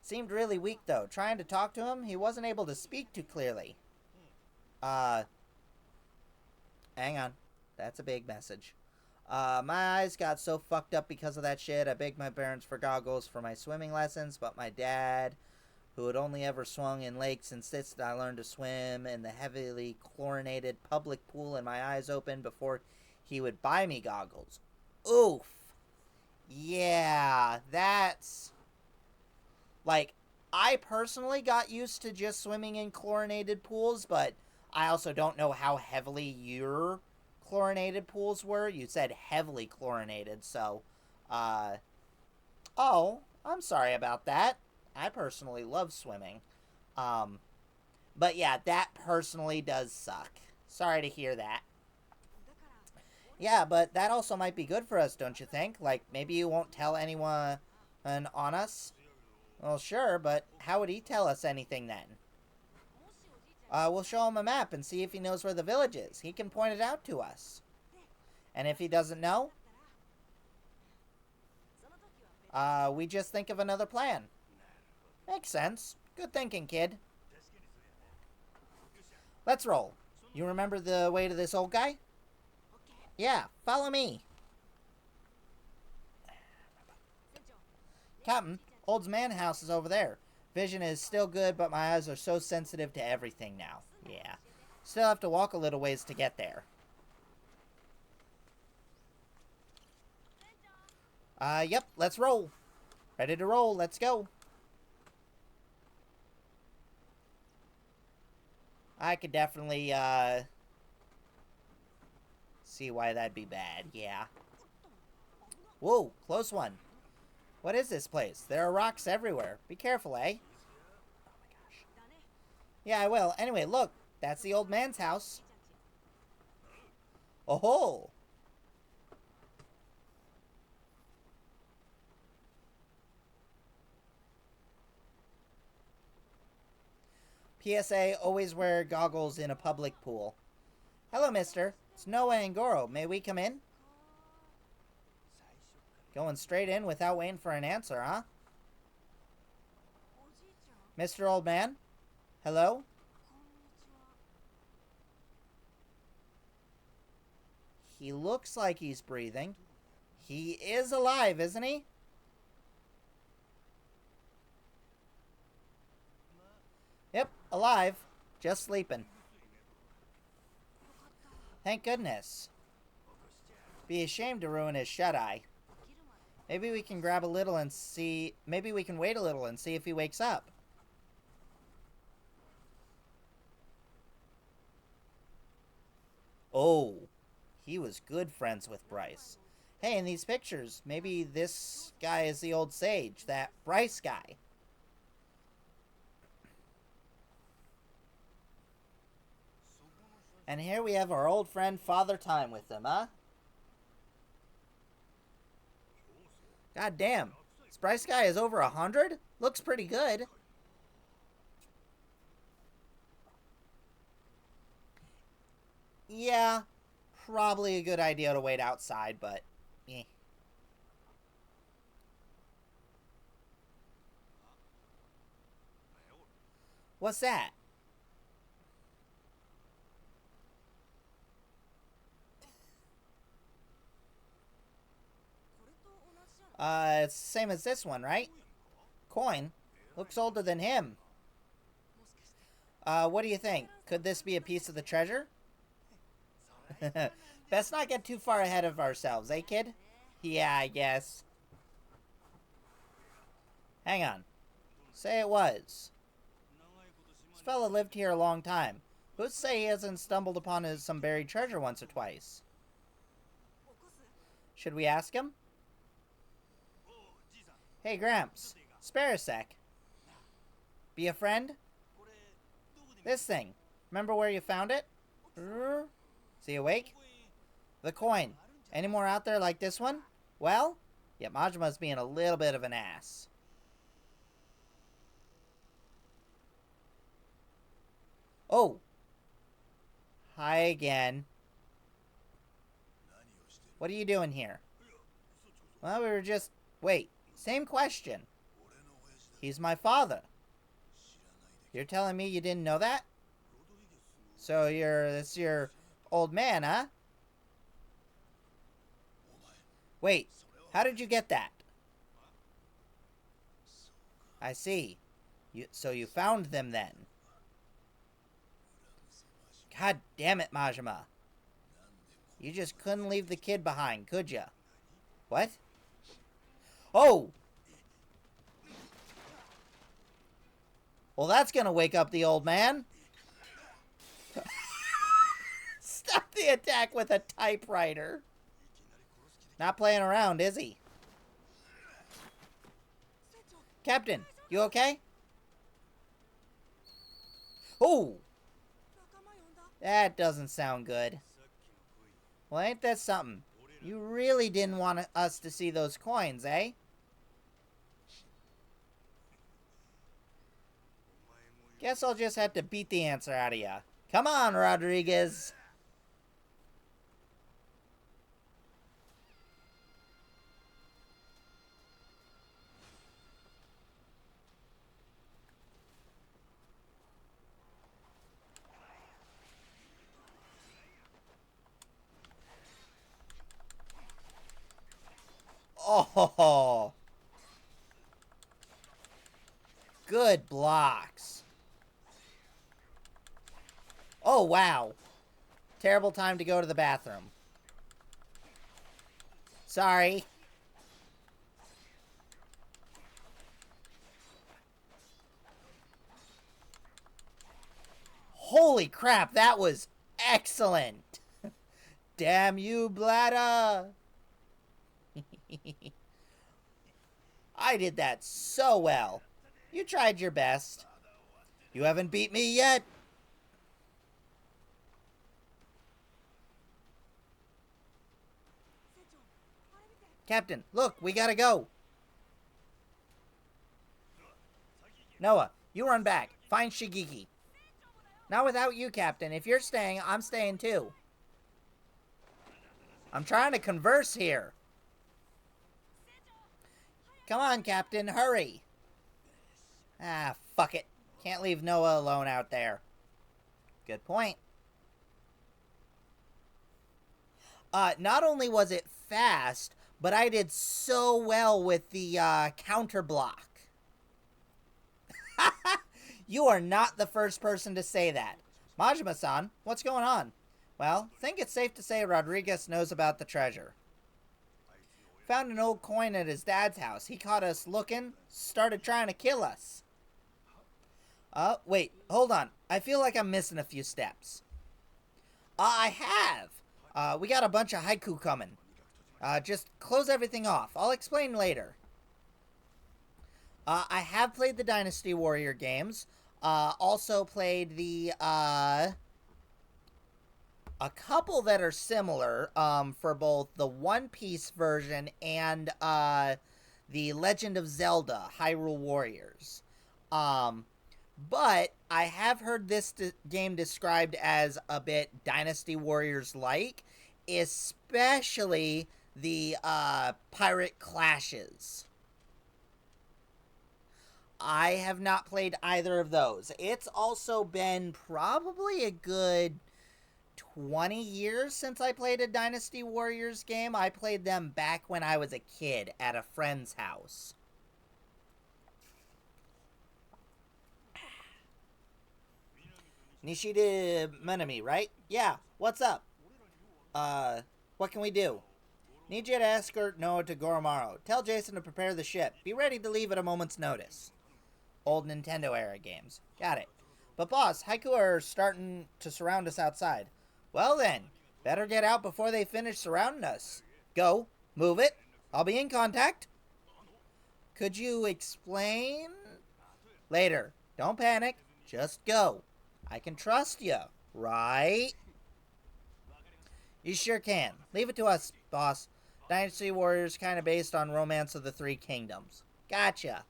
Seemed really weak, though. Trying to talk to him, he wasn't able to speak too clearly. Hang on. That's a big message. My eyes got so fucked up because of that shit. I begged my parents for goggles for my swimming lessons, but my dad who had only ever swum in lakes, insisted I learn to swim in the heavily chlorinated public pool, and my eyes opened before he would buy me goggles. Oof. Yeah, that's... Like, I personally got used to just swimming in chlorinated pools, but I also don't know how heavily your chlorinated pools were. You said heavily chlorinated, so, oh, I'm sorry about that. I personally love swimming. But yeah, that personally does suck. Sorry to hear that. Yeah, but that also might be good for us, don't you think? Like, maybe you won't tell anyone on us? Well, sure, but how would he tell us anything then? We'll show him a map and see if he knows where the village is. He can point it out to us. And if he doesn't know, we just think of another plan. Makes sense. Good thinking, kid. Let's roll. You remember the way to this old guy? Yeah, follow me. Captain, Old's man house is over there. Vision is still good, but my eyes are so sensitive to everything now. Yeah. Still have to walk a little ways to get there. Yep, let's roll. Ready to roll, let's go. I could definitely, see why that'd be bad, yeah. Whoa, close one. What is this place? There are rocks everywhere. Be careful, eh? Oh my gosh. Yeah, I will. Anyway, look. That's the old man's house. Oh-ho! PSA, always wear goggles in a public pool. Hello, mister. It's Noah and Goro. May we come in? Going straight in without waiting for an answer, huh? Mr. Old Man? Hello? He looks like he's breathing. He is alive, isn't he? Yep, alive. Just sleeping. Thank goodness. Be ashamed to ruin his shut-eye. Maybe we can grab a little and see... Maybe we can wait a little and see if he wakes up. Oh, he was good friends with Bryce. Hey, in these pictures, maybe this guy is the old sage, that Bryce guy. And here we have our old friend Father Time with him, huh? God damn. This Bryce guy is over 100? Looks pretty good. Yeah, probably a good idea to wait outside, but... eh. What's that? It's the same as this one, right? Coin. Looks older than him. What do you think? Could this be a piece of the treasure? Best not get too far ahead of ourselves, eh, kid? Yeah, I guess. Hang on. Say it was. This fella lived here a long time. Who's to say he hasn't stumbled upon some buried treasure once or twice? Should we ask him? Hey, Gramps. Spare a sec. Be a friend? This thing. Remember where you found it? Is he awake? The coin. Any more out there like this one? Well? Yeah, Majima's being a little bit of an ass. Oh. Hi again. What are you doing here? Well, we were just... Wait. Same question. He's my father. You're telling me you didn't know that? So it's your old man, huh? Wait, how did you get that? I see. So you found them then. God damn it, Majima. You just couldn't leave the kid behind, could ya? What? Oh! Well, that's gonna wake up the old man. Stop the attack with a typewriter. Not playing around, is he? Captain, you okay? Oh! That doesn't sound good. Well, ain't that something? You really didn't want us to see those coins, eh? Guess I'll just have to beat the answer out of ya. Come on, Rodriguez. Oh, good blocks. Oh, wow. Terrible time to go to the bathroom. Sorry. Holy crap, that was excellent. Damn you, bladder. I did that so well. You tried your best. You haven't beat me yet. Captain, look, we gotta go. Noah, you run back. Find Shigeki. Not without you, Captain. If you're staying, I'm staying too. I'm trying to converse here. Come on, Captain, hurry. Ah, fuck it. Can't leave Noah alone out there. Good point. Not only was it fast, but I did so well with the counter block. You are not the first person to say that. Majima-san, what's going on? Well, think it's safe to say Rodriguez knows about the treasure. Found an old coin at his dad's house. He caught us looking, started trying to kill us. Wait, hold on. I feel like I'm missing a few steps. I have. We got a bunch of haiku coming. Just close everything off. I'll explain later. I have played the Dynasty Warrior games. Also played the, a couple that are similar, for both the One Piece version and, the Legend of Zelda Hyrule Warriors. But I have heard this game described as a bit Dynasty Warriors-like, especially the, pirate clashes. I have not played either of those. It's also been probably a good 20 years since I played a Dynasty Warriors game. I played them back when I was a kid at a friend's house. Nishida Menami, right? Yeah, what's up? What can we do? Need you to escort Noah to Goromaru. Tell Jason to prepare the ship. Be ready to leave at a moment's notice. Old Nintendo era games. Got it. But boss, Haiku are starting to surround us outside. Well then, better get out before they finish surrounding us. Go. Move it. I'll be in contact. Could you explain? Later. Don't panic. Just go. I can trust you, right? You sure can. Leave it to us, boss. Dynasty Warriors kind of based on Romance of the Three Kingdoms. Gotcha.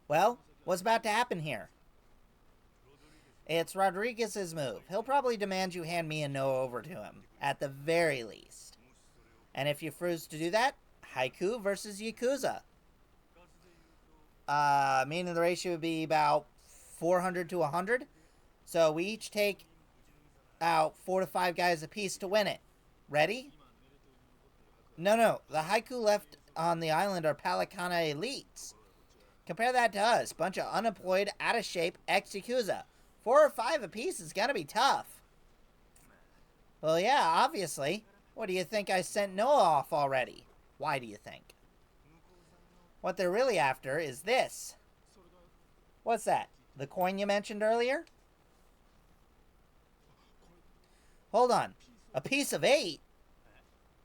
Well, what's about to happen here? It's Rodriguez's move. He'll probably demand you hand me and Noah over to him, at the very least. And if you refuse to do that, Haiku versus Yakuza. Meaning the ratio would be about 400 to 100. So we each take out 4 to 5 guys apiece to win it. Ready? No. The haiku left on the island are Palikana elites. Compare that to us. Bunch of unemployed, out of shape ex-Yakuza. 4 or 5 apiece is gonna be tough. Well, yeah, obviously. What do you think I sent Noah off already? Why do you think? What they're really after is this. What's that? The coin you mentioned earlier? Hold on. A piece of 8?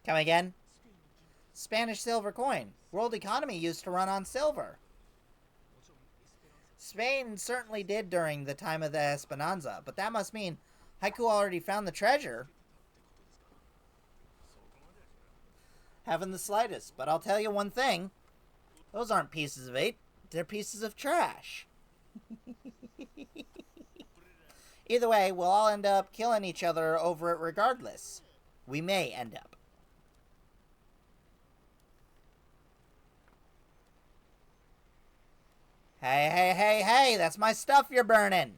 Come again? Spanish silver coin. World economy used to run on silver. Spain certainly did during the time of the Esperanza, but that must mean Haiku already found the treasure. Haven't the slightest, but I'll tell you one thing. Those aren't pieces of 8, they're pieces of trash. Either way, we'll all end up killing each other over it regardless. We may end up. Hey, that's my stuff you're burning.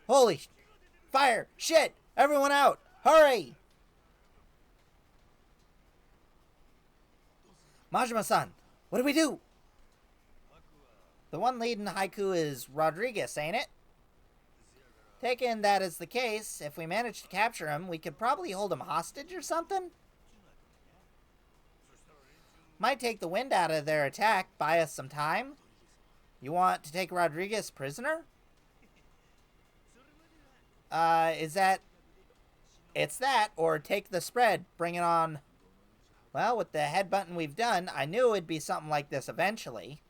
Holy fire, shit, everyone out, hurry. Majima-san, what do we do? The one leading Haiku is Rodriguez, ain't it? Taking that as the case, if we manage to capture him, we could probably hold him hostage or something? Might take the wind out of their attack, buy us some time. You want to take Rodriguez prisoner? Is that... It's that, or take the spread, bring it on... Well, with the headbutting we've done, I knew it'd be something like this eventually.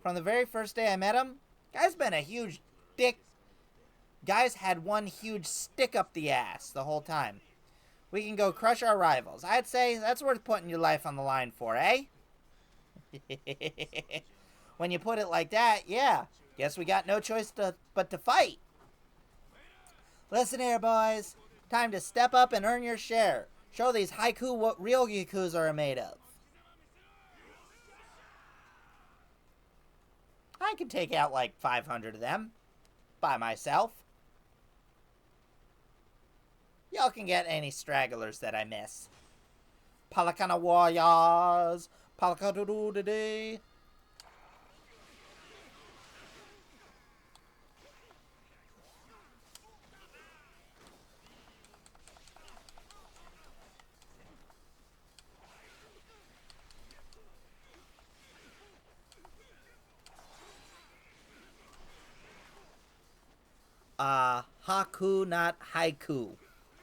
From the very first day I met him, guy's been a huge dick. Guy's had one huge stick up the ass the whole time. We can go crush our rivals. I'd say that's worth putting your life on the line for, eh? When you put it like that, yeah. Guess we got no choice but to fight. Listen here, boys. Time to step up and earn your share. Show these Haiku what real Yakuza are made of. I can take out like 500 of them. By myself. Y'all can get any stragglers that I miss. Palakana warriors. Palakadoo today. Haku, not haiku.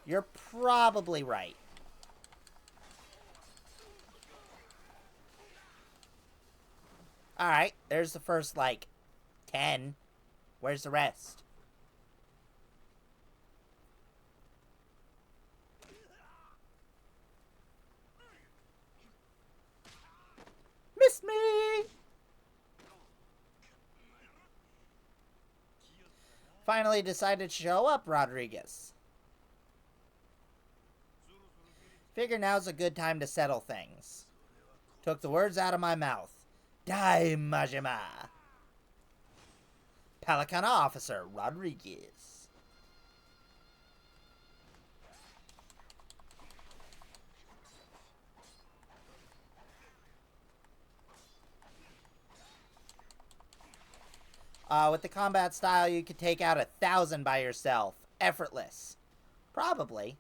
You're probably right. Alright, there's the first, 10. Where's the rest? Miss me! Finally decided to show up, Rodriguez. Figure now's a good time to settle things. Took the words out of my mouth. Die, Majima! Palikana Officer Rodriguez. With the combat style, you could take out 1,000 by yourself. Effortless. Probably.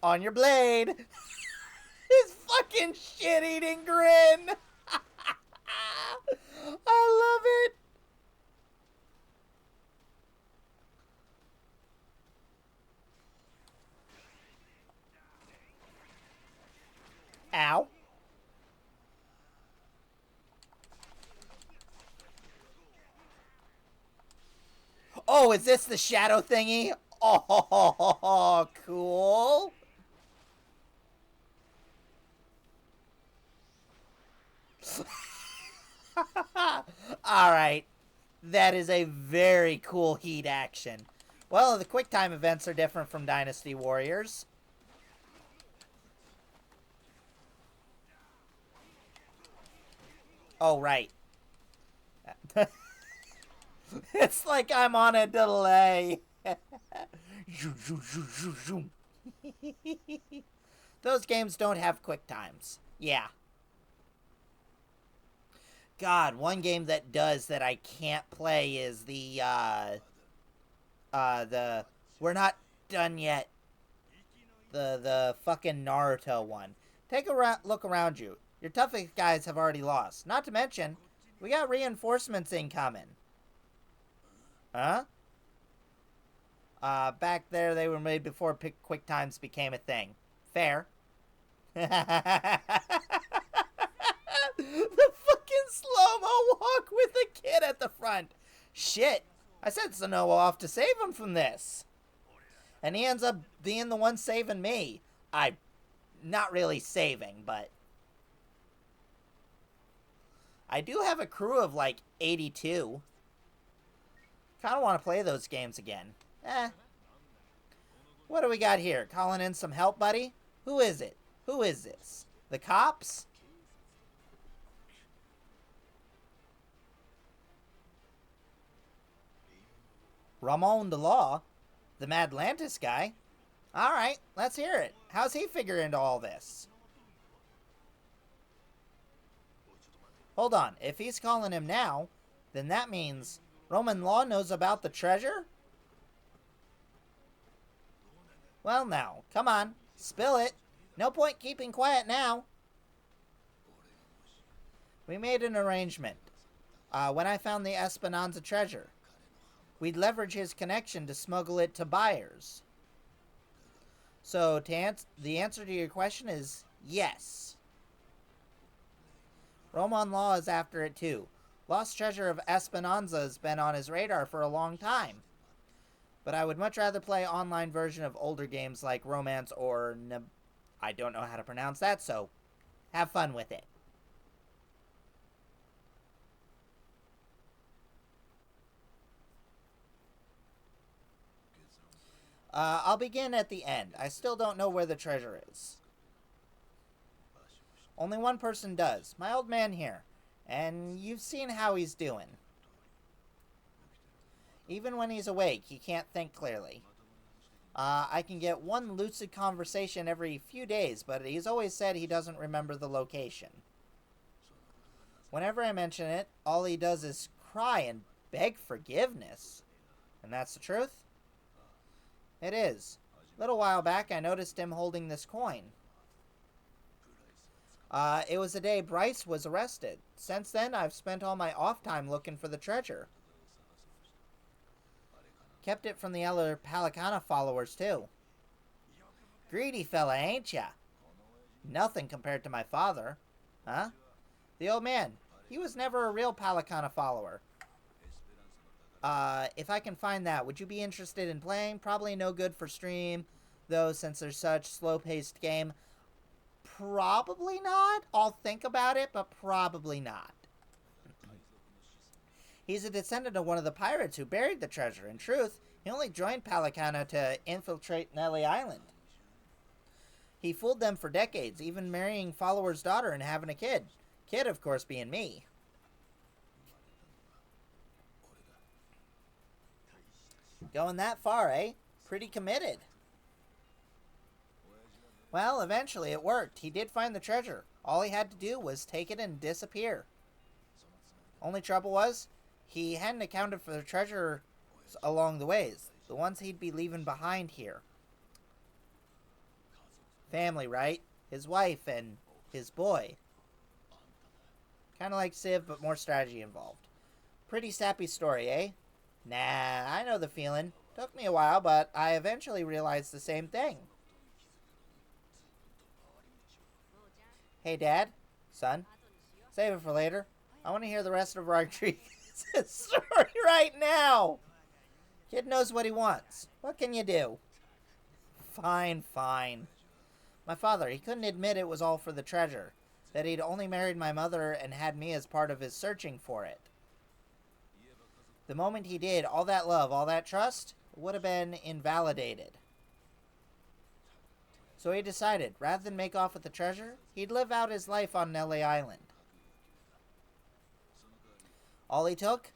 On your blade. His fucking shit-eating grin. I love it. Ow. Oh, is this the shadow thingy? Oh, cool. Alright. That is a very cool heat action. Well, the quick time events are different from Dynasty Warriors. Oh, right. It's like I'm on a delay. Those games don't have quick times. Yeah. God, one game that does that I can't play is the we're not done yet. The fucking Naruto one. Take a look around you. Your toughest guys have already lost. Not to mention, we got reinforcements incoming. Huh? Back there they were made before quick times became a thing. Fair. The fucking slow-mo walk with the kid at the front. Shit. I sent Sanoa off to save him from this. And he ends up being the one saving me. Not really saving, but I do have a crew of like 82. Kind of want to play those games again. What do we got here? Calling in some help, buddy? Who is it? Who is this? The cops? Ramon the Law? The Madlantis guy? Alright, let's hear it. How's he figure into all this? Hold on, if he's calling him now, then that means Roman Law knows about the treasure? Well now, come on, spill it. No point keeping quiet now. We made an arrangement. When I found the Esperanza treasure, we'd leverage his connection to smuggle it to buyers. So, the answer to your question is yes. Roman Law is after it too. Lost treasure of Esperanza has been on his radar for a long time. But I would much rather play online version of older games like Romance or I don't know how to pronounce that, so have fun with it. I'll begin at the end. I still don't know where the treasure is. Only one person does. My old man here. And you've seen how he's doing. Even when he's awake, he can't think clearly. I can get one lucid conversation every few days, but he's always said he doesn't remember the location. Whenever I mention it, all he does is cry and beg forgiveness. And that's the truth? It is. A little while back, I noticed him holding this coin. It was the day Bryce was arrested. Since then, I've spent all my off time looking for the treasure. Kept it from the other Palicana followers, too. Greedy fella, ain't ya? Nothing compared to my father. Huh? The old man. He was never a real Palicana follower. If I can find that, would you be interested in playing? Probably no good for stream, though, since there's such slow-paced game. Probably not. I'll think about it, but probably not. He's a descendant of one of the pirates who buried the treasure. In truth, he only joined Palicana to infiltrate Nelly Island. He fooled them for decades, even marrying follower's daughter and having a kid. Kid, of course, being me. Going that far, eh? Pretty committed. Well, eventually it worked. He did find the treasure. All he had to do was take it and disappear. Only trouble was, he hadn't accounted for the treasure along the ways. The ones he'd be leaving behind here. Family, right? His wife and his boy. Kind of like Civ, but more strategy involved. Pretty sappy story, eh? Nah, I know the feeling. Took me a while, but I eventually realized the same thing. Hey, Dad? Son? Save it for later. I want to hear the rest of Rodriguez's story right now. Kid knows what he wants. What can you do? Fine, fine. My father, he couldn't admit it was all for the treasure. That he'd only married my mother and had me as part of his searching for it. The moment he did, all that love, all that trust, would have been invalidated. So he decided, rather than make off with the treasure, he'd live out his life on Nelly Island. All he took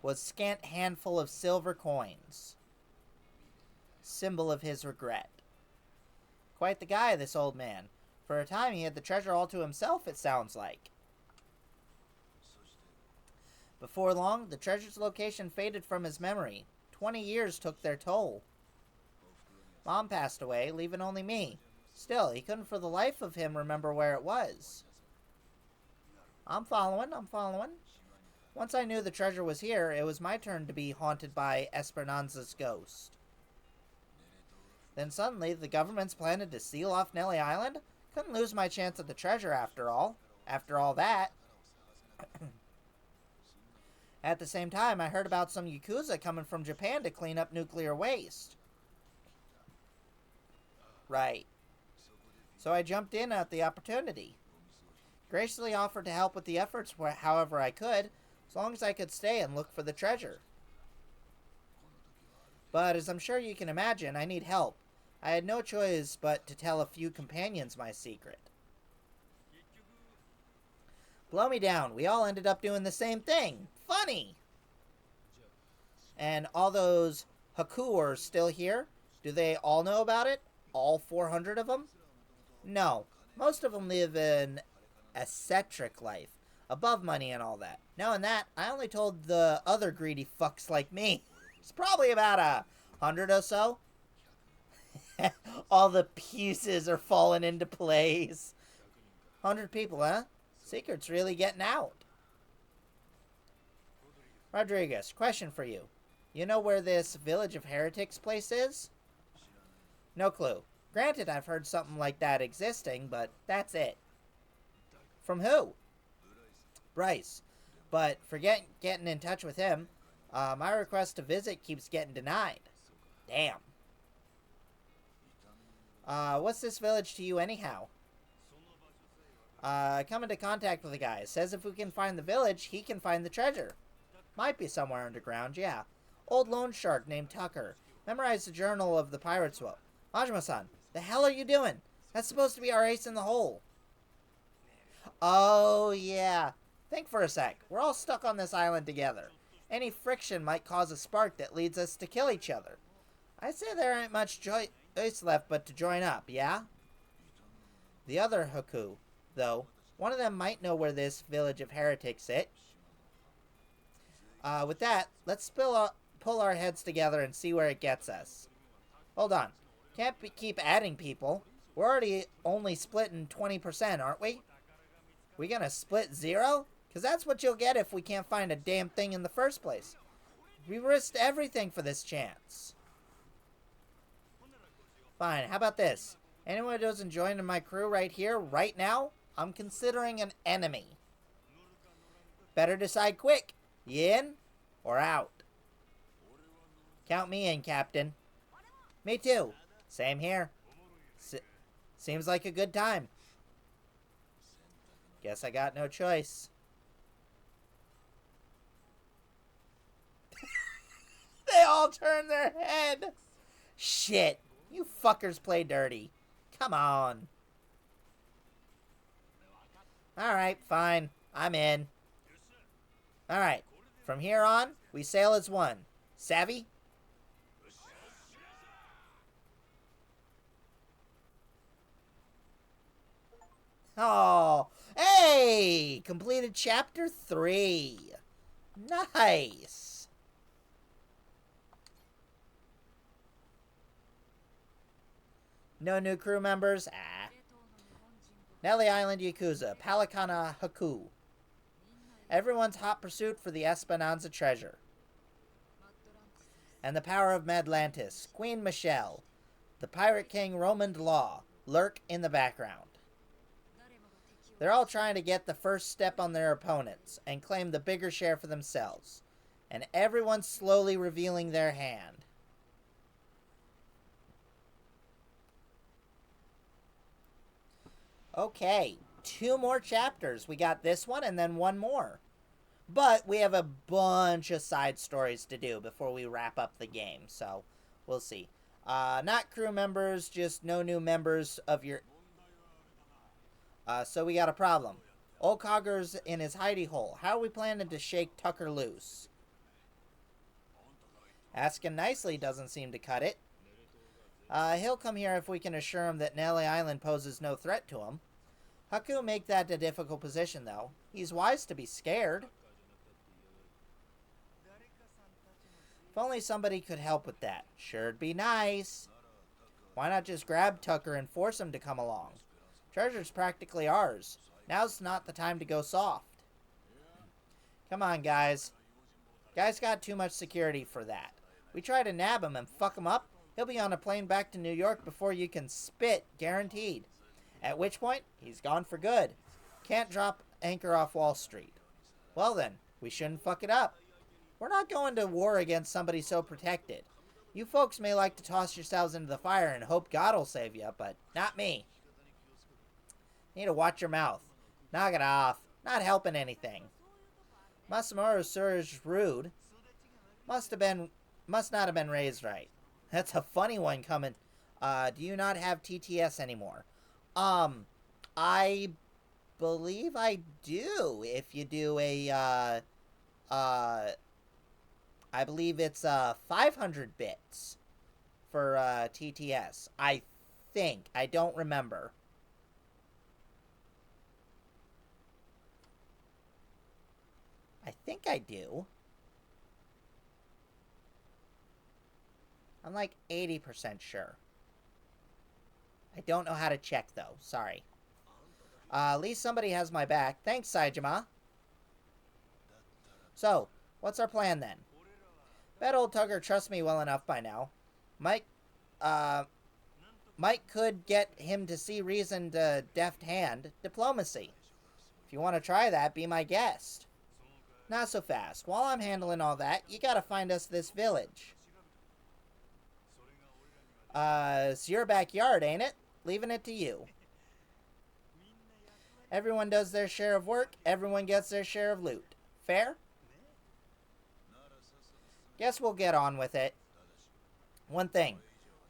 was scant handful of silver coins, symbol of his regret. Quite the guy, this old man. For a time he had the treasure all to himself, it sounds like. Before long, the treasure's location faded from his memory. 20 years took their toll. Mom passed away, leaving only me. Still, he couldn't for the life of him remember where it was. I'm following. Once I knew the treasure was here, it was my turn to be haunted by Esperanza's ghost. Then suddenly, the government's planning to seal off Nelly Island? Couldn't lose my chance at the treasure after all. After all that. At the same time, I heard about some Yakuza coming from Japan to clean up nuclear waste. Right. So I jumped in at the opportunity. Graciously offered to help with the efforts however I could, as long as I could stay and look for the treasure. But as I'm sure you can imagine, I need help. I had no choice but to tell a few companions my secret. Blow me down, we all ended up doing the same thing. Funny! And all those Haku are still here? Do they all know about it? All 400 of them? No. Most of them live an eccentric life. Above money and all that. Knowing that, I only told the other greedy fucks like me. It's probably about 100 or so. All the pieces are falling into place. 100 people, huh? Secret's really getting out. Rodriguez, question for you. You know where this Village of Heretics place is? No clue. Granted, I've heard something like that existing, but that's it. From who? Bryce. But forget getting in touch with him. My request to visit keeps getting denied. Damn. What's this village to you anyhow? Come into contact with the guy. Says if we can find the village, he can find the treasure. Might be somewhere underground, yeah. Old loan shark named Tucker. Memorized the journal of the Pirates' Woe. Majima-san, the hell are you doing? That's supposed to be our ace in the hole. Oh, yeah. Think for a sec. We're all stuck on this island together. Any friction might cause a spark that leads us to kill each other. I'd say there ain't much choice left but to join up, yeah? The other Haku, though, one of them might know where this Village of Heretics is. With that, let's pull our heads together and see where it gets us. Hold on. Can't keep adding people. We're already only splitting 20%, aren't we? We gonna split 0? Because that's what you'll get if we can't find a damn thing in the first place. We risked everything for this chance. Fine, how about this? Anyone who doesn't join in my crew right here, right now, I'm considering an enemy. Better decide quick. You in or out? Count me in, Captain. Me too. Same here. Seems like a good time. Guess I got no choice. They all turn their head. Shit. You fuckers play dirty. Come on. Alright, fine. I'm in. Alright. From here on, we sail as one. Savvy? Oh, hey! Completed chapter 3. Nice. No new crew members? Ah. Nelly Island Yakuza, Palikana Haku. Everyone's hot pursuit for the Esperanza treasure. And the power of Madlantis, Queen Michelle, the Pirate King Romand Law, lurk in the background. They're all trying to get the first step on their opponents and claim the bigger share for themselves. And everyone's slowly revealing their hand. Okay, 2 more chapters. We got this one and then 1 more. But we have a bunch of side stories to do before we wrap up the game, so we'll see. Not crew members, just no new members of your... So we got a problem. Old Cogger's in his hidey hole. How are we planning to shake Tucker loose? Asking nicely doesn't seem to cut it. He'll come here if we can assure him that Nelly Island poses no threat to him. Haku make that a difficult position, though. He's wise to be scared. If only somebody could help with that. Sure'd be nice. Why not just grab Tucker and force him to come along? Treasure's practically ours. Now's not the time to go soft. Come on, guys. Guy's got too much security for that. We try to nab him and fuck him up, he'll be on a plane back to New York before you can spit, guaranteed. At which point, he's gone for good. Can't drop anchor off Wall Street. Well then, we shouldn't fuck it up. We're not going to war against somebody so protected. You folks may like to toss yourselves into the fire and hope God will save you, but not me. You need to watch your mouth. Knock it off. Not helping anything. Masamura sir is rude. Must not have been raised right. That's a funny one coming. Do you not have TTS anymore? I believe I do. If you do a, I believe it's 500 bits for TTS. I think. I don't remember. I think I do. I'm like 80% sure. I don't know how to check, though. Sorry. At least somebody has my back. Thanks, Saejima. So, what's our plan, then? Bet old Tugger trusts me well enough by now. Mike could get him to see reason to deft hand diplomacy. If you want to try that, be my guest. Not so fast. While I'm handling all that, you gotta find us this village. It's your backyard, ain't it? Leaving it to you. Everyone does their share of work, everyone gets their share of loot. Fair? Guess we'll get on with it. One thing.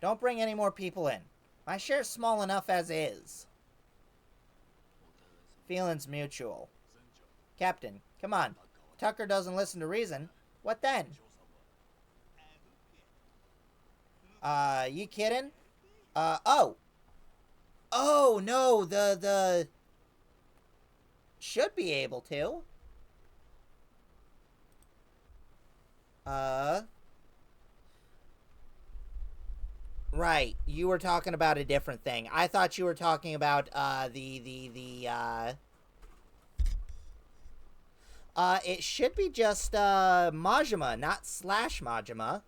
Don't bring any more people in. My share's small enough as is. Feelings mutual. Captain, come on. Tucker doesn't listen to reason. What then? You kidding? Oh. Oh, no, the... Should be able to. Right. You were talking about a different thing. I thought you were talking about, it should be just, Majima, not slash Majima.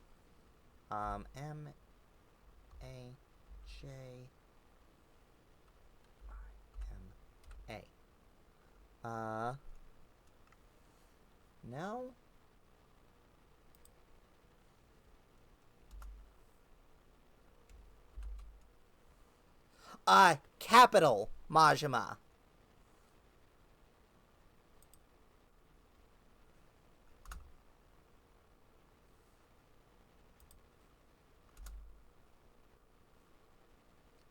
M-A-J-I-M-A. No? Capital Majima.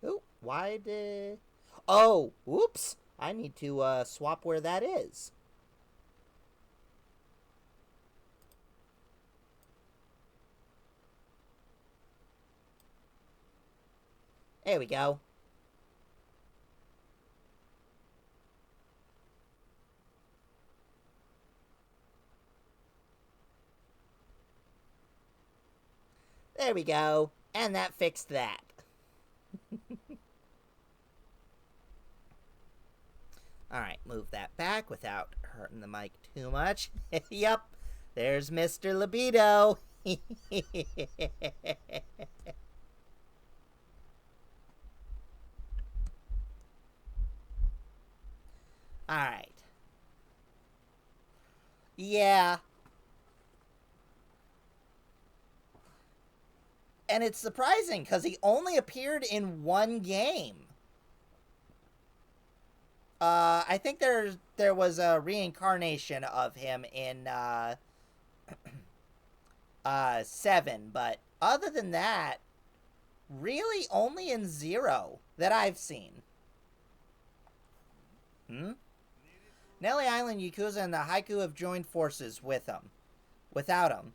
Ooh, why did... Oh, whoops. I need to, swap where that is. There we go. There we go. And that fixed that. Alright, move that back without hurting the mic too much. Yup, there's Mr. Libido. Alright. Yeah. And it's surprising, because he only appeared in one game. I think there was a reincarnation of him in, 7, but other than that, really only in 0 that I've seen. Nelly Island Yakuza and the Haiku have joined forces with him. Without him.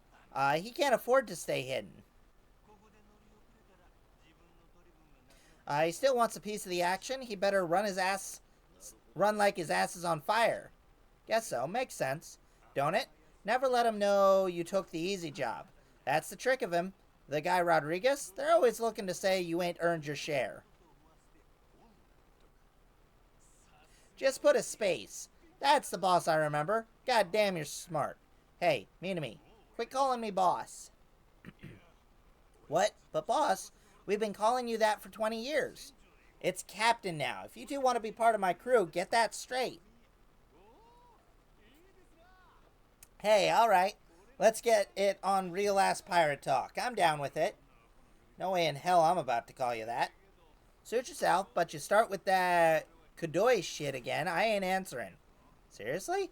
He can't afford to stay hidden. He still wants a piece of the action. He better run like his ass is on fire. Guess so. Makes sense. Don't it? Never let him know you took the easy job. That's the trick of him. The guy Rodriguez, they're always looking to say you ain't earned your share. Just put a space. That's the boss I remember. God damn, you're smart. Hey, me. Quit calling me boss. What? But boss, we've been calling you that for 20 years. It's captain now. If you two want to be part of my crew, get that straight. Hey, alright. Let's get it on real-ass pirate talk. I'm down with it. No way in hell I'm about to call you that. Suit yourself, but you start with that Kudoi shit again, I ain't answering. Seriously?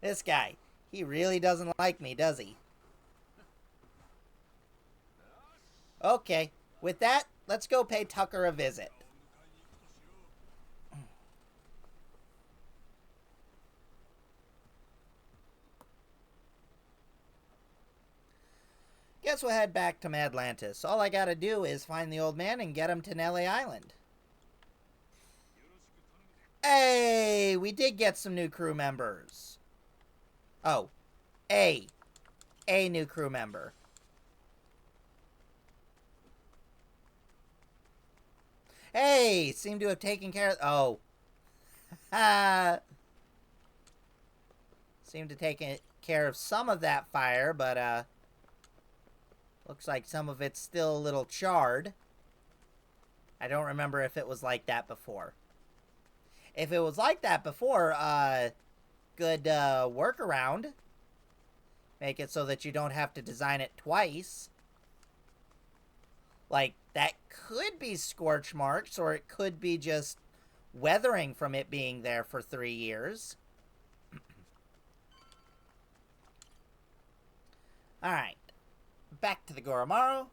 This guy. He really doesn't like me, does he? Okay. With that, let's go pay Tucker a visit. Guess we'll head back to Madlantis. All I gotta do is find the old man and get him to Nelly Island. Hey, we did get some new crew members. Oh, a new crew member. Hey, seem to have taken care of... Oh. Seem to take care of some of that fire, but, looks like some of it's still a little charred. I don't remember if it was like that before. If it was like that before, good workaround. Make it so that you don't have to design it twice. Like, that could be scorch marks, or it could be just weathering from it being there for 3 years. Alright. Back to the Goromaru.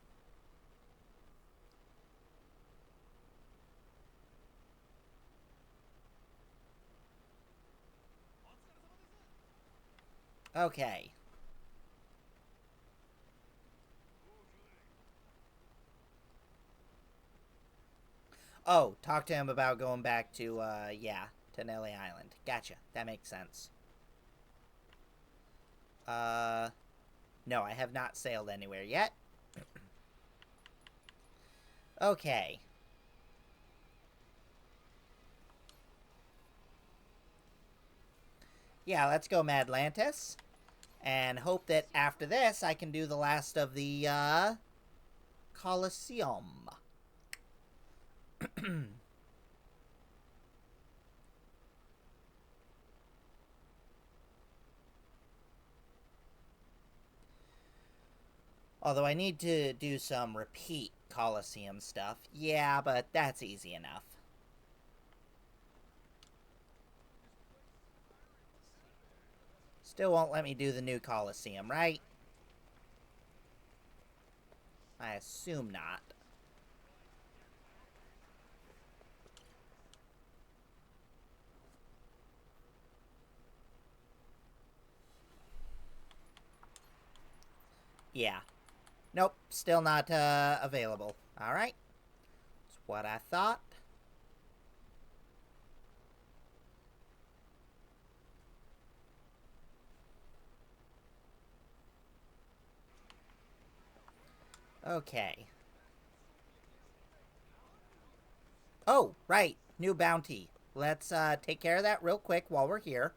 Okay. Oh, talk to him about going back to, to Nelly Island. Gotcha. That makes sense. No, I have not sailed anywhere yet. Okay. Yeah, let's go Madlantis. And hope that after this, I can do the last of the, Colosseum. Although I need to do some repeat Colosseum stuff. Yeah, but that's easy enough. Still won't let me do the new Colosseum, right? I assume not. Yeah. Nope, still not available. Alright. That's what I thought. Okay. Oh, right. New bounty. Let's take care of that real quick while we're here.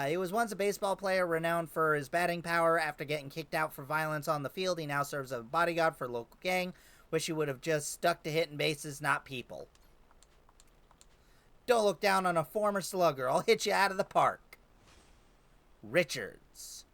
He was once a baseball player renowned for his batting power. After getting kicked out for violence on the field, he now serves as a bodyguard for a local gang. Wish he would have just stuck to hitting bases, not people. Don't look down on a former slugger. I'll hit you out of the park. Richards.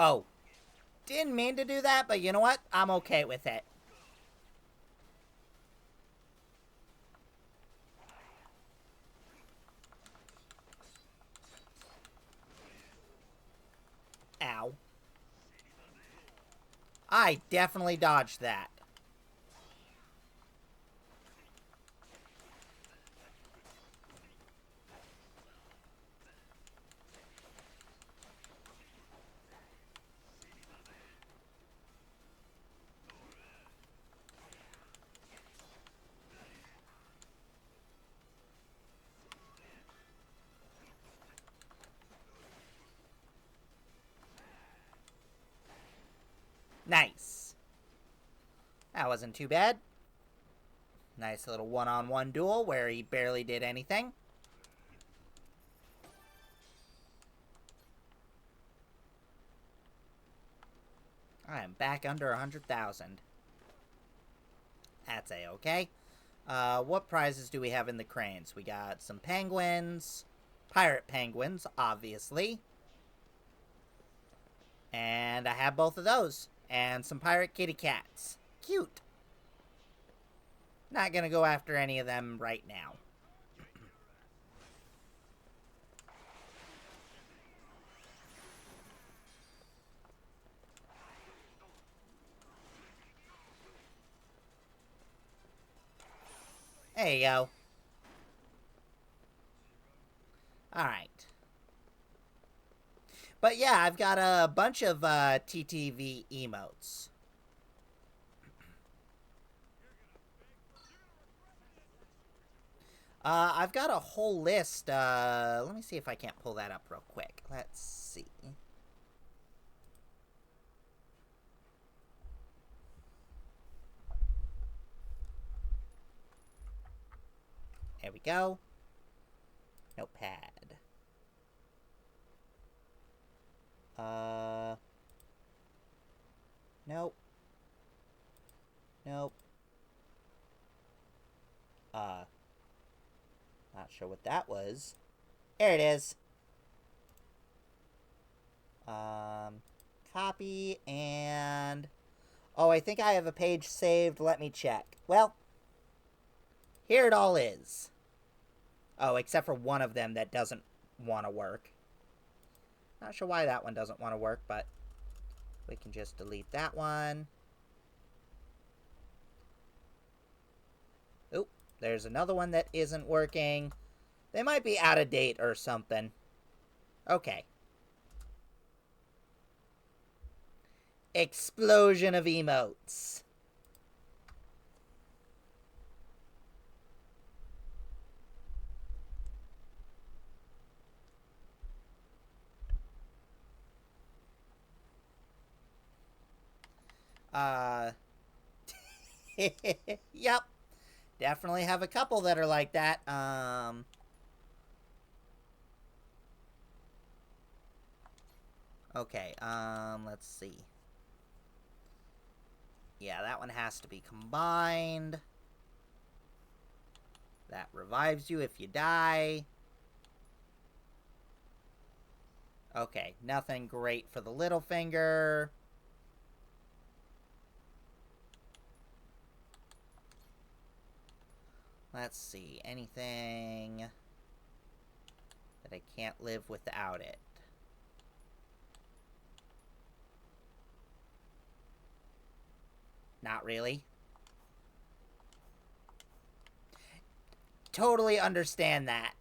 Oh, didn't mean to do that, but you know what? I'm okay with it. Ow. I definitely dodged that. Nice. That wasn't too bad. Nice little one-on-one duel where he barely did anything. I am back under 100,000. That's a-okay. What prizes do we have in the cranes? We got some penguins. Pirate penguins, obviously. And I have both of those. And some pirate kitty cats. Cute. Not gonna go after any of them right now. There you go. Alright. But yeah, I've got a bunch of TTV emotes. I've got a whole list. Let me see if I can't pull that up real quick. Let's see. There we go. Notepad. Nope. Nope. Not sure what that was. There it is. Copy and... Oh, I think I have a page saved. Let me check. Well, here it all is. Oh, except for one of them that doesn't want to work. Not sure why that one doesn't want to work, but we can just delete that one. Oop, there's another one that isn't working. They might be out of date or something. Okay. Explosion of emotes. Yep. Definitely have a couple that are like that. Okay, let's see. Yeah, that one has to be combined. That revives you if you die. Okay, nothing great for the little finger. Let's see, anything that I can't live without it. Not really. Totally understand that.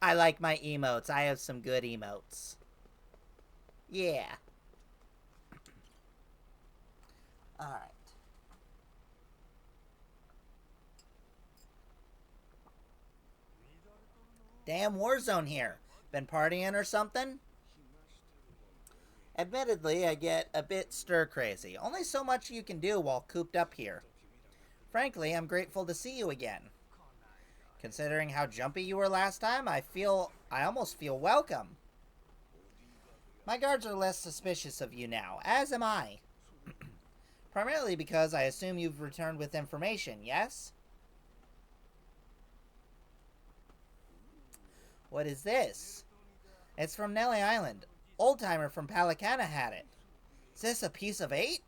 I like my emotes. I have some good emotes. Yeah. Alright. Damn Warzone here. Been partying or something? Admittedly, I get a bit stir-crazy. Only so much you can do while cooped up here. Frankly, I'm grateful to see you again. Considering how jumpy you were last time, I almost feel welcome. My guards are less suspicious of you now, as am I. Primarily because I assume you've returned with information, yes? What is this? It's from Nelly Island. Old-timer from Palicana had it. Is this a piece of 8?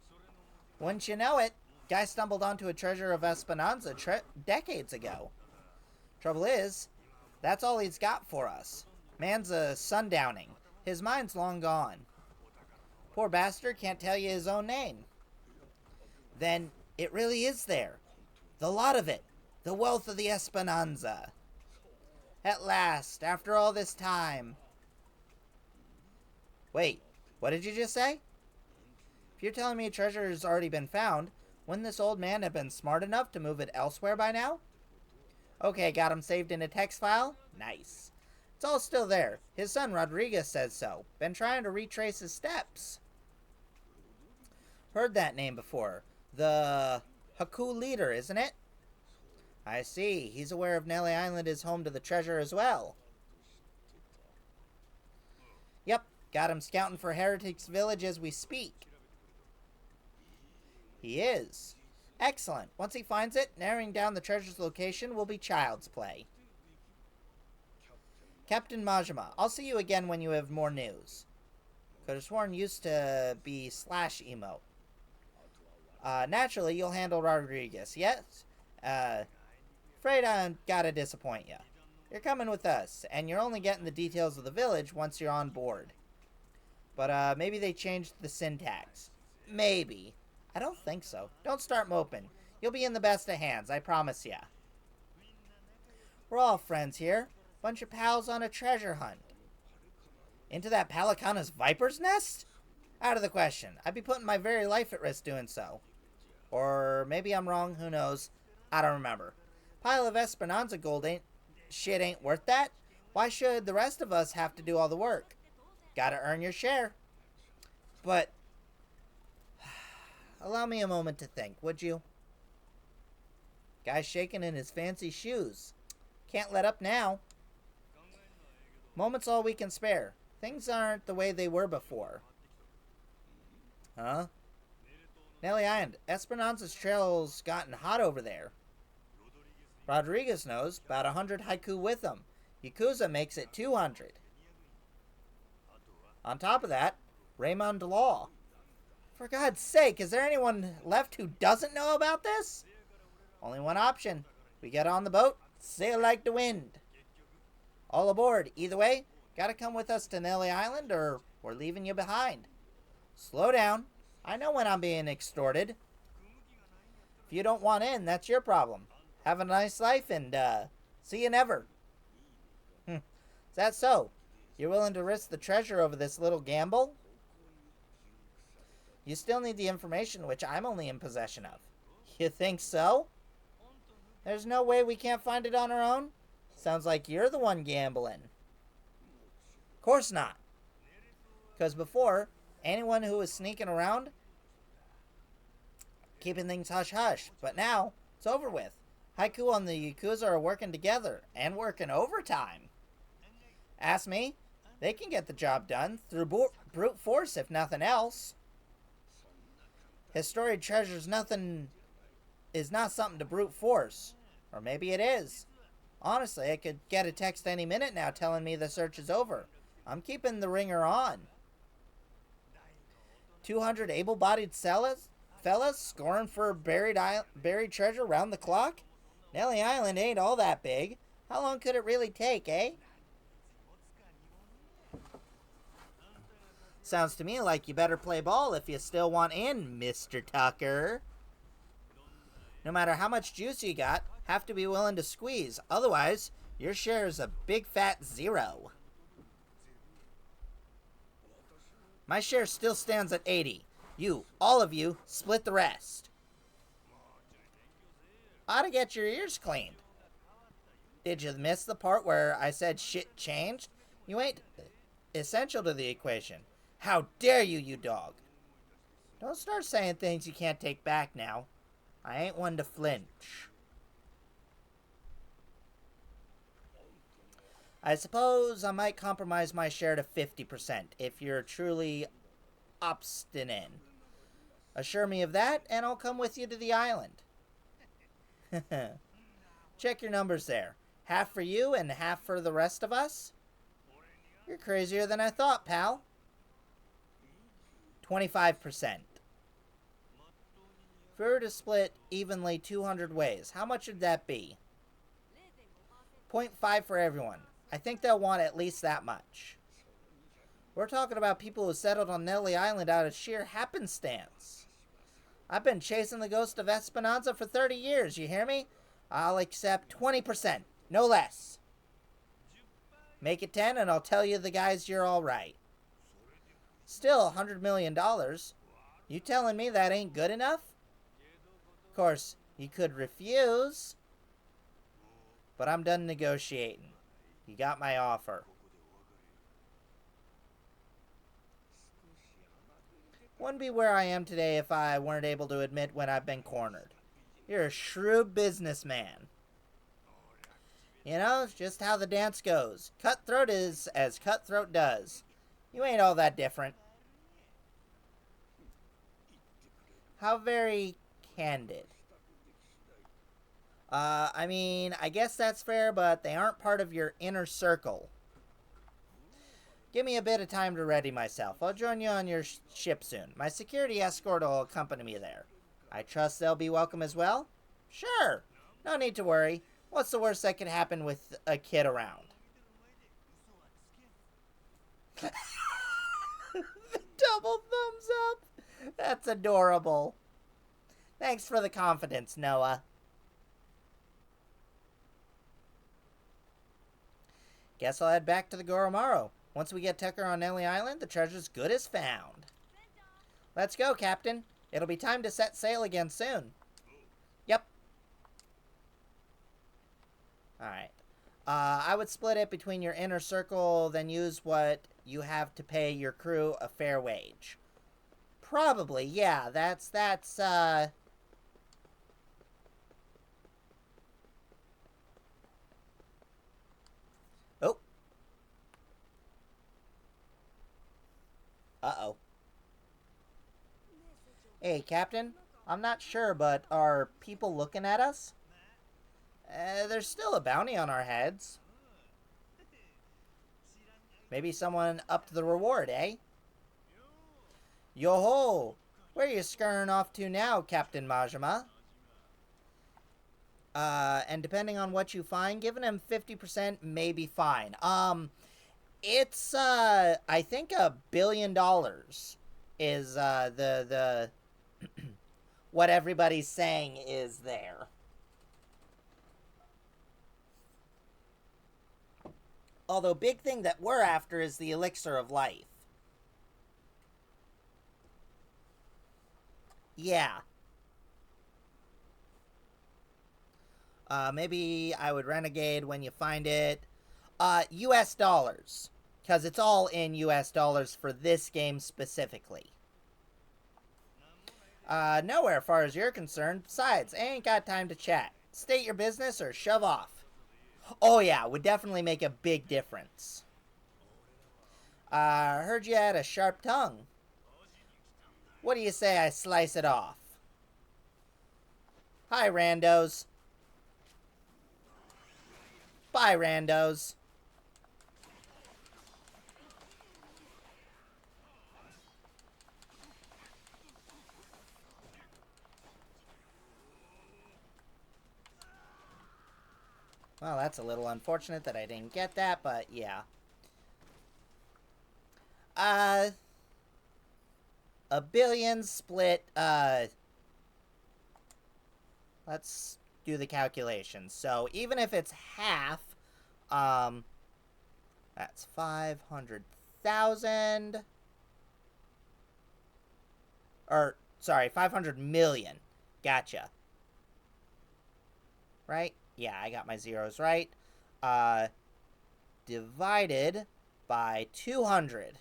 Wouldn't you know it, guy stumbled onto a treasure of Esperanza decades ago. Trouble is, that's all he's got for us. Man's a sundowning. His mind's long gone. Poor bastard can't tell you his own name. Then it really is there. The lot of it. The wealth of the Esperanza. At last, after all this time. Wait, what did you just say? If you're telling me treasure has already been found, wouldn't this old man have been smart enough to move it elsewhere by now? Okay, got him saved in a text file? Nice. It's all still there. His son Rodriguez says so. Been trying to retrace his steps. Heard that name before. The Haku leader, isn't it? I see. He's aware of Nelly Island is home to the treasure as well. Yep, got him scouting for Heretics Village as we speak. He is. Excellent. Once he finds it, narrowing down the treasure's location will be child's play. Captain Majima, I'll see you again when you have more news. Could have sworn used to be /emote. Naturally, you'll handle Rodriguez, yes? Afraid I'm gotta disappoint you. You're coming with us, and you're only getting the details of the village once you're on board. But, maybe they changed the syntax. Maybe. I don't think so. Don't start moping. You'll be in the best of hands, I promise ya. We're all friends here. Bunch of pals on a treasure hunt. Into that Palicana's viper's nest? Out of the question. I'd be putting my very life at risk doing so. Or maybe I'm wrong, who knows. I don't remember. Pile of Esperanza gold ain't worth that. Why should the rest of us have to do all the work? Gotta earn your share. But allow me a moment to think, would you? Guy's shaking in his fancy shoes. Can't let up now. Moment's all we can spare. Things aren't the way they were before. Huh? Nelly Island, Esperanza's trail's gotten hot over there. Rodriguez knows, about 100 haiku with him. Yakuza makes it 200. On top of that, Raymond Law. For God's sake, is there anyone left who doesn't know about this? Only one option. We get on the boat, sail like the wind. All aboard. Either way, gotta come with us to Nelly Island or we're leaving you behind. Slow down. I know when I'm being extorted. If you don't want in, that's your problem. Have a nice life and, see you never. Is that so? You're willing to risk the treasure over this little gamble? You still need the information, which I'm only in possession of. You think so? There's no way we can't find it on our own? Sounds like you're the one gambling. Of course not. Because before, anyone who was sneaking around, keeping things hush-hush. But now, it's over with. Haiku and the Yakuza are working together, and working overtime. Ask me, they can get the job done through brute force if nothing else. Historic treasure's is not something to brute force. Or maybe it is. Honestly, I could get a text any minute now telling me the search is over. I'm keeping the ringer on. 200 able-bodied fellas scoring for buried treasure round the clock? Nelly Island ain't all that big. How long could it really take, eh? Sounds to me like you better play ball if you still want in, Mr. Tucker. No matter how much juice you got, have to be willing to squeeze. Otherwise, your share is a big fat 0. My share still stands at 80. You, all of you, split the rest. Ought to get your ears cleaned. Did you miss the part where I said shit changed? You ain't essential to the equation. How dare you, you dog? Don't start saying things you can't take back now. I ain't one to flinch. I suppose I might compromise my share to 50% if you're truly obstinate. Assure me of that, and I'll come with you to the island. Check your numbers there. Half for you and half for the rest of us? You're crazier than I thought, pal. 25%. If we were to split evenly 200 ways, how much would that be? 0.5 for everyone. I think they'll want at least that much. We're talking about people who settled on Nelly Island out of sheer happenstance. I've been chasing the ghost of Esperanza for 30 years, you hear me? I'll accept 20%, no less. Make it 10 and I'll tell you the guys you're alright. Still $100 million. You telling me that ain't good enough? Of course, you could refuse. But I'm done negotiating. You got my offer. Wouldn't be where I am today if I weren't able to admit when I've been cornered. You're a shrewd businessman. You know, it's just how the dance goes. Cutthroat is as cutthroat does. You ain't all that different. How very candid. I mean, I guess that's fair, but they aren't part of your inner circle. Give me a bit of time to ready myself. I'll join you on your ship soon. My security escort will accompany me there. I trust they'll be welcome as well? Sure. No need to worry. What's the worst that could happen with a kid around? The double thumbs up. That's adorable. Thanks for the confidence, Noah. Guess I'll head back to the Goromaro. Once we get Tucker on Nelly Island, the treasure's good as found. Let's go, Captain. It'll be time to set sail again soon. Yep. Alright. I would split it between your inner circle, then use what you have to pay your crew a fair wage. Probably, yeah. That's, Oh. Uh-oh. Hey, Captain. I'm not sure, but are people looking at us? There's still a bounty on our heads. Maybe someone upped the reward, eh? Yo-ho! Where are you scurrying off to now, Captain Majima? And depending on what you find, giving him 50% may be fine. It's, I think $1 billion is, the what everybody's saying is there. Although, big thing that we're after is the elixir of life. Yeah. Maybe I would renegade when you find it. US dollars. Because it's all in US dollars for this game specifically. Nowhere, as far as you're concerned. Besides, I ain't got time to chat. State your business or shove off. Oh yeah, would definitely make a big difference. Heard you had a sharp tongue. What do you say I slice it off? Hi, randos. Bye, randos. Well, that's a little unfortunate that I didn't get that, but yeah. $1 billion split, let's do the calculations. So, even if it's half, that's 500,000. Or, sorry, 500 million. Gotcha. Right? Yeah, I got my zeros right. Divided by 200.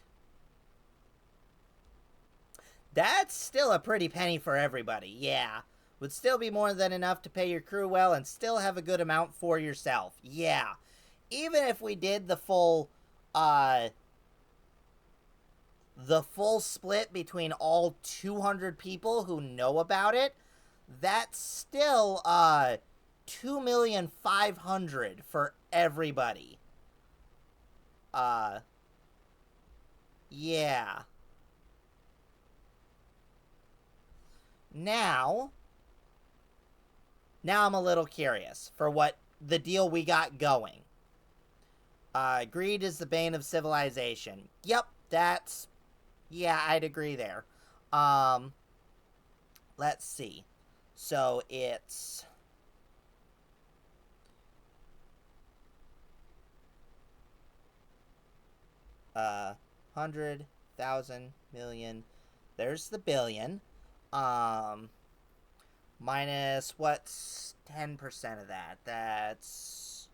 That's still a pretty penny for everybody, yeah. Would still be more than enough to pay your crew well and still have a good amount for yourself. Yeah. Even if we did the full split between all 200 people who know about it, that's still, 2,500,000 for everybody. Yeah. Now I'm a little curious for what the deal we got going. Greed is the bane of civilization. Yep, that's... Yeah, I'd agree there. Um, let's see. So it's... 100,000 million. There's the billion. Um, minus what's 10% of that? That's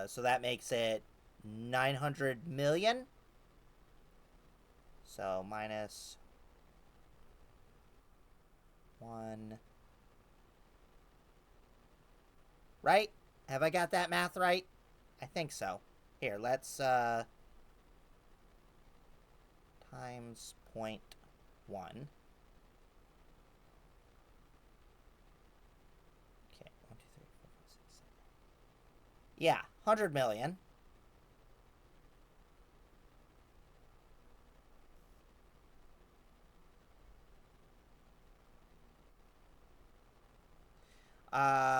so that makes it 900 million. So minus 1. Right? Have I got that math right? I think so. Here, let's times 0.1. Okay, 1, 2, 3, 4, 5, 6, 7. Yeah, 100 million.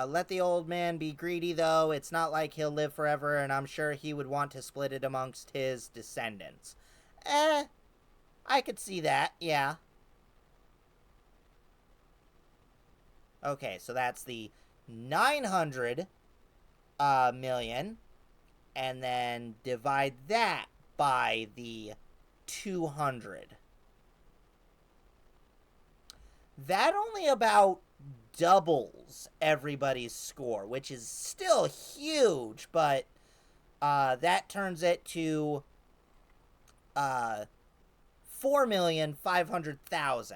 Let the old man be greedy, though. It's not like he'll live forever, and I'm sure he would want to split it amongst his descendants. I could see that, yeah. Okay, so that's the 900 million, and then divide that by the 200. That only about doubles everybody's score, which is still huge, but that turns it to 4,500,000.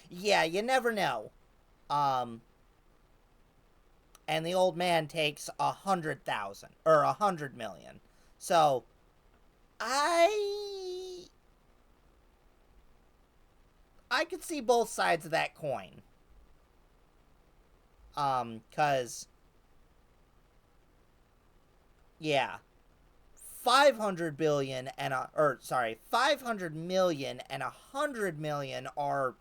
Yeah, you never know. And the old man takes 100,000 or 100 million. So I could see both sides of that coin. Cause yeah, 500 billion and 500 million and 100 million are,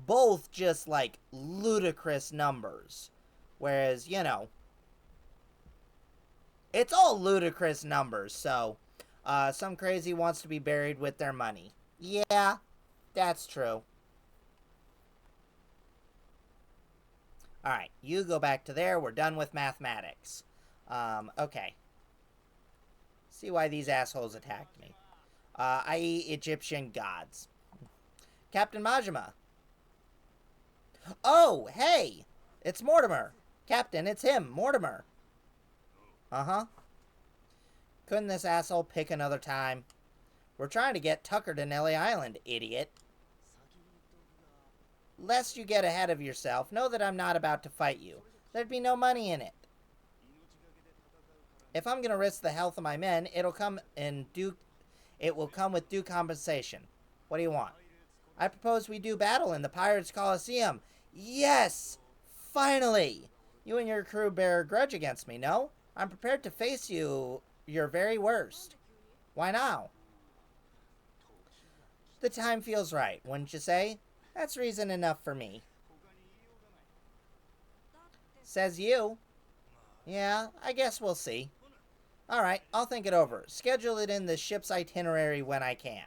both just like ludicrous numbers. Whereas, it's all ludicrous numbers. So, some crazy wants to be buried with their money. Yeah, that's true. Alright, you go back to there. We're done with mathematics. Okay. See why these assholes attacked me. I.e. Egyptian gods. Captain Majima. Oh, hey! It's Mortimer. Captain, it's him, Mortimer. Uh-huh. Couldn't this asshole pick another time? We're trying to get Tucker to Nelly Island, idiot. Lest you get ahead of yourself, know that I'm not about to fight you. There'd be no money in it. If I'm gonna risk the health of my men, it will come with due compensation. What do you want? I propose we do battle in the Pirates' Colosseum. Yes! Finally! You and your crew bear a grudge against me, no? I'm prepared to face you, your very worst. Why now? The time feels right, wouldn't you say? That's reason enough for me. Says you. Yeah, I guess we'll see. Alright, I'll think it over. Schedule it in the ship's itinerary when I can.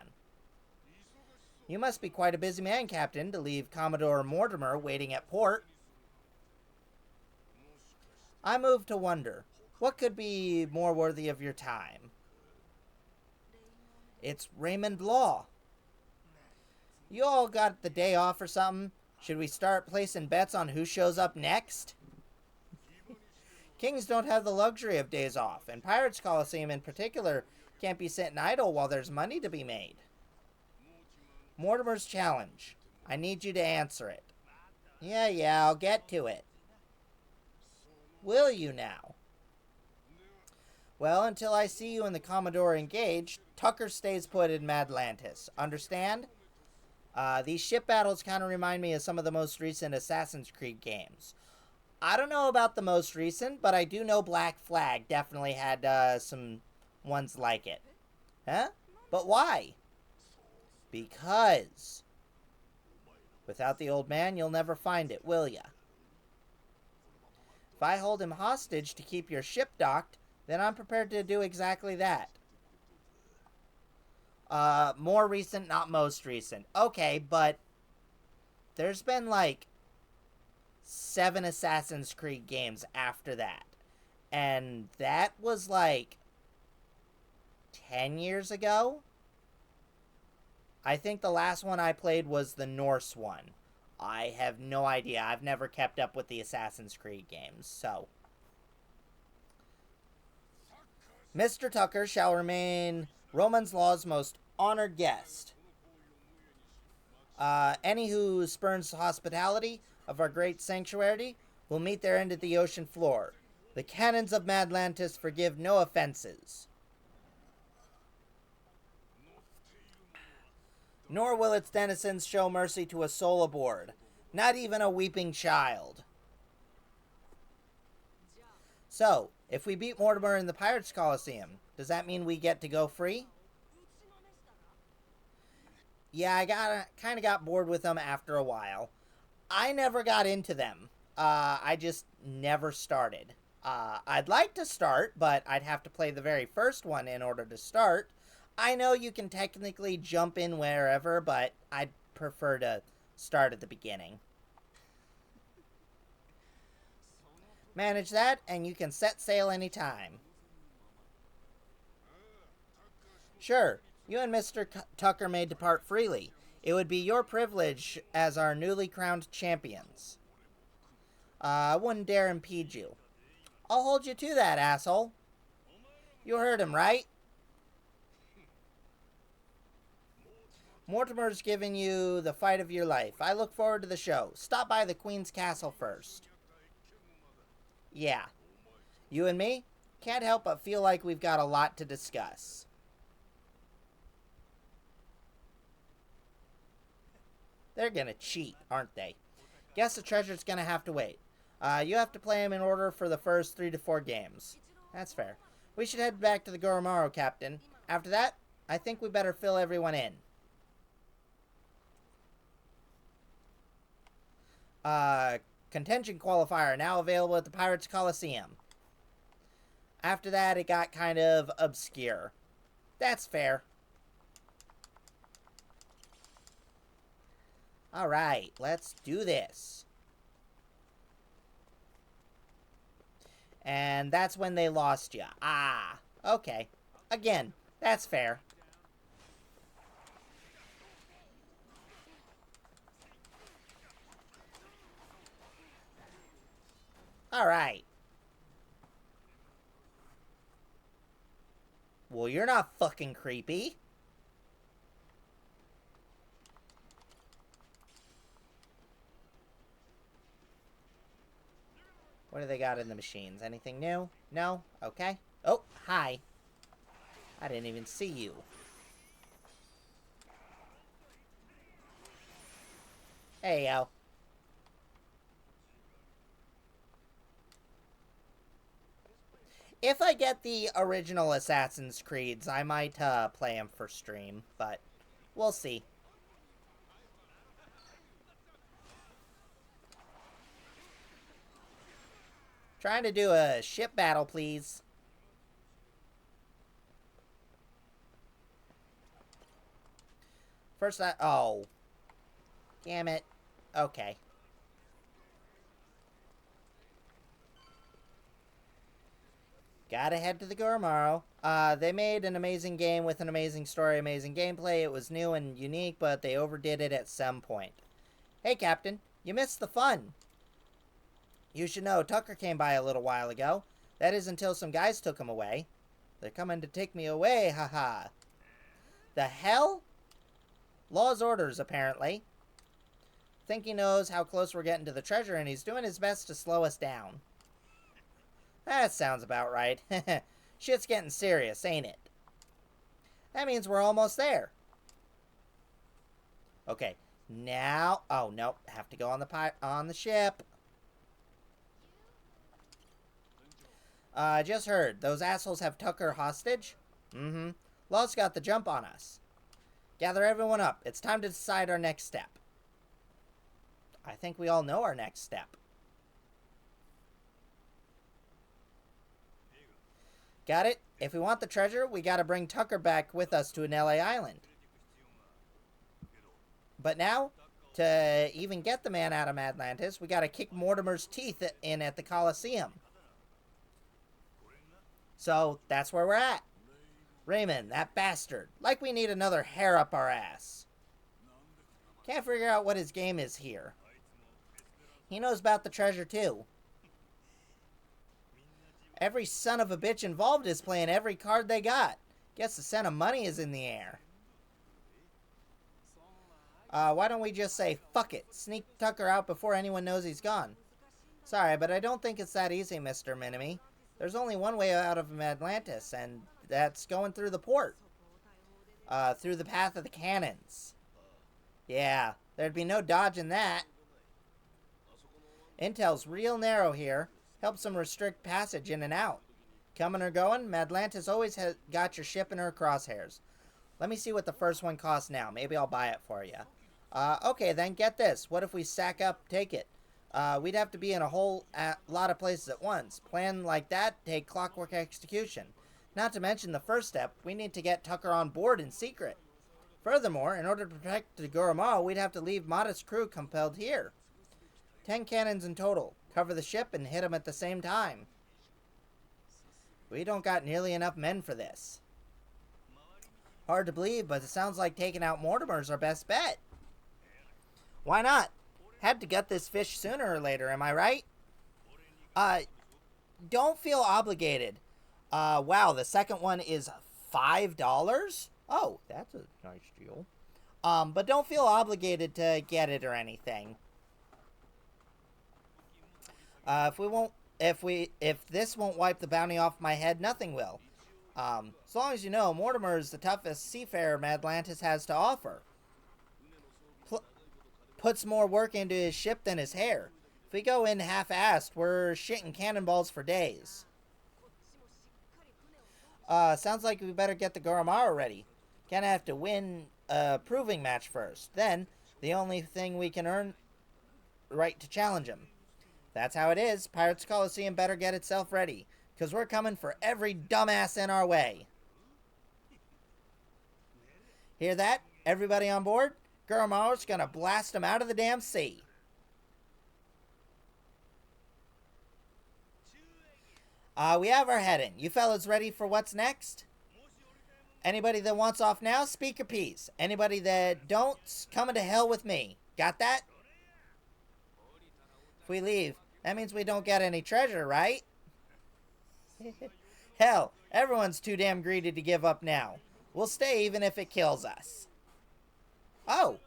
You must be quite a busy man, Captain, to leave Commodore Mortimer waiting at port. I move to wonder, what could be more worthy of your time? It's Raymond Law. You all got the day off or something? Should we start placing bets on who shows up next? Kings don't have the luxury of days off, and Pirates Coliseum in particular can't be sitting idle while there's money to be made. Mortimer's challenge. I need you to answer it. Yeah, I'll get to it. Will you now? Well, until I see you and the Commodore engaged, Tucker stays put in Madlantis. Understand? These ship battles kind of remind me of some of the most recent Assassin's Creed games. I don't know about the most recent, but I do know Black Flag definitely had some ones like it. Huh? But why? Because without the old man, you'll never find it, will ya? If I hold him hostage to keep your ship docked, then I'm prepared to do exactly that. More recent, not most recent. Okay, but there's been like 7 Assassin's Creed games after that. And that was like 10 years ago? I think the last one I played was the Norse one. I have no idea. I've never kept up with the Assassin's Creed games, so. Mr. Tucker shall remain Roman's Law's most honored guest. Any who spurns the hospitality of our great sanctuary will meet their end at the ocean floor. The cannons of Madlantis forgive no offenses. Nor will its denizens show mercy to a soul aboard, not even a weeping child. So, if we beat Mortimer in the Pirates Colosseum, does that mean we get to go free? Yeah, I kind of got bored with them after a while. I never got into them. I just never started. I'd like to start, but I'd have to play the very first one in order to start. I know you can technically jump in wherever, but I'd prefer to start at the beginning. Manage that, and you can set sail anytime. Sure, you and Mr. Tucker may depart freely. It would be your privilege as our newly crowned champions. I wouldn't dare impede you. I'll hold you to that, asshole. You heard him, right? Mortimer's giving you the fight of your life. I look forward to the show. Stop by the Queen's Castle first. Yeah. You and me? Can't help but feel like we've got a lot to discuss. They're gonna cheat, aren't they? Guess the treasure's gonna have to wait. You have to play him in order for the first 3 to 4 games. That's fair. We should head back to the Goromaro, Captain. After that, I think we better fill everyone in. Contention qualifier now available at the Pirates Colosseum. After that, it got kind of obscure. That's fair. Alright, let's do this. And that's when they lost you. Ah, okay. Again, that's fair. Alright. Well, you're not fucking creepy. What do they got in the machines? Anything new? No? Okay. Oh, hi. I didn't even see you. Hey, yo. If I get the original Assassin's Creeds, I might play them for stream, but we'll see. Trying to do a ship battle, please. First oh. Damn it. Okay. Gotta head to the Goromaro. They made an amazing game with an amazing story, amazing gameplay. It was new and unique, but they overdid it at some point. Hey, Captain. You missed the fun. You should know, Tucker came by a little while ago. That is until some guys took him away. They're coming to take me away, haha. The hell? Law's orders, apparently. Think he knows how close we're getting to the treasure, and he's doing his best to slow us down. That sounds about right. Shit's getting serious, ain't it? That means we're almost there. Okay, now... Oh, nope. Have to go on the ship. I just heard. Those assholes have Tucker hostage? Mm-hmm. Law's got the jump on us. Gather everyone up. It's time to decide our next step. I think we all know our next step. Got it? If we want the treasure, we gotta bring Tucker back with us to an LA island. But now, to even get the man out of Atlantis, we gotta kick Mortimer's teeth in at the Colosseum. So, that's where we're at. Raymond, that bastard. Like we need another hair up our ass. Can't figure out what his game is here. He knows about the treasure, too. Every son of a bitch involved is playing every card they got. Guess the scent of money is in the air. Why don't we just say, fuck it, sneak Tucker out before anyone knows he's gone? Sorry, but I don't think it's that easy, Mr. Minimi. There's only one way out of Atlantis, and that's going through the port. Through the path of the cannons. Yeah, there'd be no dodging that. Intel's real narrow here. Helps them restrict passage in and out. Coming or going, Atlantis always has got your ship in her crosshairs. Let me see what the first one costs now. Maybe I'll buy it for you. Okay, then get this. What if we sack up, take it? We'd have to be in a whole lot of places at once. Plan like that, take clockwork execution. Not to mention the first step, we need to get Tucker on board in secret. Furthermore, in order to protect the Goromaru, we'd have to leave modest crew compelled here. 10 cannons in total. Cover the ship and hit them at the same time. We don't got nearly enough men for this. Hard to believe, but it sounds like taking out Mortimer's our best bet. Why not? Had to gut this fish sooner or later, am I right? Don't feel obligated. Wow, the second one is $5? Oh, that's a nice deal. But don't feel obligated to get it or anything. If this won't wipe the bounty off my head, nothing will. As long as you know, Mortimer is the toughest seafarer Atlantis has to offer. Puts more work into his ship than his hair. If we go in half-assed, we're shitting cannonballs for days. Sounds like we better get the Goromaru ready. Gonna have to win a proving match first. Then, the only thing we can earn right to challenge him. That's how it is. Pirates Colosseum better get itself ready, because we're coming for every dumbass in our way. Hear that? Everybody on board? Goromaru's gonna blast them out of the damn sea. We have our heading. You fellas ready for what's next? Anybody that wants off now, speak your piece. Anybody that don't, coming to hell with me. Got that? If we leave, that means we don't get any treasure, right? Hell, everyone's too damn greedy to give up now. We'll stay even if it kills us. Oh,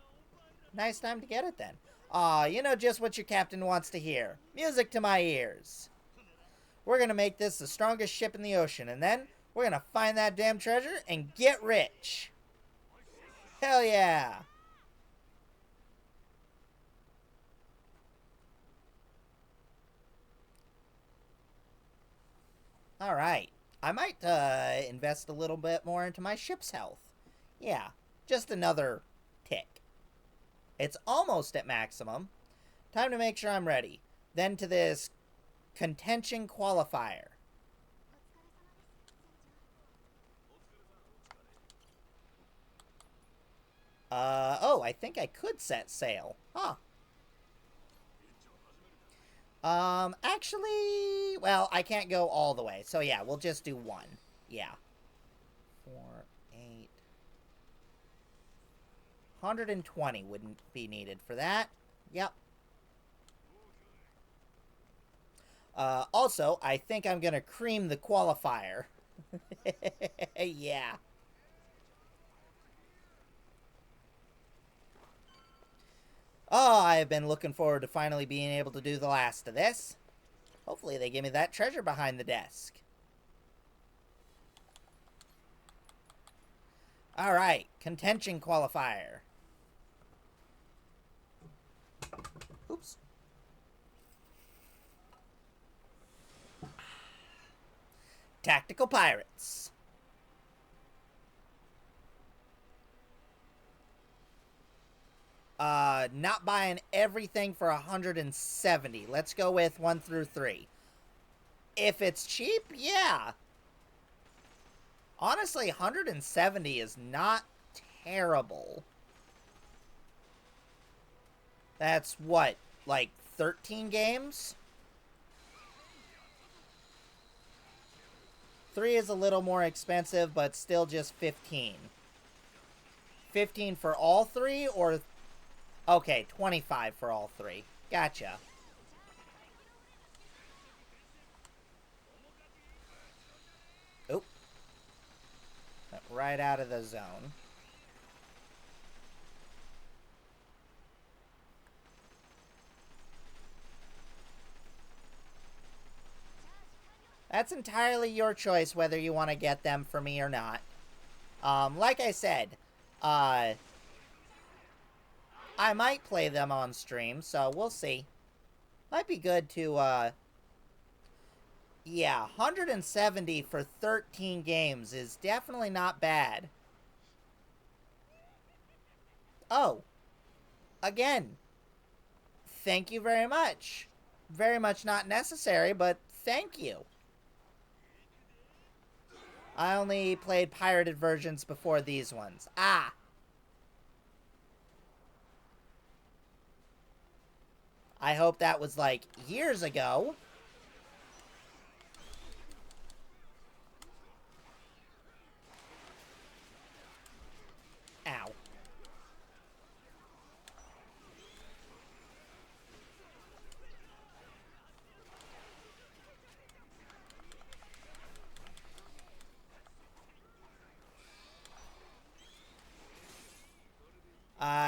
nice time to get it then. Aw, you know just what your captain wants to hear. Music to my ears. We're gonna make this the strongest ship in the ocean, and then we're gonna find that damn treasure and get rich. Hell yeah. Alright, I might invest a little bit more into my ship's health. Yeah, just another tick. It's almost at maximum. Time to make sure I'm ready. Then to this contention qualifier. Oh, I think I could set sail. Huh. Actually, well, I can't go all the way. So yeah, we'll just do one. Yeah. 4, 8. 120 wouldn't be needed for that. Yep. Also, I think I'm gonna cream the qualifier. Yeah. Oh, I have been looking forward to finally being able to do the last of this. Hopefully they give me that treasure behind the desk. Alright, contention qualifier. Oops. Tactical Pirates. Not buying everything for 170. Let's go with 1 through 3. If it's cheap, yeah. Honestly, 170 is not terrible. That's what, like 13 games? 3 is a little more expensive, but still just 15. 15 for all 3, or... Okay, 25 for all 3. Gotcha. Oop. Right out of the zone. That's entirely your choice whether you want to get them for me or not. Like I said, I might play them on stream, so we'll see. Might be good to, yeah, 170 for 13 games is definitely not bad. Oh, again, thank you very much. Very much not necessary, but thank you. I only played pirated versions before these ones. Ah! I hope that was, like, years ago. Ow.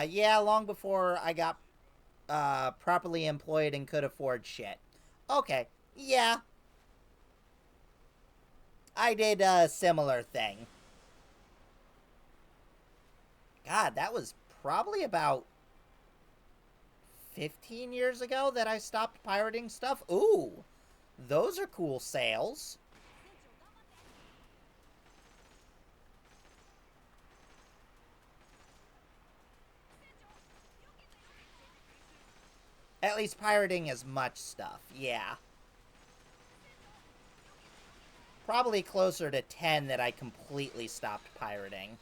Yeah, long before I got properly employed and could afford shit. Okay, yeah. I did a similar thing. God, that was probably about 15 years ago that I stopped pirating stuff. Ooh, those are cool sales. At least pirating as much stuff, yeah. Probably closer to 10 that I completely stopped pirating.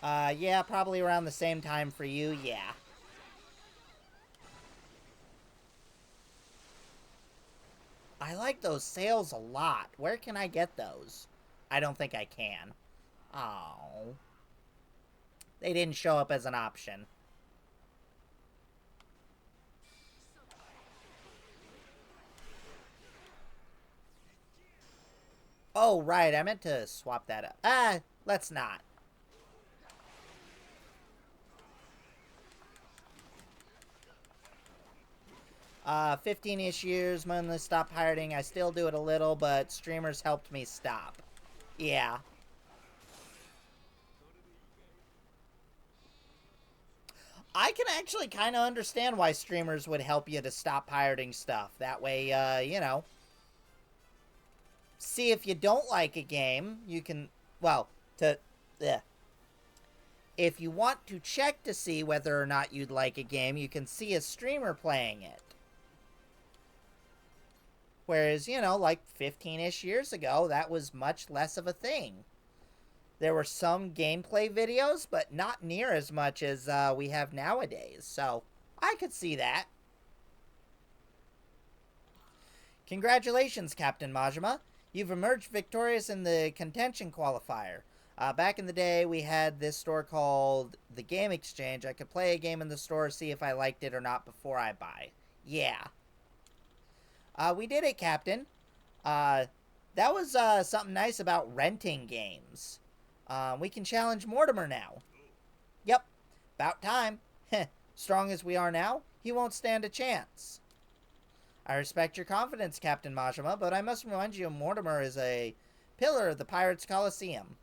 Yeah, probably around the same time for you, yeah. I like those sales a lot. Where can I get those? I don't think I can. Oh. They didn't show up as an option. Oh, right, I meant to swap that up. Let's not. 15-ish years, when I stopped pirating. I still do it a little, but streamers helped me stop. Yeah. I can actually kind of understand why streamers would help you to stop pirating stuff. That way, you know. See, if you don't like a game, you can... Well, if you want to check to see whether or not you'd like a game, you can see a streamer playing it. Whereas, you know, like 15-ish years ago, that was much less of a thing. There were some gameplay videos, but not near as much as we have nowadays. So, I could see that. Congratulations, Captain Majima. You've emerged victorious in the contention qualifier. Back in the day, we had this store called the Game Exchange. I could play a game in the store, see if I liked it or not before I buy. Yeah. We did it, Captain. That was something nice about renting games. We can challenge Mortimer now. Yep. About time. Strong as we are now, he won't stand a chance. I respect your confidence, Captain Majima, but I must remind you Mortimer is a pillar of the Pirates' Colosseum.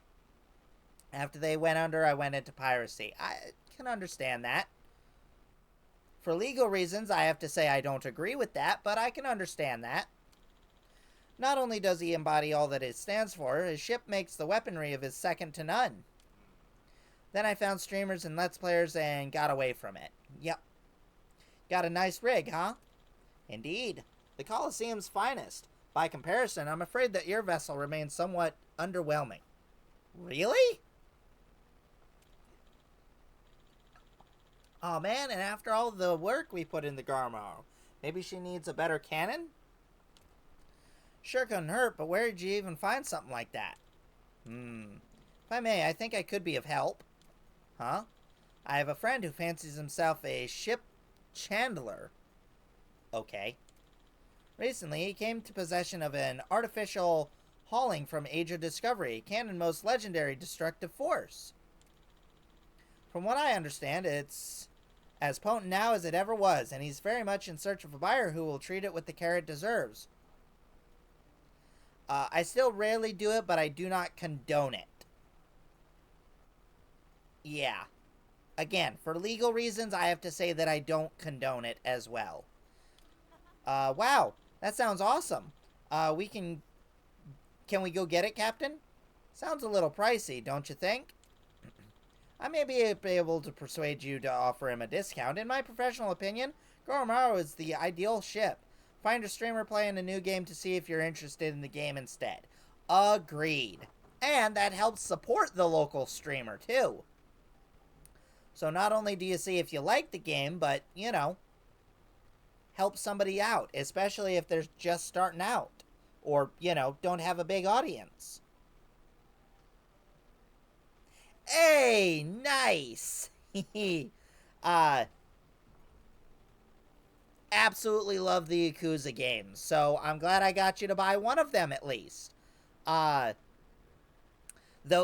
After they went under, I went into piracy. I can understand that. For legal reasons, I have to say I don't agree with that, but I can understand that. Not only does he embody all that it stands for, his ship makes the weaponry of his second to none. Then I found streamers and Let's Players and got away from it. Yep. Got a nice rig, huh? Indeed. The Colosseum's finest. By comparison, I'm afraid that your vessel remains somewhat underwhelming. Really? Oh man, and after all the work we put into Garmar, maybe she needs a better cannon? Sure couldn't hurt, but where did you even find something like that? If I may, I think I could be of help. Huh? I have a friend who fancies himself a ship chandler. Okay. Recently, he came to possession of an artificial hauling from Age of Discovery, canon most legendary destructive force. From what I understand, it's as potent now as it ever was, and he's very much in search of a buyer who will treat it with the care it deserves. I still rarely do it, but I do not condone it. Yeah. Again, for legal reasons, I have to say that I don't condone it as well. Wow. That sounds awesome. Can we go get it, Captain? Sounds a little pricey, don't you think? I may be able to persuade you to offer him a discount. In my professional opinion, Goromaru is the ideal ship. Find a streamer playing a new game to see if you're interested in the game instead. Agreed. And that helps support the local streamer, too. So not only do you see if you like the game, but, you know, help somebody out, especially if they're just starting out. Or, you know, don't have a big audience. Hey, nice! Absolutely love the Yakuza games, so I'm glad I got you to buy one of them at least. Though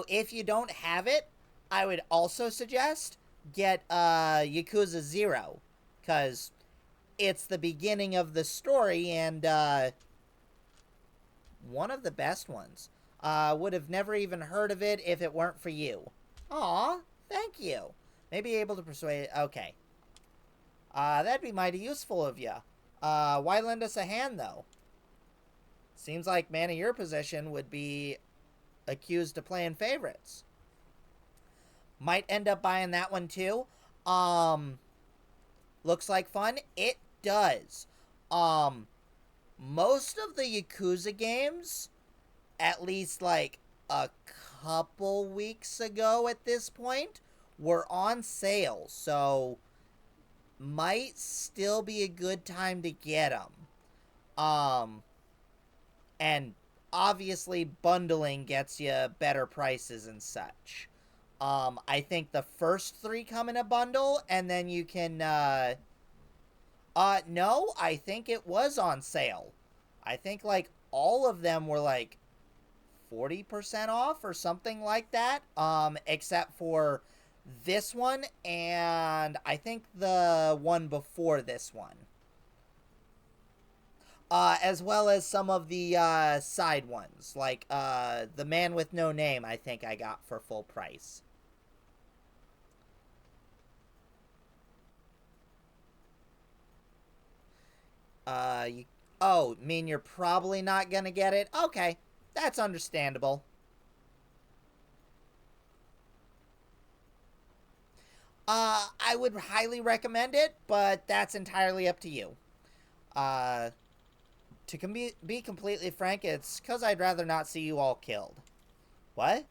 if you don't have it, I would also suggest get Yakuza 0, because it's the beginning of the story and one of the best ones. Would have never even heard of it if it weren't for you. Aw, thank you. Maybe able to persuade... Okay. That'd be mighty useful of you. Why lend us a hand, though? Seems like man of your position would be accused of playing favorites. Might end up buying that one, too. Looks like fun? It does. Most of the Yakuza games, at least, like, a couple weeks ago at this point, were on sale, so might still be a good time to get them. And obviously bundling gets you better prices and such. I think the first 3 come in a bundle, and then you can, no, I think it was on sale. I think, like, all of them were, like, 40% off or something like that, except for this one and I think the one before this one. As well as some of the side ones, like the Man with No Name I think I got for full price. Mean you're probably not gonna get it? Okay, that's understandable. I would highly recommend it, but that's entirely up to you. To be completely frank, it's because I'd rather not see you all killed. What?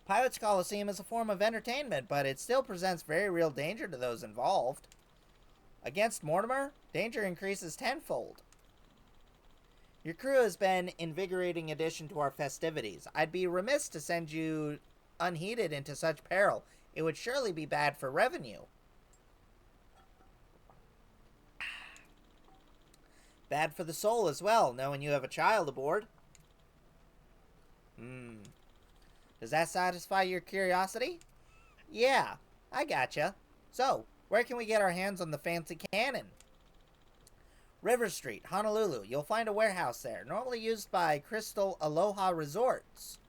Pirates Colosseum is a form of entertainment, but it still presents very real danger to those involved. Against Mortimer, danger increases tenfold. Your crew has been an invigorating addition to our festivities. I'd be remiss to send you unheeded into such peril. It would surely be bad for revenue. Bad for the soul as well, knowing you have a child aboard. Does that satisfy your curiosity? Yeah, I gotcha. So, where can we get our hands on the fancy cannon? River Street, Honolulu. You'll find a warehouse there, normally used by Crystal Aloha Resorts.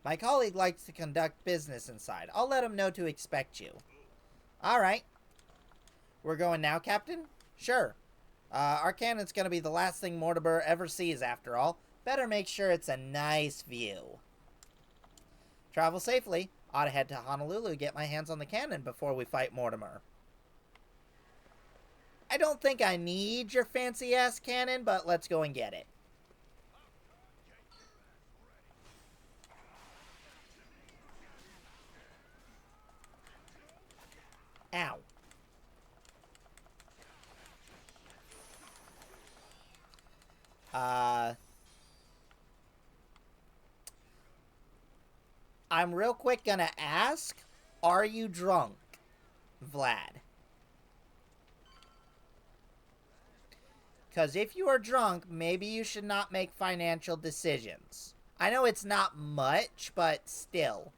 My colleague likes to conduct business inside. I'll let him know to expect you. Alright. We're going now, Captain? Sure. Our cannon's gonna be the last thing Mortimer ever sees, after all. Better make sure it's a nice view. Travel safely. Ought to head to Honolulu, get my hands on the cannon before we fight Mortimer. I don't think I need your fancy-ass cannon, but let's go and get it. Ow. I'm real quick gonna ask, are you drunk, Vlad? Because if you are drunk, maybe you should not make financial decisions. I know it's not much, but still.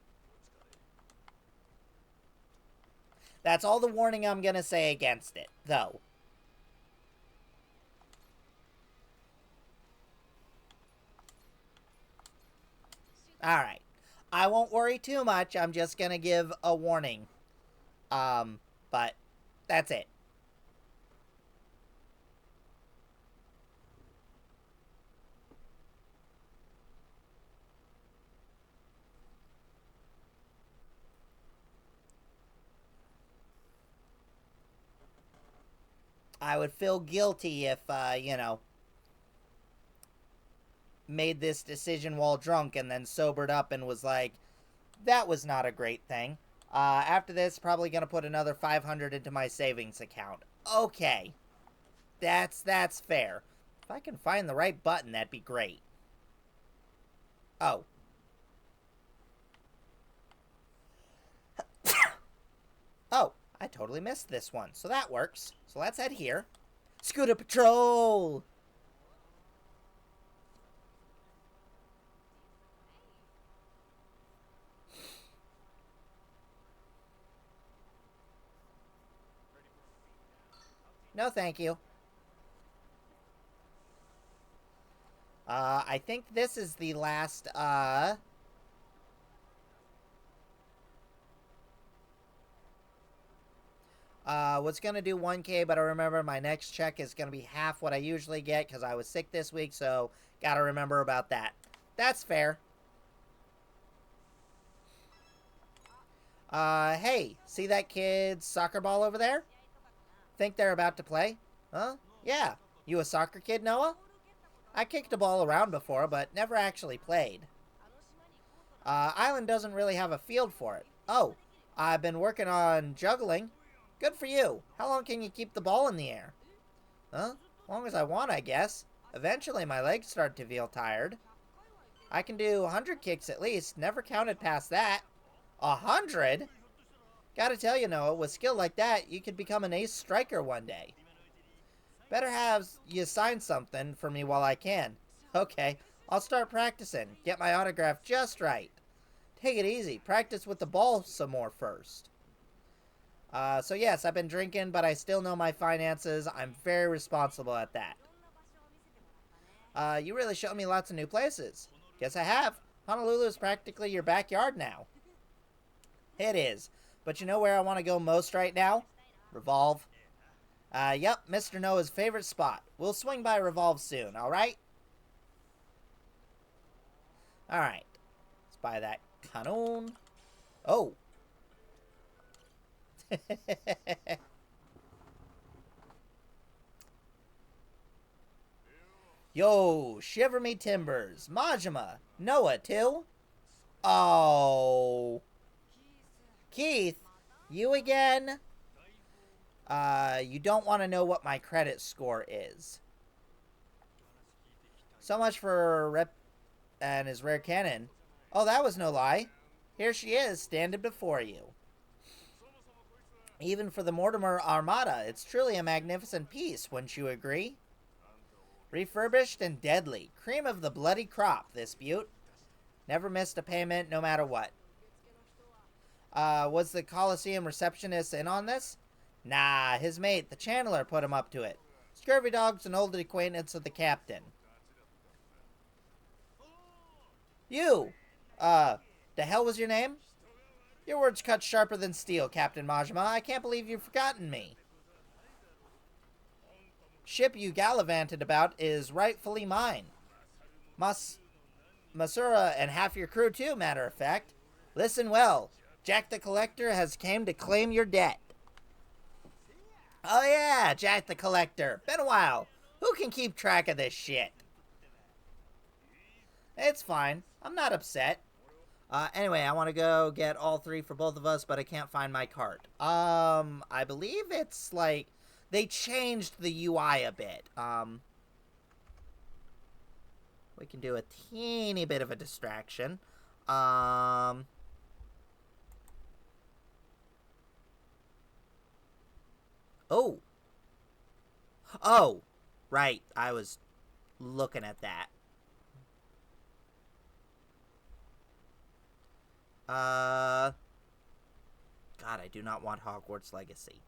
That's all the warning I'm gonna say against it, though. Alright. I won't worry too much. I'm just gonna give a warning. But that's it. I would feel guilty if, you know, made this decision while drunk and then sobered up and was like, that was not a great thing. After this, probably gonna put another 500 into my savings account. Okay. That's fair. If I can find the right button, that'd be great. Oh. Oh, I totally missed this one, so that works. So let's head here. Scooter Patrol! No, thank you. I think this is the last, was gonna do 1K, but I remember my next check is gonna be half what I usually get because I was sick this week, so gotta remember about that. That's fair. Hey, see that kid's soccer ball over there? Think they're about to play? Huh? Yeah. You a soccer kid, Noah? I kicked a ball around before, but never actually played. Island doesn't really have a field for it. Oh, I've been working on juggling. Good for you. How long can you keep the ball in the air? Huh? As long as I want, I guess. Eventually, my legs start to feel tired. I can do 100 kicks at least. Never counted past that. 100? Gotta tell you, Noah, with skill like that, you could become an ace striker one day. Better have you sign something for me while I can. Okay, I'll start practicing. Get my autograph just right. Take it easy. Practice with the ball some more first. So yes, I've been drinking, but I still know my finances. I'm very responsible at that. You really showed me lots of new places. Guess I have. Honolulu is practically your backyard now. It is. But you know where I want to go most right now? Revolve. Yep, Mr. Noah's favorite spot. We'll swing by Revolve soon, alright? Alright. Let's buy that cannon. Oh. Yo, shiver me timbers. Majima. Noah, Till. Oh. Keith, you again? You don't want to know what my credit score is. So much for Rep and his rare cannon. Oh, that was no lie. Here she is, standing before you. Even for the Mortimer Armada, it's truly a magnificent piece, wouldn't you agree? Refurbished and deadly. Cream of the bloody crop, this beaut. Never missed a payment, no matter what. Was the Colosseum receptionist in on this? Nah, his mate, the Chandler, put him up to it. Scurvy Dog's an old acquaintance of the captain. You! The hell was your name? Your words cut sharper than steel, Captain Majima. I can't believe you've forgotten me. ship you gallivanted about is rightfully mine. Masura and half your crew too, matter of fact. Listen well. Jack the Collector has came to claim your debt. Oh yeah, Jack the Collector. Been a while. Who can keep track of this shit? It's fine. I'm not upset. Anyway, I want to go get all three for both of us, but I can't find my cart. I believe it's like they changed the UI a bit. We can do a teeny bit of a distraction. Oh. Oh, right. I was looking at that. God, I do not want Hogwarts Legacy.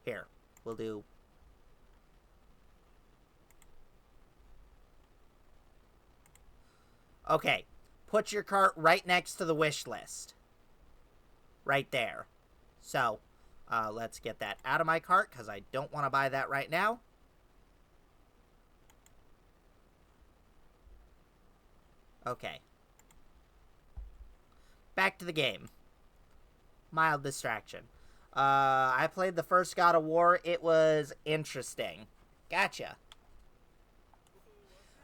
Here. We'll do... Okay. Put your cart right next to the wish list. Right there. So, let's get that out of my cart, because I don't want to buy that right now. Okay. Back to the game. Mild distraction. I played the first God of War. It was interesting. Gotcha.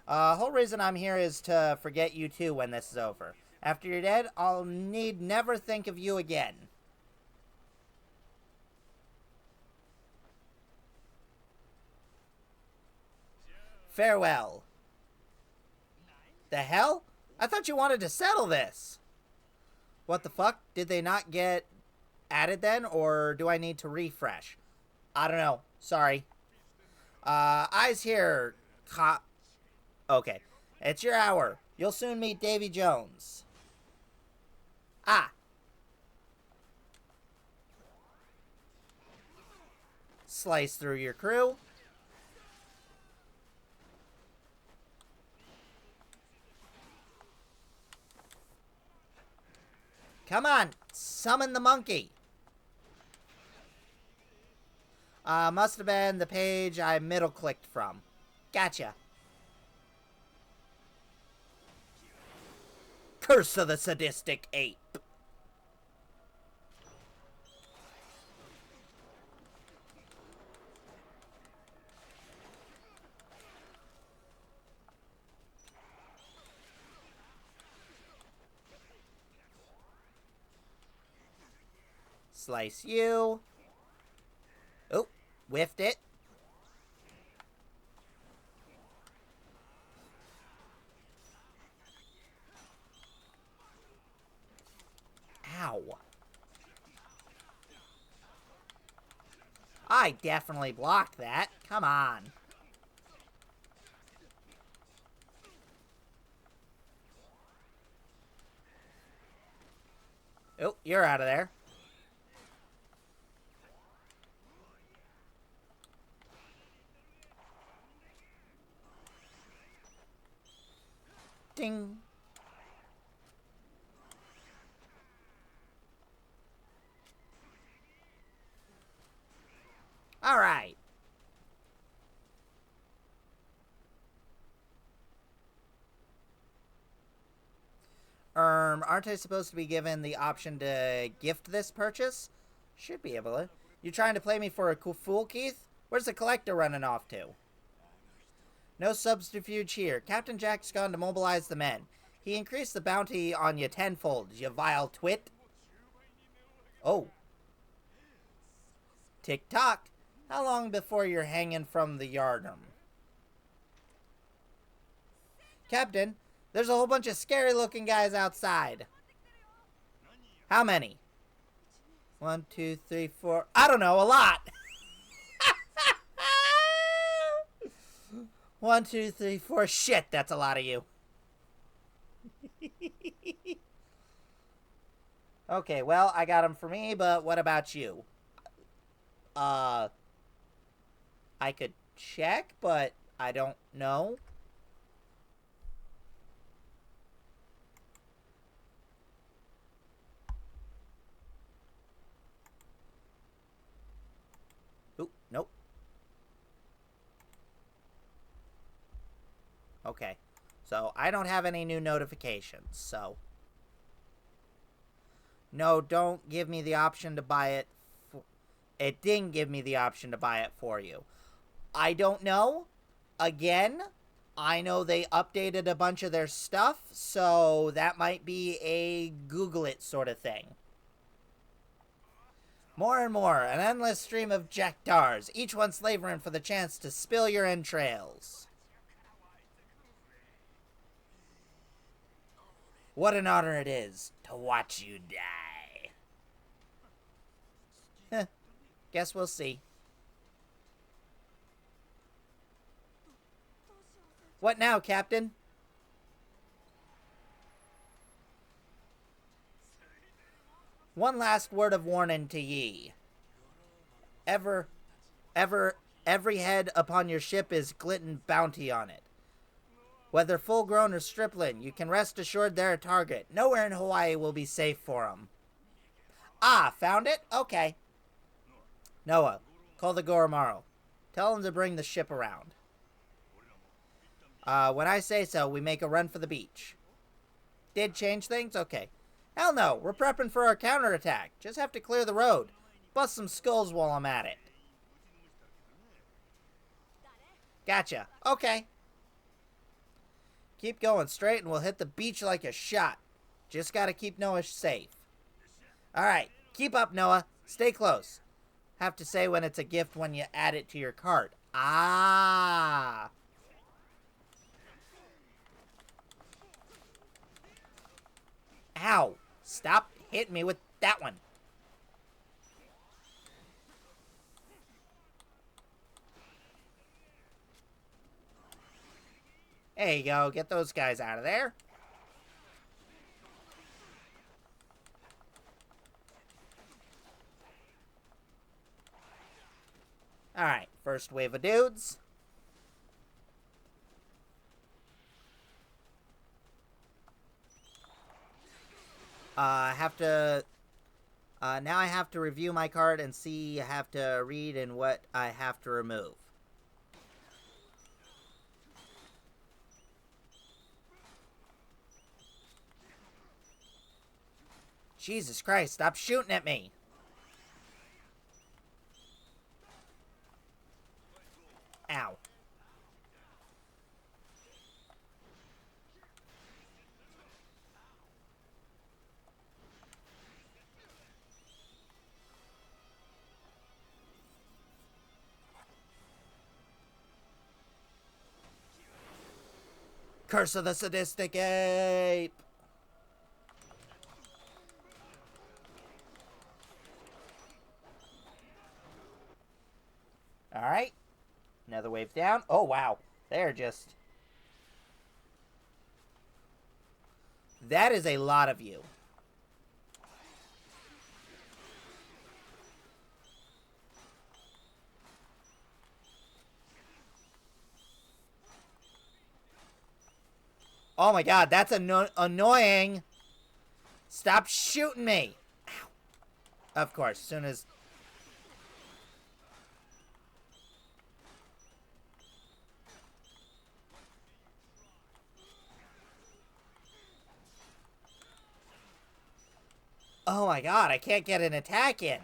Whole reason I'm here is to forget you too when this is over. After you're dead, I'll need never think of you again. Farewell. The hell? I thought you wanted to settle this. What the fuck? Did they not get added then, or do I need to refresh? I don't know. Sorry. Eyes here. Okay. It's your hour. You'll soon meet Davy Jones. Ah. Slice through your crew. Come on. Summon the monkey. Must have been the page I middle-clicked from. Gotcha. Curse of the sadistic ape. Slice you. Oh, whiffed it. Ow. I definitely blocked that. Come on. Oh, you're out of there. Ding. All right. Aren't I supposed to be given the option to gift this purchase? Should be able to. You trying to play me for a fool, Keith? Where's the collector running off to? No subterfuge here. Captain Jack's gone to mobilize the men. He increased the bounty on you tenfold, you vile twit. Oh. Tick-tock. How long before you're hanging from the yardum? Captain, there's a whole bunch of scary-looking guys outside. How many? 1, 2, 3, 4... I don't know, a lot! 1, 2, 3, 4... Shit, that's a lot of you. Okay, well, I got them for me, but what about you? I could check, but I don't know. Okay. So, I don't have any new notifications, so... No, don't give me the option to buy it. It didn't give me the option to buy it for you. I don't know. Again, I know they updated a bunch of their stuff, so that might be a Google it sort of thing. More and more, an endless stream of Jaktars, each one slavering for the chance to spill your entrails. What an honor it is to watch you die. Heh, guess we'll see. What now, Captain? One last word of warning to ye. Every head upon your ship is glittin' bounty on it. Whether full-grown or stripling, you can rest assured they're a target. Nowhere in Hawaii will be safe for them. Ah, found it? Okay. Noah, call the Goromaru. Tell him to bring the ship around. When I say so, we make a run for the beach. Did change things? Okay. Hell no, we're prepping for our counterattack. Just have to clear the road. Bust some skulls while I'm at it. Gotcha. Okay. Keep going straight and we'll hit the beach like a shot. Just gotta keep Noah safe. Alright, keep up, Noah. Stay close. Have to say when it's a gift when you add it to your cart. Ah. Ow. Stop hitting me with that one. There you go. Get those guys out of there. Alright, first wave of dudes. Now I have to review my card and see, I have to read and what I have to remove. Jesus Christ, stop shooting at me. Ow. Curse of the sadistic ape. Alright. Another wave down. Oh, wow. They're just... That is a lot of you. Oh my god, that's annoying. Stop shooting me. Ow. Of course, as soon as... Oh my god, I can't get an attack in.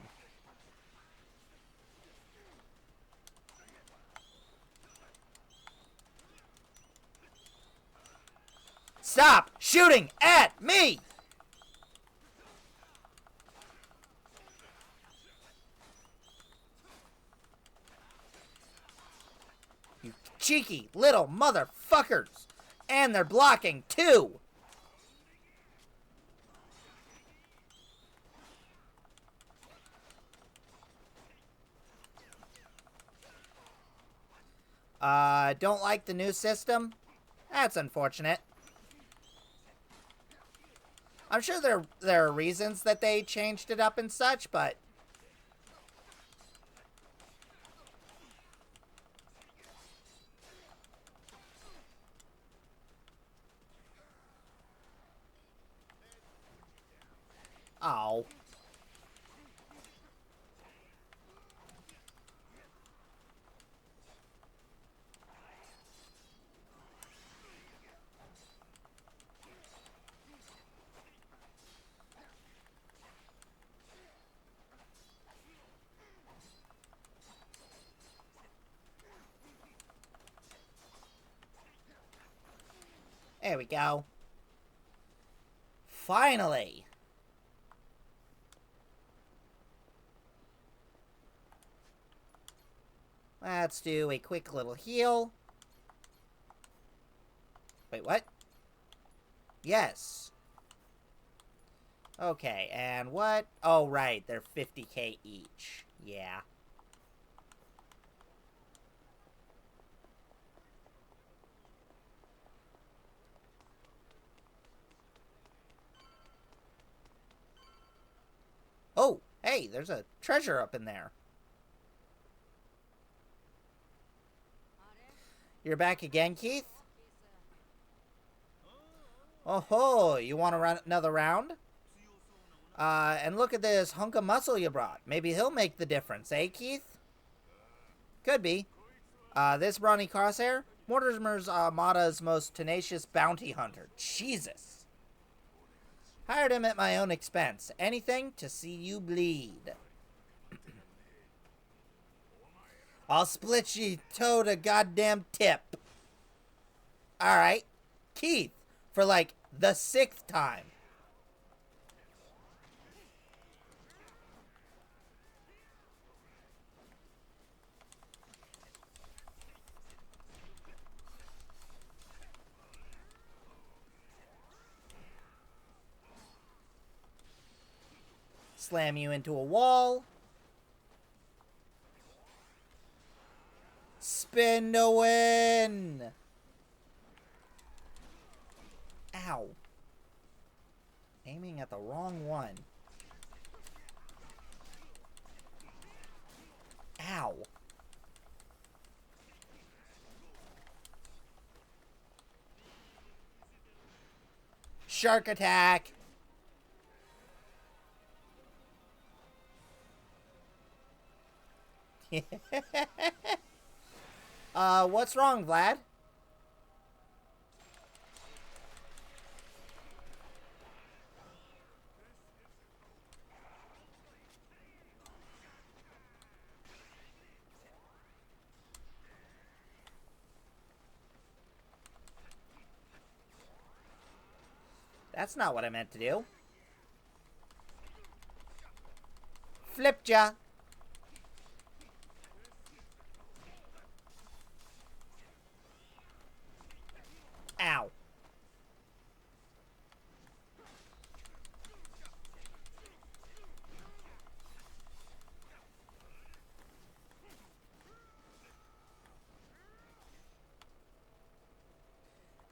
Stop shooting at me! You cheeky little motherfuckers! And they're blocking too! Don't like the new system? That's unfortunate. I'm sure there are reasons that they changed it up and such, but... Oh. There we go. Finally. Let's do a quick little heal. Wait, what? Yes. Okay, and what? Oh, right, they're 50k each. Yeah. Oh, hey, there's a treasure up in there. You're back again, Keith? Oh ho, you want to run another round? And look at this hunk of muscle you brought. Maybe he'll make the difference, eh, Keith? Could be. This brawny crosshair? Mortimer's Armada's most tenacious bounty hunter. Jesus. Hired him at my own expense. Anything to see you bleed. I'll split ye toe to goddamn tip. Alright. Keith, for like the 6th time. Slam you into a wall. Spin to win. Ow. Aiming at the wrong one. Ow. Shark attack. What's wrong, Vlad? That's not what I meant to do. Flipped ya. Ow.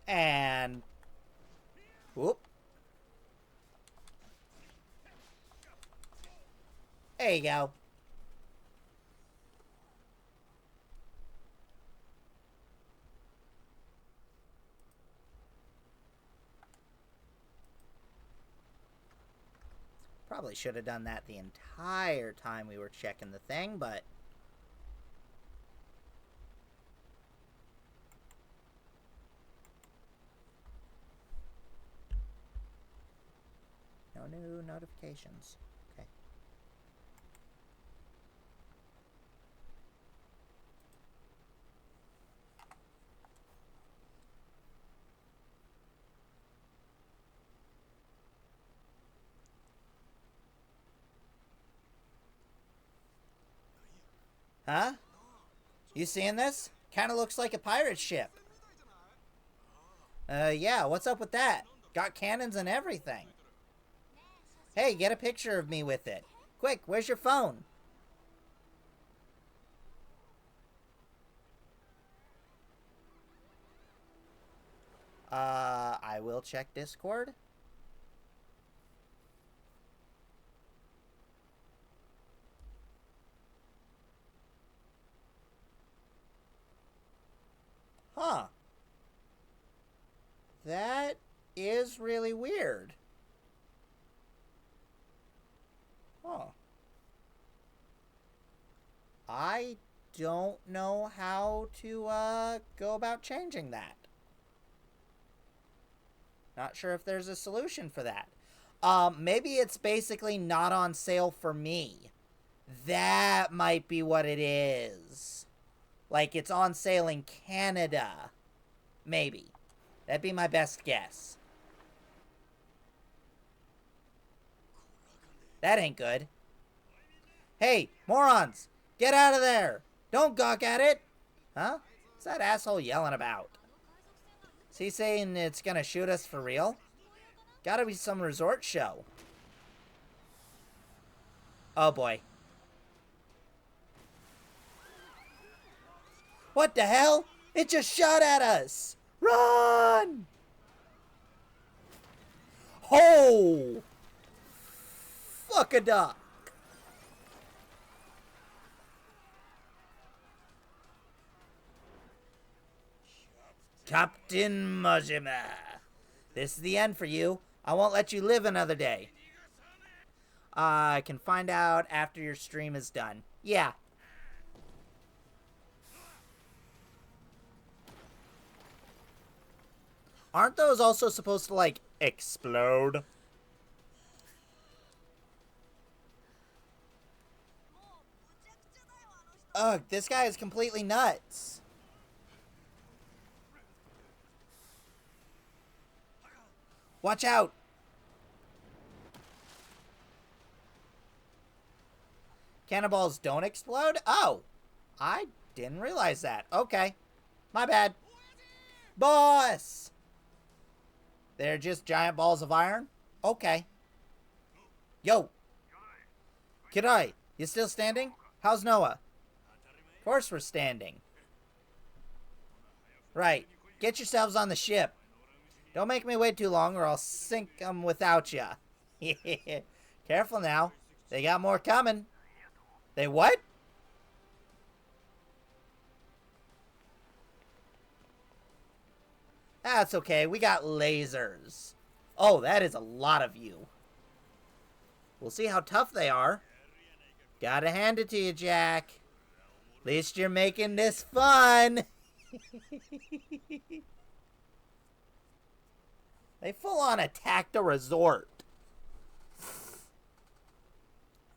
And... whoop. There you go. Probably should have done that the entire time we were checking the thing, but... no new notifications. Okay. Huh? You seeing this? Kinda looks like a pirate ship. Yeah, what's up with that? Got cannons and everything. Hey, get a picture of me with it. Quick, where's your phone? I will check Discord. Huh. That is really weird. Huh. I don't know how to, go about changing that. Not sure if there's a solution for that. Maybe it's basically not on sale for me. That might be what it is. Like, it's on sale in Canada. Maybe. That'd be my best guess. That ain't good. Hey, morons! Get out of there! Don't gawk at it! Huh? What's that asshole yelling about? Is he saying it's gonna shoot us for real? Gotta be some resort show. Oh boy. What the hell? It just shot at us! Run! Oh! Fuck a duck. Captain Majima. This is the end for you. I won't let you live another day. I can find out after your stream is done. Yeah. Aren't those also supposed to, like, explode? Ugh, this guy is completely nuts. Watch out! Cannonballs don't explode? Oh! I didn't realize that. Okay. My bad. Boss! They're just giant balls of iron? Okay. Yo! Kidai, you still standing? How's Noah? Of course we're standing. Right. Get yourselves on the ship. Don't make me wait too long or I'll sink them without ya. Careful now. They got more coming. They what? That's okay. We got lasers. Oh, that is a lot of you. We'll see how tough they are. Gotta hand it to you, Jack. At least you're making this fun. They full on attacked a resort.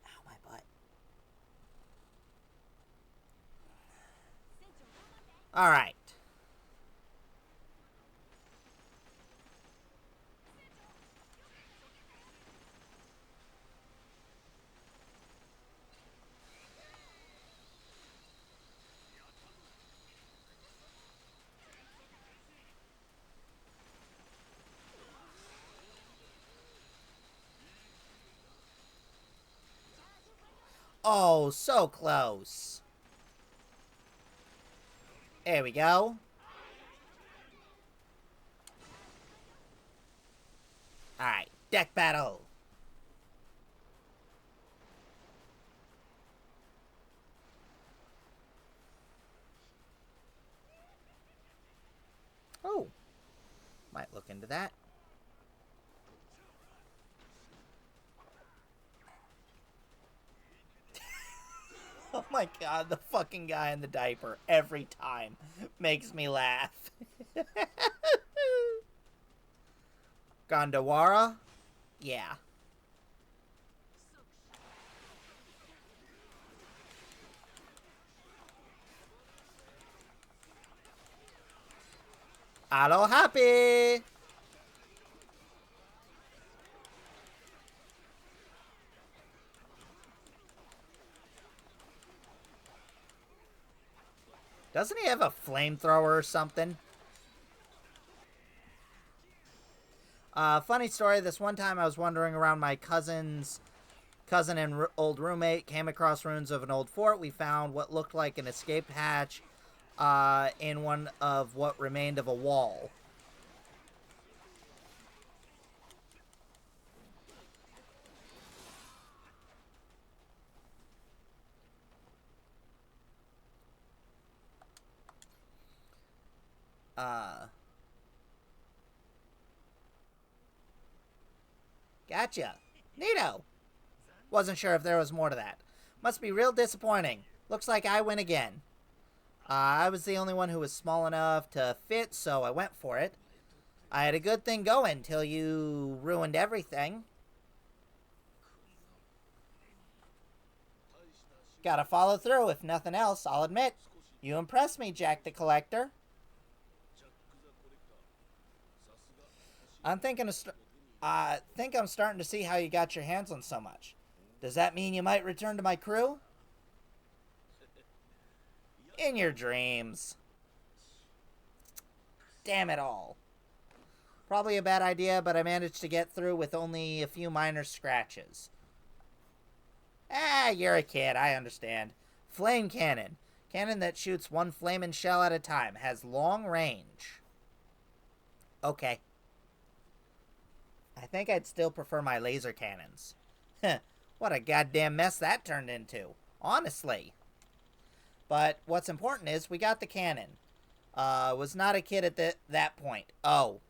Ow, my butt. Alright. Oh, so close. There we go. Alright, deck battle. Oh. Might look into that. Oh my god, the fucking guy in the diaper every time makes me laugh. Gondawara? Yeah. Hello, happy! Doesn't he have a flamethrower or something? Funny story, this one time I was wandering around my cousin and old roommate, came across ruins of an old fort. We found what looked like an escape hatch in one of what remained of a wall. Gotcha. Neato. Wasn't sure if there was more to that. Must be real disappointing. Looks like I win again. I was the only one who was small enough to fit, so I went for it. I had a good thing going till you ruined everything. Gotta follow through, if nothing else, I'll admit. You impress me, Jack the Collector. I'm thinking of think I'm starting to see how you got your hands on so much. Does that mean you might return to my crew? In your dreams. Damn it all. Probably a bad idea, but I managed to get through with only a few minor scratches. Ah, you're a kid, I understand. Flame cannon. Cannon that shoots one flaming shell at a time. Has long range. Okay. I think I'd still prefer my laser cannons. Heh, what a goddamn mess that turned into. Honestly. But what's important is we got the cannon. Was not a kid at that point. Oh.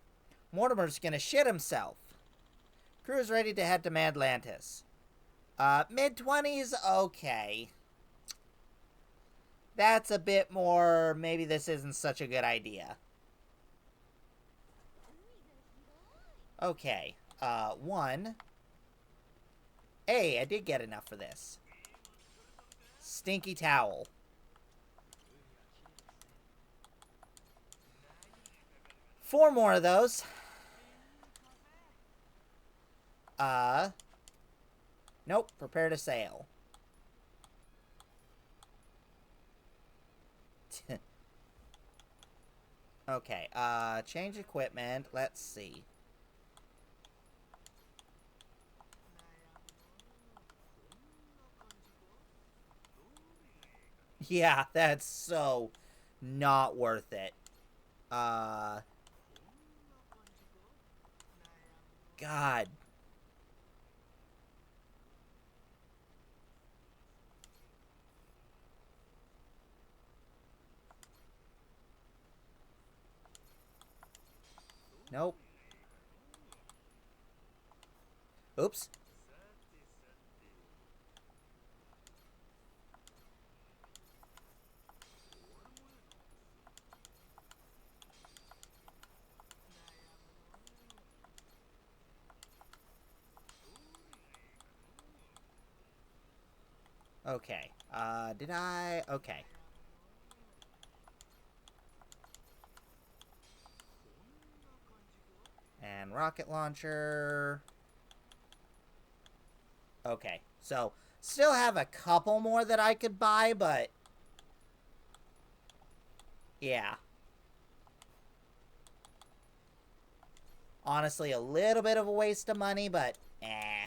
Mortimer's gonna shit himself. Crew's ready to head to Madlantis. Mid-20s? Okay. That's a bit more, maybe this isn't such a good idea. Okay. One. Hey, I did get enough for this. Stinky towel. Four more of those. Nope. Prepare to sail. Okay, change equipment. Let's see. Yeah, that's so not worth it. God. Nope. Oops. Okay. Did I? Okay. And rocket launcher. Okay. So, still have a couple more that I could buy, but... yeah. Honestly, a little bit of a waste of money, but... eh.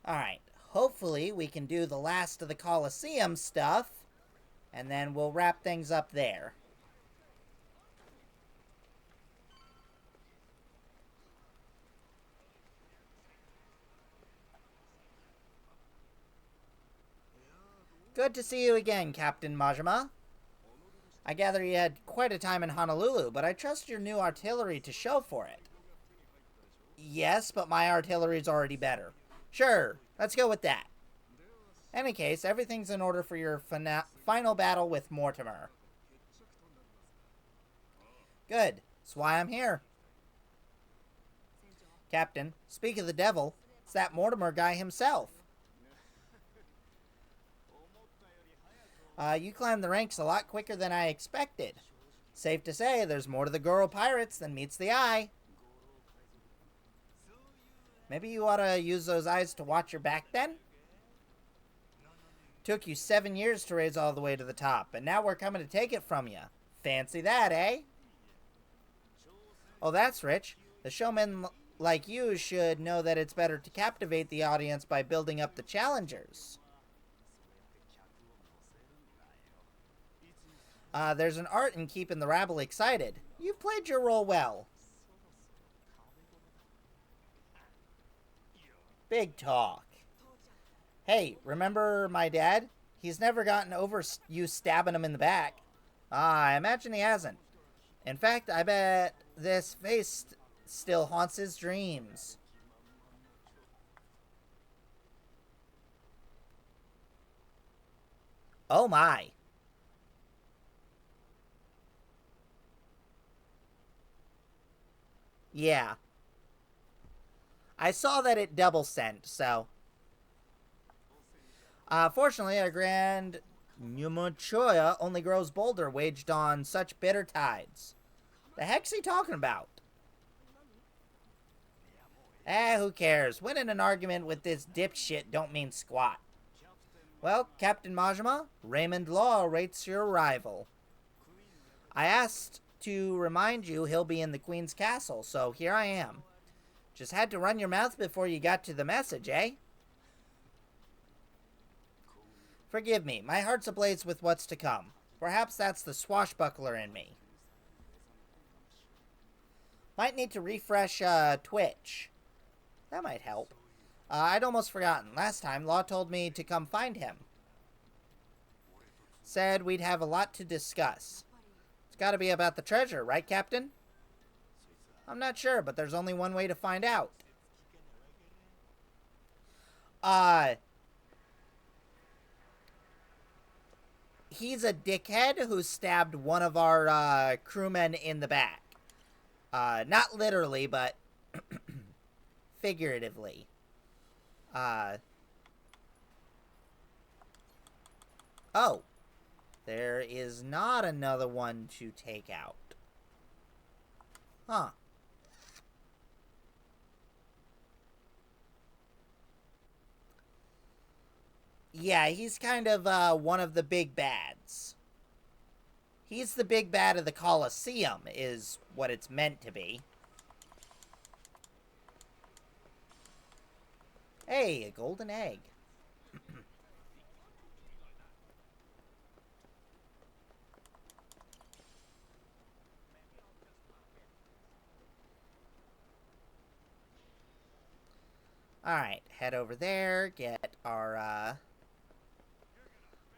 Alright. Hopefully, we can do the last of the Colosseum stuff, and then we'll wrap things up there. Good to see you again, Captain Majima. I gather you had quite a time in Honolulu, but I trust your new artillery to show for it. Yes, but my artillery's already better. Sure, let's go with that. Any case, everything's in order for your final battle with Mortimer. Good. That's why I'm here. Captain, speak of the devil, it's that Mortimer guy himself. You climbed the ranks a lot quicker than I expected. Safe to say, there's more to the Goro Pirates than meets the eye. Maybe you ought to use those eyes to watch your back then? Took you 7 years to raise all the way to the top, and now we're coming to take it from you. Fancy that, eh? Oh, that's rich. The showmen like you should know that it's better to captivate the audience by building up the challengers. There's an art in keeping the rabble excited. You've played your role well. Big talk. Hey, remember my dad? He's never gotten over you stabbing him in the back. I imagine he hasn't. In fact, I bet this face still haunts his dreams. Oh my. Yeah. I saw that it double sent, so... Fortunately, our grand Numuchoya only grows bolder, waged on such bitter tides. The heck's he talking about? Who cares? Winning an argument with this dipshit don't mean squat. Well, Captain Majima, Raymond Law awaits your arrival. I asked to remind you he'll be in the Queen's castle, so here I am. Just had to run your mouth before you got to the message, eh? Forgive me, my heart's ablaze with what's to come. Perhaps that's the swashbuckler in me. Might need to refresh Twitch. That might help. I'd almost forgotten. Last time, Law told me to come find him. Said we'd have a lot to discuss. It's gotta be about the treasure, right, Captain? I'm not sure, but there's only one way to find out. He's a dickhead who stabbed one of our crewmen in the back. Not literally, but figuratively. Oh. There is not another one to take out. Huh. Yeah, he's kind of one of the big bads. He's the big bad of the Colosseum, is what it's meant to be. Hey, a golden egg. Alright, head over there, get our,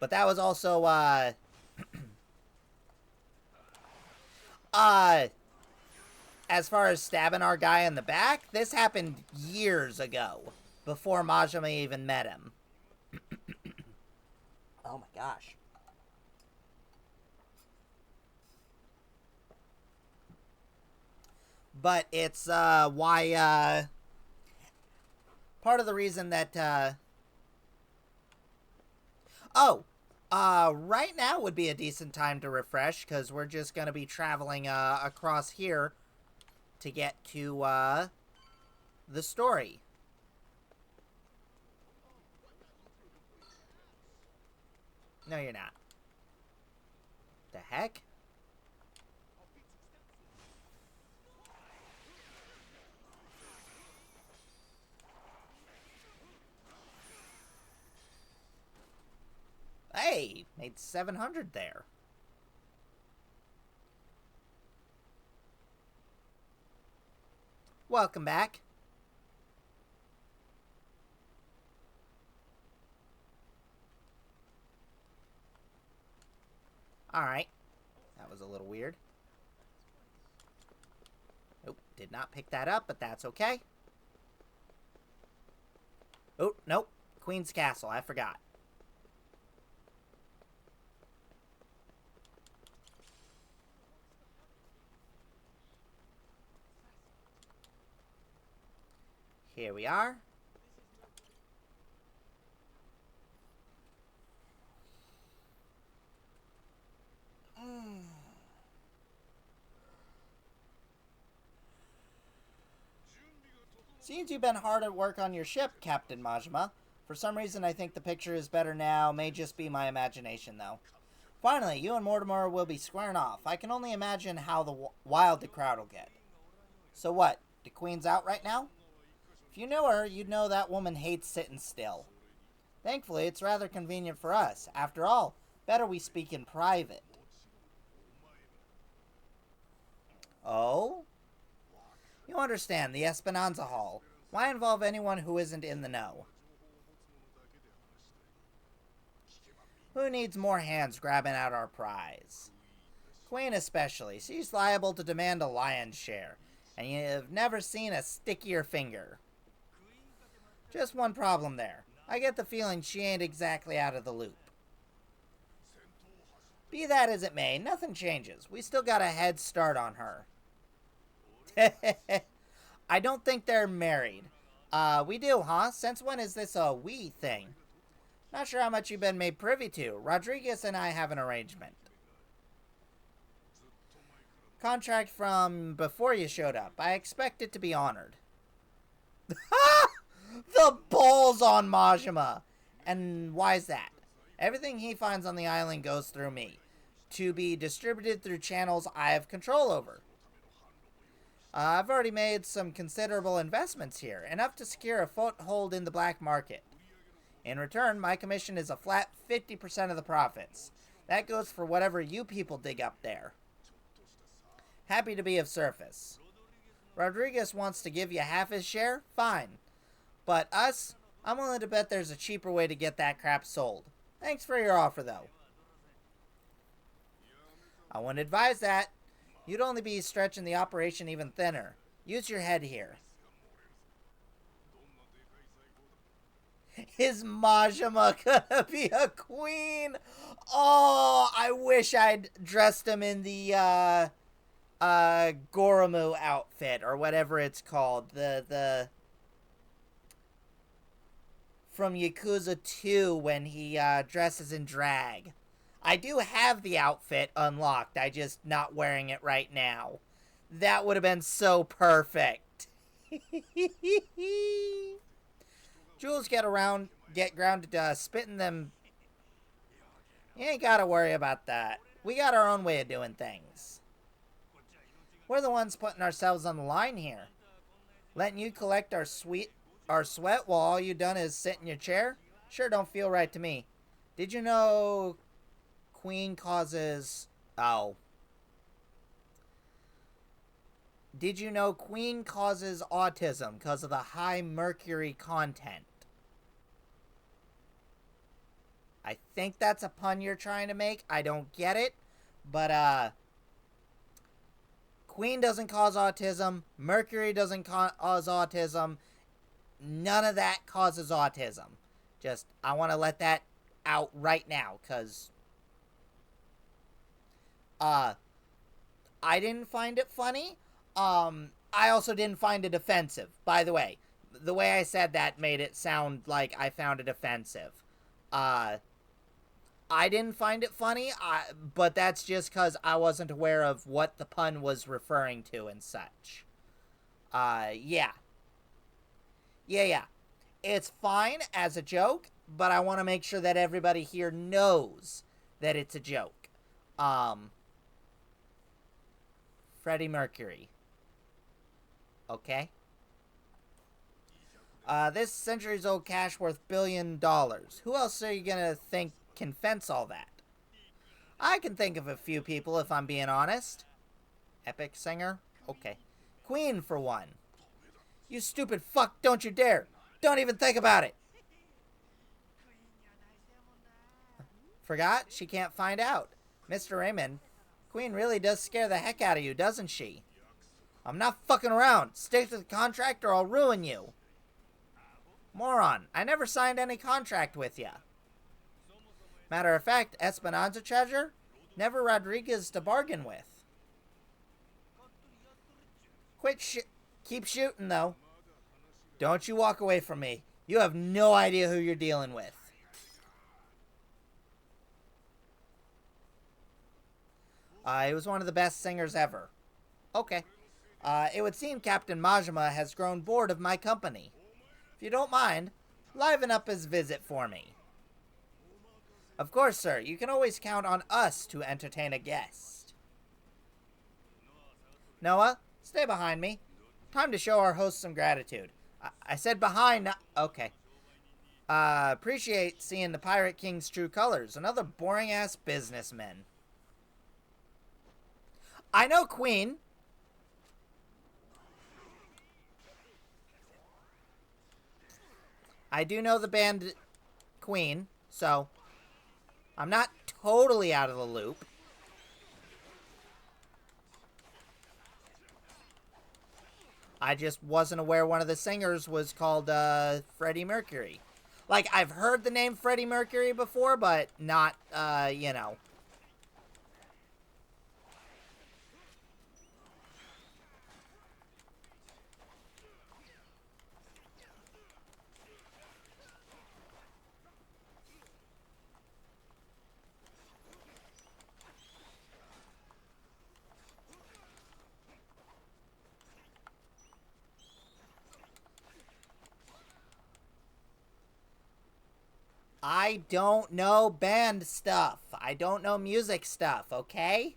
But that was also, as far as stabbing our guy in the back, this happened years ago, before Majima even met him. Oh my gosh. But it's, why, part of the reason that, right now would be a decent time to refresh, because we're just going to be traveling, across here to get to, the story. No, you're not. The heck? Hey, made 700 there. Welcome back. Alright. That was a little weird. Nope, did not pick that up, but that's okay. Oh, nope. Queen's Castle, I forgot. Here we are. Seems you've been hard at work on your ship, Captain Majima. For some reason, I think the picture is better now. May just be my imagination, though. Finally, you and Mortimer will be squaring off. I can only imagine how wild the crowd will get. So what? The Queen's out right now? If you knew her, you'd know that woman hates sitting still. Thankfully, it's rather convenient for us. After all, better we speak in private. Oh? You understand, the Esperanza Hall. Why involve anyone who isn't in the know? Who needs more hands grabbing out our prize? Queen especially. She's liable to demand a lion's share. And you've never seen a stickier finger. Just one problem there. I get the feeling she ain't exactly out of the loop. Be that as it may, nothing changes. We still got a head start on her. I don't think they're married. We do, huh? Since when is this a we thing? Not sure how much you've been made privy to. Rodriguez and I have an arrangement. Contract from before you showed up. I expect it to be honored. The balls on Majima! And why is that? Everything he finds on the island goes through me, to be distributed through channels I have control over. I've already made some considerable investments here, enough to secure a foothold in the black market. In return, my commission is a flat 50% of the profits. That goes for whatever you people dig up there. Happy to be of service. Rodriguez wants to give you half his share? Fine. But us, I'm willing to bet there's a cheaper way to get that crap sold. Thanks for your offer, though. I wouldn't advise that. You'd only be stretching the operation even thinner. Use your head here. Is Majima gonna be a queen? Oh, I wish I'd dressed him in the, Goromu outfit, or whatever it's called. The from Yakuza 2 when he, dresses in drag. I do have the outfit unlocked. I just not wearing it right now. That would have been so perfect. Jules get grounded, spitting them. You ain't gotta worry about that. We got our own way of doing things. We're the ones putting ourselves on the line here. Letting you collect our sweat while all you done is sit in your chair? Sure don't feel right to me. Did you know Queen causes... Oh. Did you know Queen causes autism because of the high mercury content? I think that's a pun you're trying to make. I don't get it. But, Queen doesn't cause autism. Mercury doesn't cause autism. None of that causes autism. Just, I want to let that out right now, because... I didn't find it funny. I also didn't find it offensive. By the way I said that made it sound like I found it offensive. I didn't find it funny, but that's just because I wasn't aware of what the pun was referring to and such. Yeah. Yeah. It's fine as a joke, but I want to make sure that everybody here knows that it's a joke. Freddie Mercury. Okay? This century's old cash worth $1 billion. Who else are you gonna think can fence all that? I can think of a few people if I'm being honest. Epic singer? Okay. Queen, for one. You stupid fuck, don't you dare! Don't even think about it! Forgot? She can't find out. Mr. Raymond, Queen really does scare the heck out of you, doesn't she? I'm not fucking around. Stick to the contract or I'll ruin you. Moron, I never signed any contract with ya. Matter of fact, Esperanza treasure? Never Rodriguez to bargain with. Keep shooting, though. Don't you walk away from me. You have no idea who you're dealing with. He was one of the best singers ever. Okay. It would seem Captain Majima has grown bored of my company. If you don't mind, liven up his visit for me. Of course, sir. You can always count on us to entertain a guest. Noah, stay behind me. Time to show our host some gratitude. I said behind, not... Okay. Appreciate seeing the Pirate King's true colors. Another boring-ass businessman. I know Queen. I do know the band Queen, so I'm not totally out of the loop. I just wasn't aware one of the singers was called Freddie Mercury. Like, I've heard the name Freddie Mercury before, but not, you know. I don't know band stuff. I don't know music stuff, okay?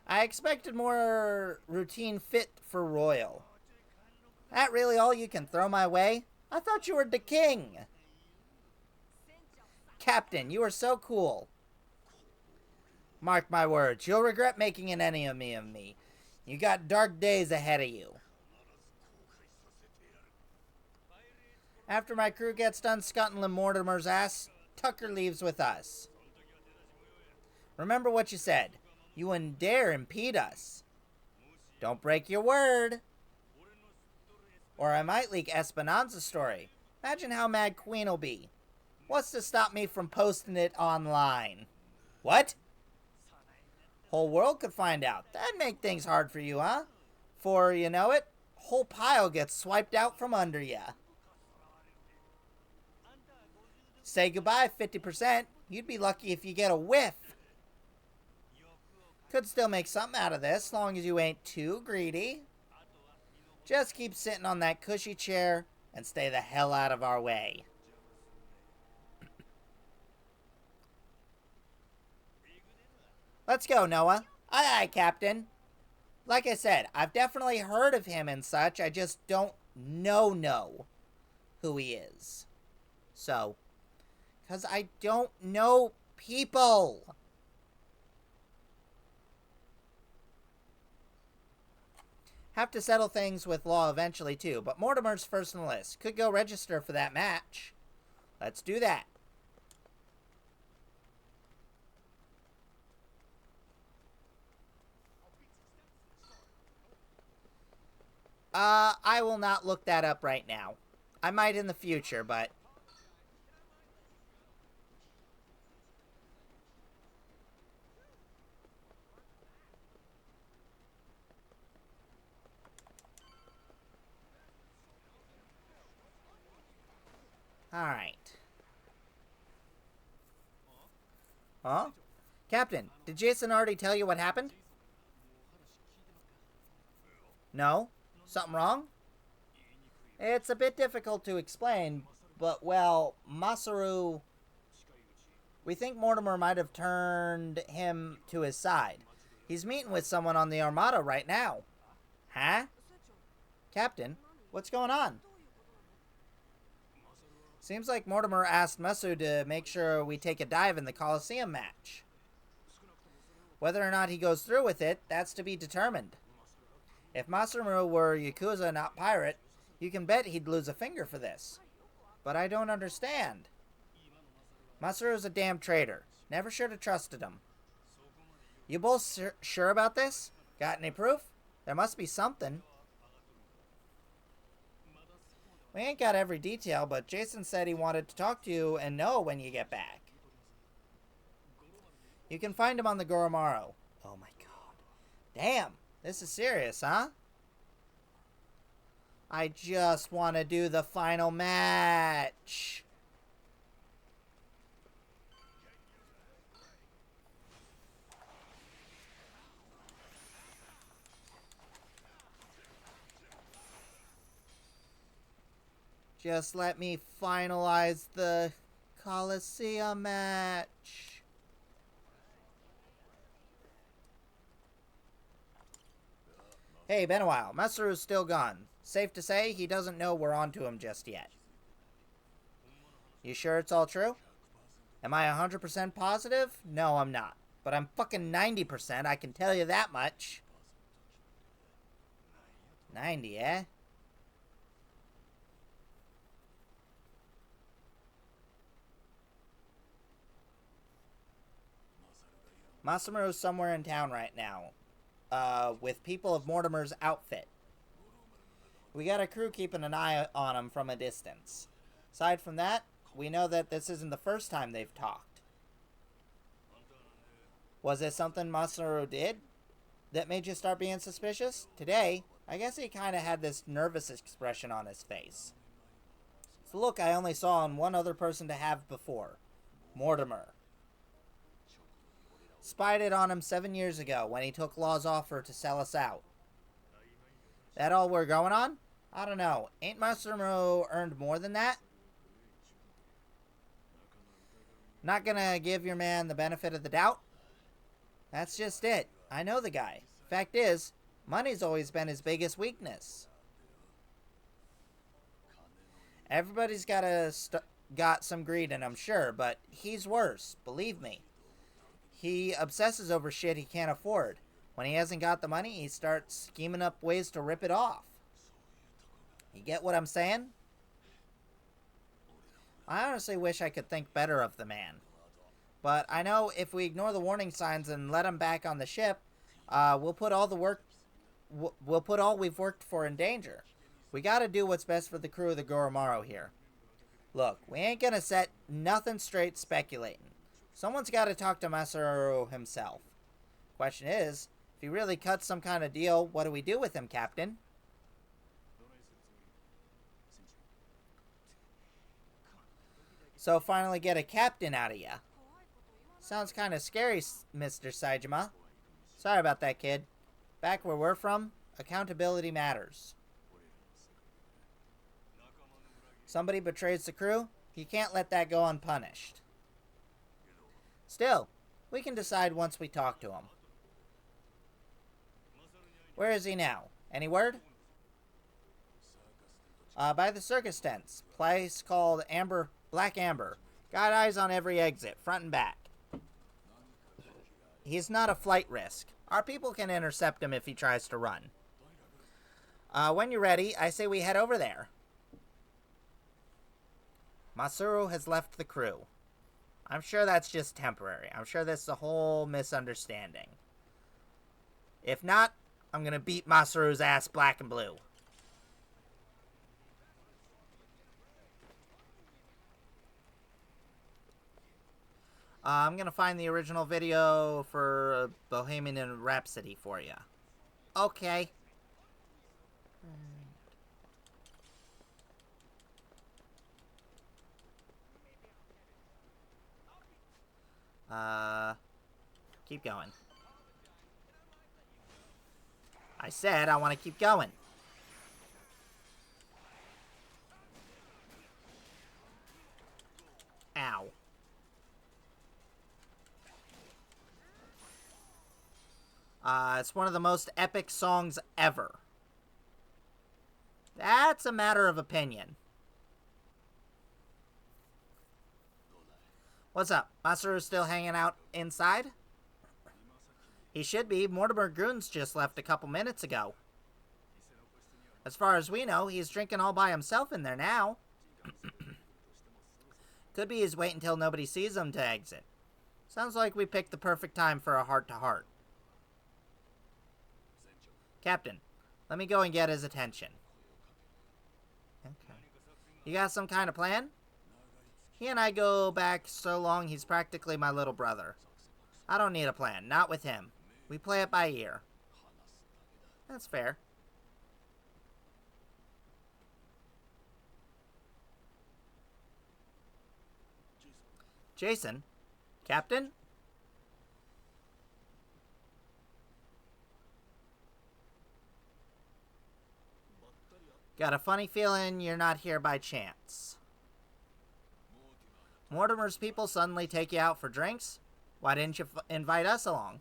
I expected more routine fit for Royal. That really all you can throw my way? I thought you were the king. Captain, you are so cool. Mark my words, you'll regret making an enemy of me. You got dark days ahead of you. After my crew gets done scuttling Mortimer's ass, Tucker leaves with us. Remember what you said. You wouldn't dare impede us. Don't break your word. Or I might leak Esperanza's story. Imagine how mad Queen will be. What's to stop me from posting it online? What? Whole world could find out. That'd make things hard for you, huh? For, you know it, whole pile gets swiped out from under ya. Say goodbye, 50%. You'd be lucky if you get a whiff. Could still make something out of this, as long as you ain't too greedy. Just keep sitting on that cushy chair and stay the hell out of our way. Let's go, Noah. Aye, aye, Captain. Like I said, I've definitely heard of him and such. I just don't know who he is. So, because I don't know people. Have to settle things with law eventually, too. But Mortimer's first on the list. Could go register for that match. Let's do that. I will not look that up right now. I might in the future, but... Alright. Huh? Captain, did Jason already tell you what happened? No? Something wrong? It's a bit difficult to explain, but, well, Masaru... We think Mortimer might have turned him to his side. He's meeting with someone on the Armada right now. Huh? Captain, what's going on? Seems like Mortimer asked Masaru to make sure we take a dive in the Colosseum match. Whether or not he goes through with it, that's to be determined. If Masaru were Yakuza, not pirate, you can bet he'd lose a finger for this. But I don't understand. Masaru's a damn traitor. Never should have trusted him. You both sure about this? Got any proof? There must be something. We ain't got every detail, but Jason said he wanted to talk to you and know when you get back. You can find him on the Goromaru. Oh my god. Damn, this is serious, huh? I just want to do the final match. Just let me finalize the Colosseum match. Hey, been a while. Masaru's still gone. Safe to say, he doesn't know we're onto him just yet. You sure it's all true? Am I 100% positive? No, I'm not. But I'm fucking 90%, I can tell you that much. 90, eh? Masaru's somewhere in town right now. With people of Mortimer's outfit. We got a crew keeping an eye on him from a distance. Aside from that, we know that this isn't the first time they've talked. Was it something Masaru did that made you start being suspicious? Today, I guess he kind of had this nervous expression on his face. It's the look I only saw in one other person to have before. Mortimer. Spied it on him 7 years ago when he took Law's offer to sell us out. That all we're going on? I don't know. Ain't Masaru earned more than that? Not gonna give your man the benefit of the doubt? That's just it. I know the guy. Fact is, money's always been his biggest weakness. Everybody's got some greed in him, sure, but he's worse, believe me. He obsesses over shit he can't afford. When he hasn't got the money, he starts scheming up ways to rip it off. You get what I'm saying? I honestly wish I could think better of the man. But I know if we ignore the warning signs and let him back on the ship, we'll put all we've worked for in danger. We gotta do what's best for the crew of the Goromaru here. Look, we ain't gonna set nothing straight speculating. Someone's gotta talk to Masaru himself. Question is, if he really cuts some kind of deal, what do we do with him, Captain? So finally get a captain out of ya. Sounds kind of scary, Mr. Saejima. Sorry about that, kid. Back where we're from, accountability matters. Somebody betrays the crew, you can't let that go unpunished. Still, we can decide once we talk to him. Where is he now? Any word? By the circus tents. Place called Black Amber. Got eyes on every exit, front and back. He's not a flight risk. Our people can intercept him if he tries to run. When you're ready, I say we head over there. Masaru has left the crew. I'm sure that's just temporary. I'm sure this is a whole misunderstanding. If not, I'm gonna beat Masaru's ass black and blue. I'm gonna find the original video for Bohemian Rhapsody for you. Okay. Keep going. I said I want to keep going. Ow. It's one of the most epic songs ever. That's a matter of opinion. What's up? Masaru's still hanging out inside? He should be. Mortimer Groons just left a couple minutes ago. As far as we know, he's drinking all by himself in there now. Could be he's waiting until nobody sees him to exit. Sounds like we picked the perfect time for a heart-to-heart. Captain, let me go and get his attention. Okay. You got some kind of plan? He and I go back so long he's practically my little brother. I don't need a plan, not with him. We play it by ear. That's fair. Jason? Captain? Got a funny feeling you're not here by chance. Mortimer's people suddenly take you out for drinks? Why didn't you invite us along?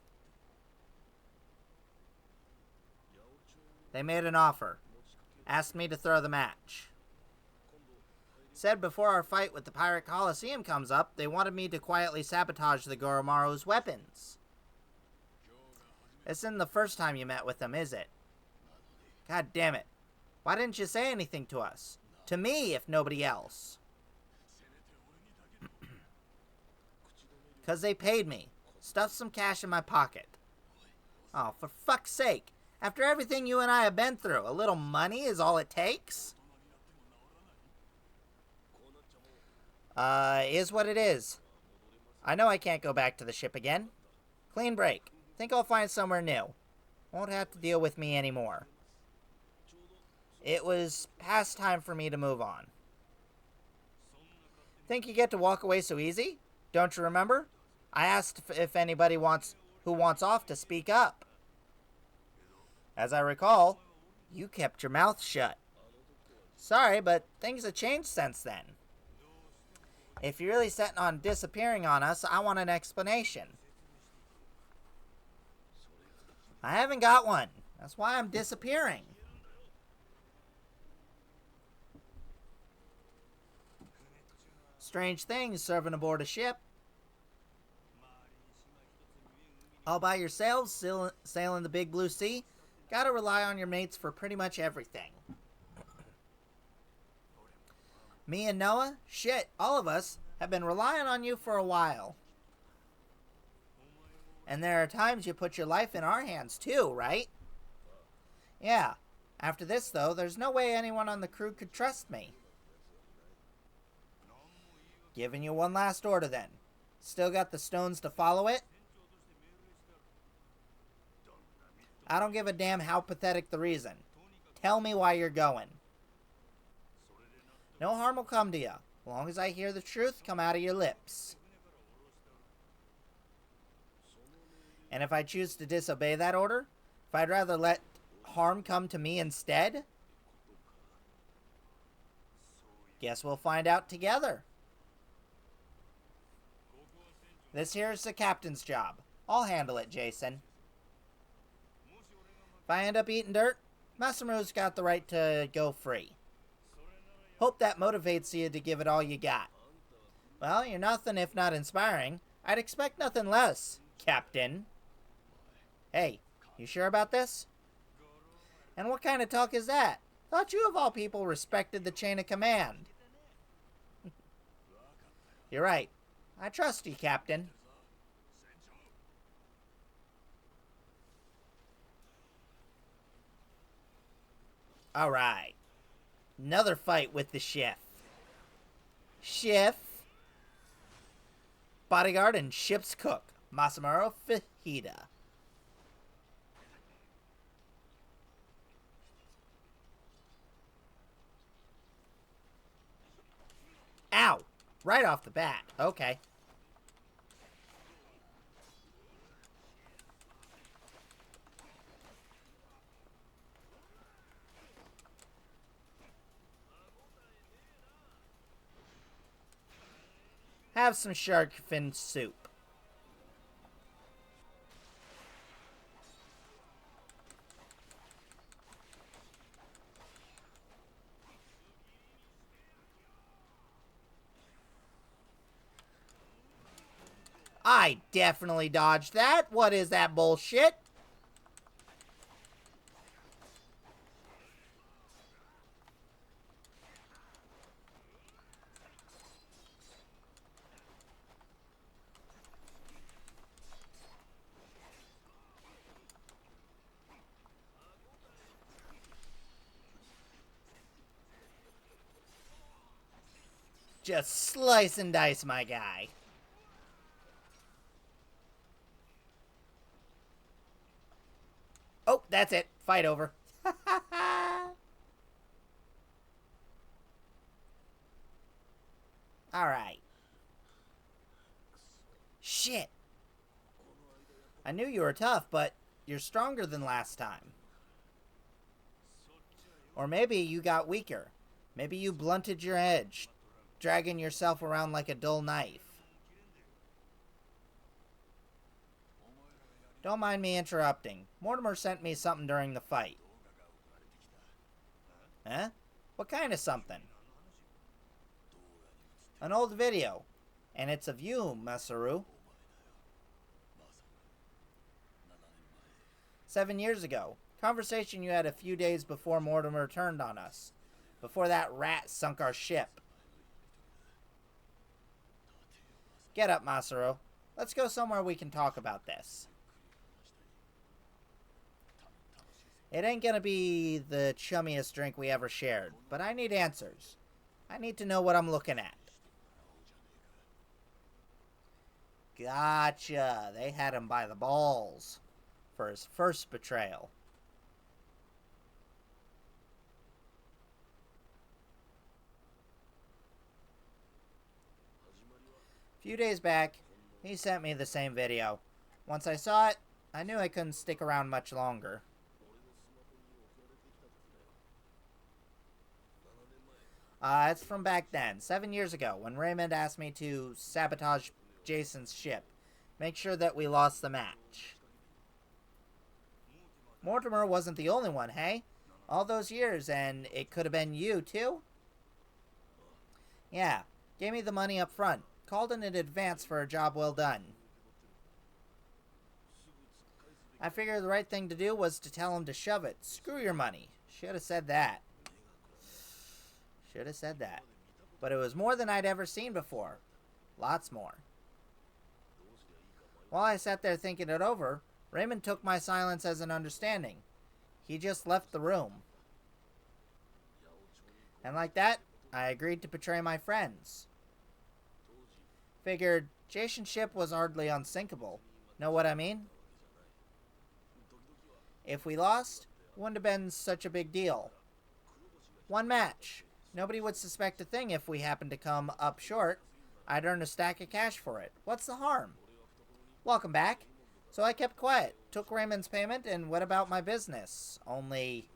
They made an offer. Asked me to throw the match. Said before our fight with the Pirate Colosseum comes up, they wanted me to quietly sabotage the Goromaru's weapons. This isn't the first time you met with them, is it? God damn it. Why didn't you say anything to us? To me, if nobody else. 'Cause they paid me. Stuffed some cash in my pocket. Oh, for fuck's sake. After everything you and I have been through, a little money is all it takes? Is what it is. I know I can't go back to the ship again. Clean break. Think I'll find somewhere new. Won't have to deal with me anymore. It was past time for me to move on. Think you get to walk away so easy? Don't you remember? I asked if anybody who wants off to speak up. As I recall, you kept your mouth shut. Sorry, but things have changed since then. If you're really setting on disappearing on us, I want an explanation. I haven't got one. That's why I'm disappearing. Strange things serving aboard a ship. All by yourselves, sailing the big blue sea. Gotta rely on your mates for pretty much everything. Me and Noah, shit, all of us, have been relying on you for a while. And there are times you put your life in our hands too, right? Yeah. After this, though, there's no way anyone on the crew could trust me. Giving you one last order, then. Still got the stones to follow it? I don't give a damn how pathetic the reason. Tell me why you're going. No harm will come to you, as long as I hear the truth come out of your lips. And if I choose to disobey that order, if I'd rather let harm come to me instead, guess we'll find out together. This here is the captain's job. I'll handle it, Jason. If I end up eating dirt, Masamu's got the right to go free. Hope that motivates you to give it all you got. Well, you're nothing if not inspiring. I'd expect nothing less, Captain. Hey, you sure about this? And what kind of talk is that? Thought you of all people respected the chain of command. You're right. I trust you, Captain. Alright. Another fight with the chef. Chef, bodyguard, and ship's cook, Masamuro Fajita. Ow! Right off the bat. Okay. Have some shark fin soup. I definitely dodged that. What is that bullshit? Just slice and dice, my guy. Oh, that's it. Fight over. Alright. Shit. I knew you were tough, but you're stronger than last time. Or maybe you got weaker. Maybe you blunted your edge, dragging yourself around like a dull knife. Don't mind me interrupting. Mortimer sent me something during the fight. Huh? What kind of something? An old video. And it's of you, Masaru. 7 years ago. Conversation you had a few days before Mortimer turned on us. Before that rat sunk our ship. Get up, Masaru. Let's go somewhere we can talk about this. It ain't gonna be the chummiest drink we ever shared, but I need answers. I need to know what I'm looking at. Gotcha. They had him by the balls for his first betrayal. A few days back, he sent me the same video. Once I saw it, I knew I couldn't stick around much longer. It's from back then, 7 years ago, when Raymond asked me to sabotage Jason's ship. Make sure that we lost the match. Mortimer wasn't the only one, hey? All those years, and it could have been you, too? Yeah, gave me the money up front. Called in advance for a job well done. I figured the right thing to do was to tell him to shove it. Screw your money. Should have said that. Should have said that. But it was more than I'd ever seen before. Lots more. While I sat there thinking it over, Raymond took my silence as an understanding. He just left the room. And like that, I agreed to betray my friends. Figured Jason's ship was hardly unsinkable. Know what I mean? If we lost, it wouldn't have been such a big deal. One match. Nobody would suspect a thing if we happened to come up short. I'd earn a stack of cash for it. What's the harm? Welcome back. So I kept quiet, took Raymond's payment, and went about my business. Only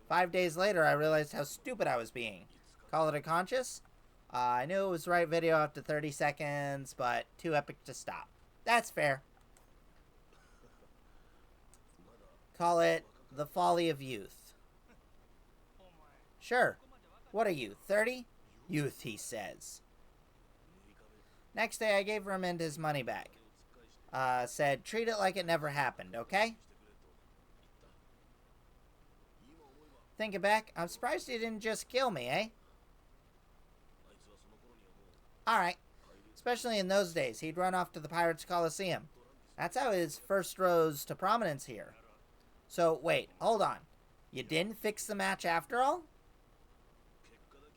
5 days later, I realized how stupid I was being. Call it a conscience? I knew it was the right video after 30 seconds, but too epic to stop. That's fair. Call it the folly of youth. Sure. What are you, 30? Youth, he says. Next day, I gave Raymond his money back. Said, treat it like it never happened, okay? Thinking back, I'm surprised he didn't just kill me, eh? Alright. Especially in those days, he'd run off to the Pirates Colosseum. That's how his first rose to prominence here. So, wait, hold on. You didn't fix the match after all?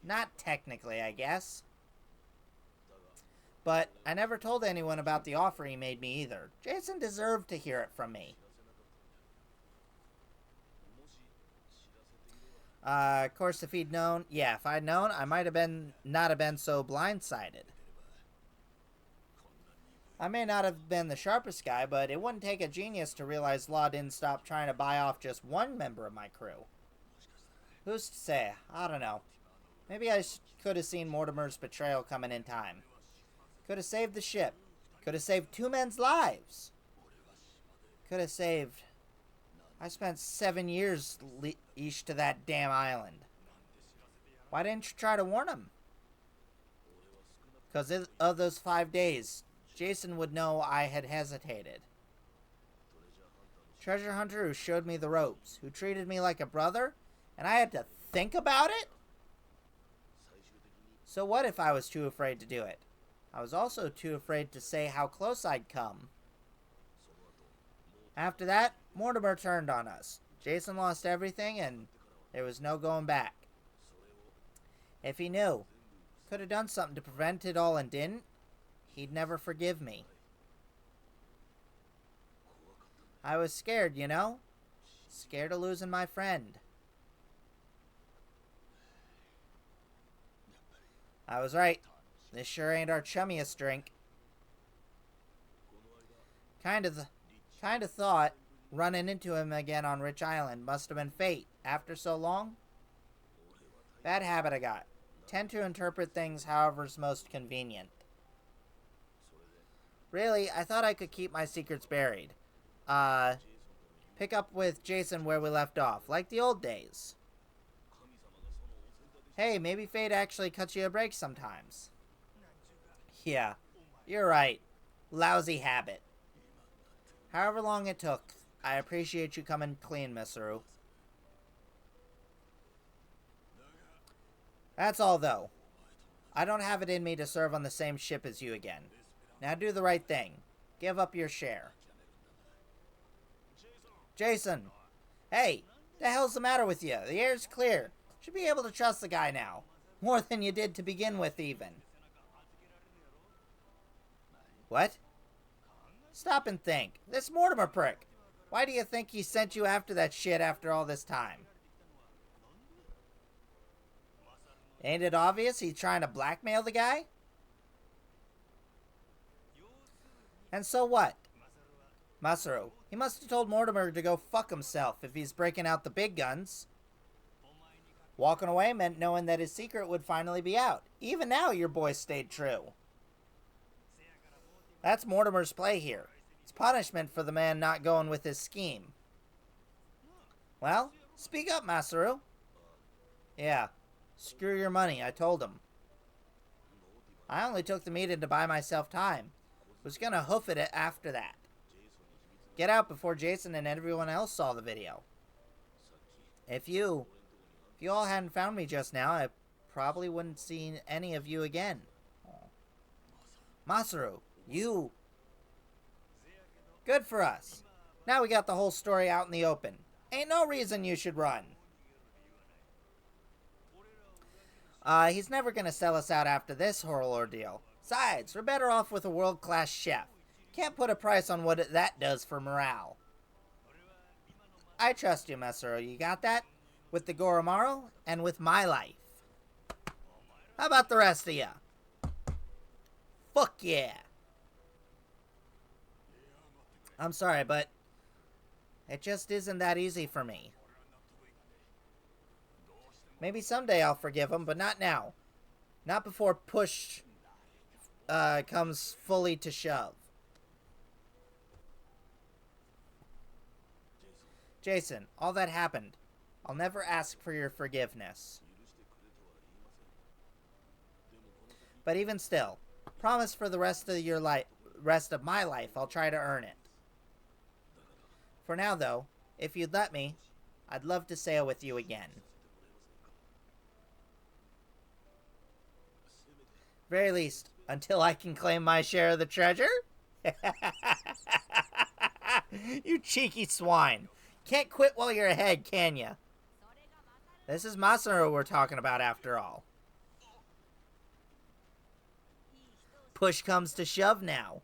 Not technically, I guess. But I never told anyone about the offer he made me either. Jason deserved to hear it from me. Of course, if he'd known... Yeah, if I'd known, I might have not have been so blindsided. I may not have been the sharpest guy, but it wouldn't take a genius to realize Law didn't stop trying to buy off just one member of my crew. Who's to say? I don't know. Maybe I could have seen Mortimer's betrayal coming in time. Could have saved the ship. Could have saved 2 men's lives. Could have saved... I spent 7 years east to that damn island. Why didn't you try to warn him? Because of those 5 days, Jason would know I had hesitated. Treasure hunter who showed me the ropes, who treated me like a brother, and I had to think about it? So what if I was too afraid to do it? I was also too afraid to say how close I'd come. After that, Mortimer turned on us. Jason lost everything, and there was no going back. If he knew, could have done something to prevent it all and didn't, he'd never forgive me. I was scared, you know? Scared of losing my friend. I was right. This sure ain't our chummiest drink. Kind of thought running into him again on Rich Island must have been fate after so long. Bad habit I got. Tend to interpret things however's most convenient. Really, I thought I could keep my secrets buried. Pick up with Jason where we left off, like the old days. Hey, maybe fate actually cuts you a break sometimes. Yeah, you're right. Lousy habit. However long it took, I appreciate you coming clean, Misaru. That's all, though. I don't have it in me to serve on the same ship as you again. Now do the right thing. Give up your share. Jason! Hey! The hell's the matter with you? The air's clear. Should be able to trust the guy now. More than you did to begin with, even. What? Stop and think. This Mortimer prick. Why do you think he sent you after that shit after all this time? Ain't it obvious he's trying to blackmail the guy? And so what? Masaru, he must have told Mortimer to go fuck himself if he's breaking out the big guns. Walking away meant knowing that his secret would finally be out. Even now, your boy stayed true. That's Mortimer's play here. It's punishment for the man not going with his scheme. Well, speak up, Masaru. Yeah, screw your money, I told him. I only took the meeting to buy myself time. Was gonna hoof it after that. Get out before Jason and everyone else saw the video. If you all hadn't found me just now, I probably wouldn't see any of you again. Oh. Masaru, you... Good for us. Now we got the whole story out in the open. Ain't no reason you should run. He's never gonna sell us out after this whole ordeal. Besides, we're better off with a world-class chef. Can't put a price on what that does for morale. I trust you, Masaru. You got that? With the Goromaru, and with my life. How about the rest of ya? Fuck yeah. I'm sorry, but it just isn't that easy for me. Maybe someday I'll forgive him, but not now. Not before push comes fully to shove. Jason, all that happened. I'll never ask for your forgiveness. But even still, promise for the rest of my life I'll try to earn it. For now, though, if you'd let me, I'd love to sail with you again. Very least, until I can claim my share of the treasure? You cheeky swine. Can't quit while you're ahead, can ya? This is Masaru we're talking about after all. Push comes to shove now.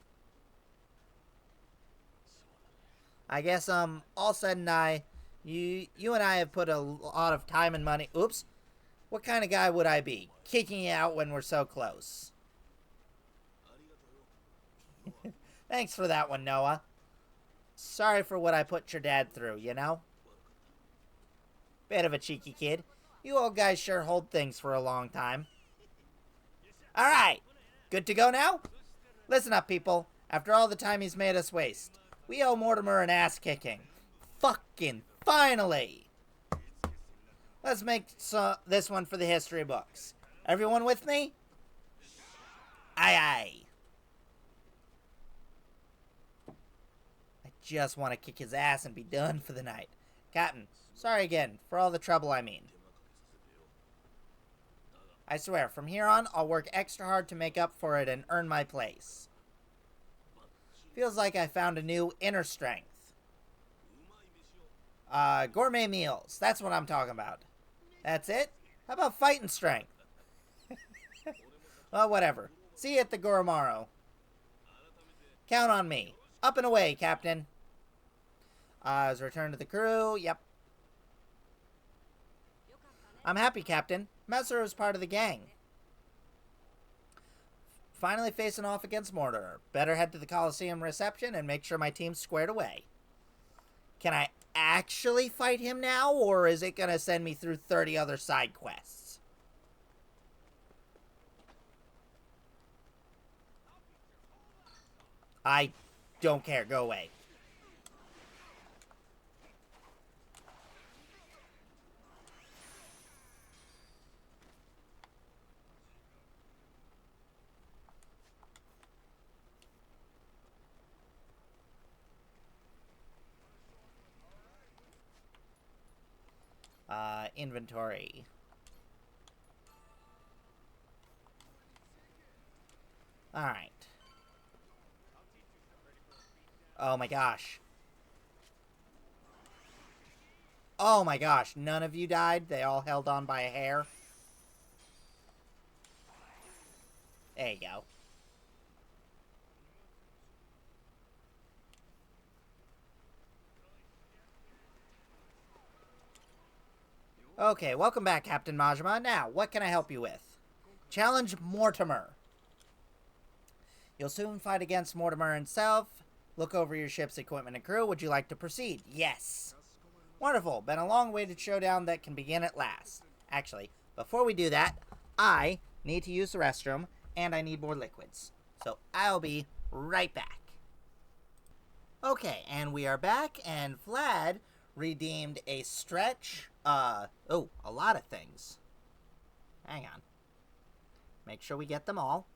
I guess, all said and you and I have put a lot of time and money. Oops. What kind of guy would I be? Kicking you out when we're so close. Thanks for that one, Noah. Sorry for what I put your dad through, you know? Bit of a cheeky kid. You old guys sure hold things for a long time. Alright. Good to go now? Listen up, people. After all the time he's made us waste, we owe Mortimer an ass-kicking. Fucking finally! Let's make this one for the history books. Everyone with me? Aye, aye. I just want to kick his ass and be done for the night. Captain, sorry again, for all the trouble I mean. I swear, from here on, I'll work extra hard to make up for it and earn my place. Feels like I found a new inner strength. Gourmet meals, that's what I'm talking about. That's it? How about fighting strength? Well, whatever. See you at the Goromaru. Count on me. Up and away, Captain. As return to the crew, yep. I'm happy, Captain. Masaru is part of the gang. Finally facing off against Mortimer. Better head to the Colosseum reception and make sure my team's squared away. Can I actually fight him now, or is it gonna send me through 30 other side quests? I don't care. Go away. Inventory. Alright. Oh my gosh. Oh my gosh, none of you died? They all held on by a hair? There you go. Okay, welcome back, Captain Majima. Now, what can I help you with? Challenge Mortimer. You'll soon fight against Mortimer himself. Look over your ship's equipment and crew. Would you like to proceed? Yes. Wonderful. Been a long-awaited showdown that can begin at last. Actually, before we do that, I need to use the restroom, and I need more liquids. So I'll be right back. Okay, and we are back, and Vlad redeemed a stretch. A lot of things. Hang on. Make sure we get them all.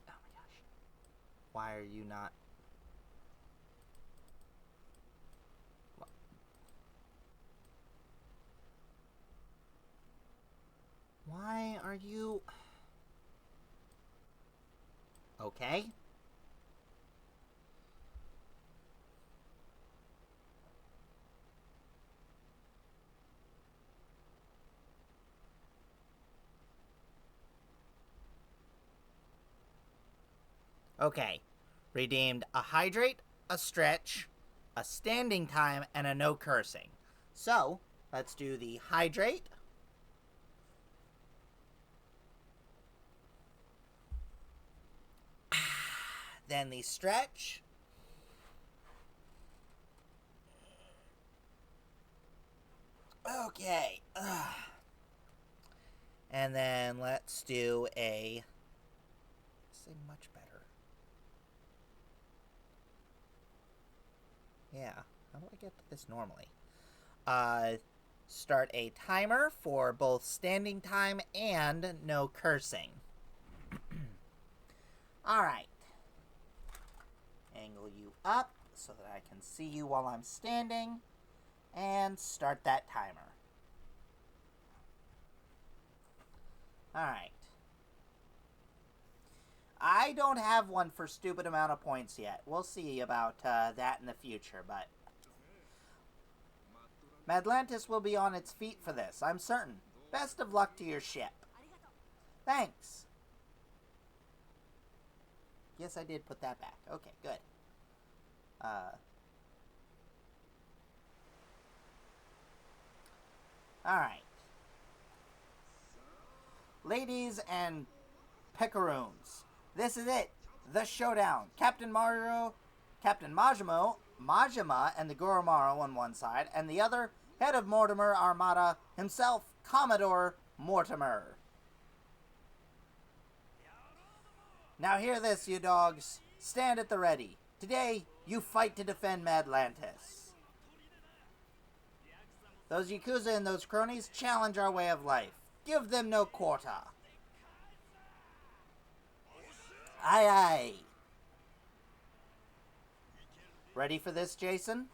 Oh my gosh. Why are you not... What? Why are you... Okay. Okay. Redeemed a hydrate, a stretch, a standing time, and a no cursing. So, let's do the hydrate. Then the stretch. Okay. And then let's do a... Say much better. Yeah. How do I get to this normally? Start a timer for both standing time and no cursing. Alright. Angle you up so that I can see you while I'm standing. And start that timer. Alright. I don't have one for stupid amount of points yet. We'll see about that in the future, but... Madlantis will be on its feet for this, I'm certain. Best of luck to your ship. Thanks. Yes, I did put that back. Okay, good. Alright. Ladies and picaroons, this is it. The showdown. Captain Majima, and the Goromaru on one side, and the other, head of Mortimer Armada himself, Commodore Mortimer. Now hear this, you dogs. Stand at the ready. Today, you fight to defend Madlantis. Those Yakuza and those cronies challenge our way of life. Give them no quarter. Aye, aye. Ready for this, Jason?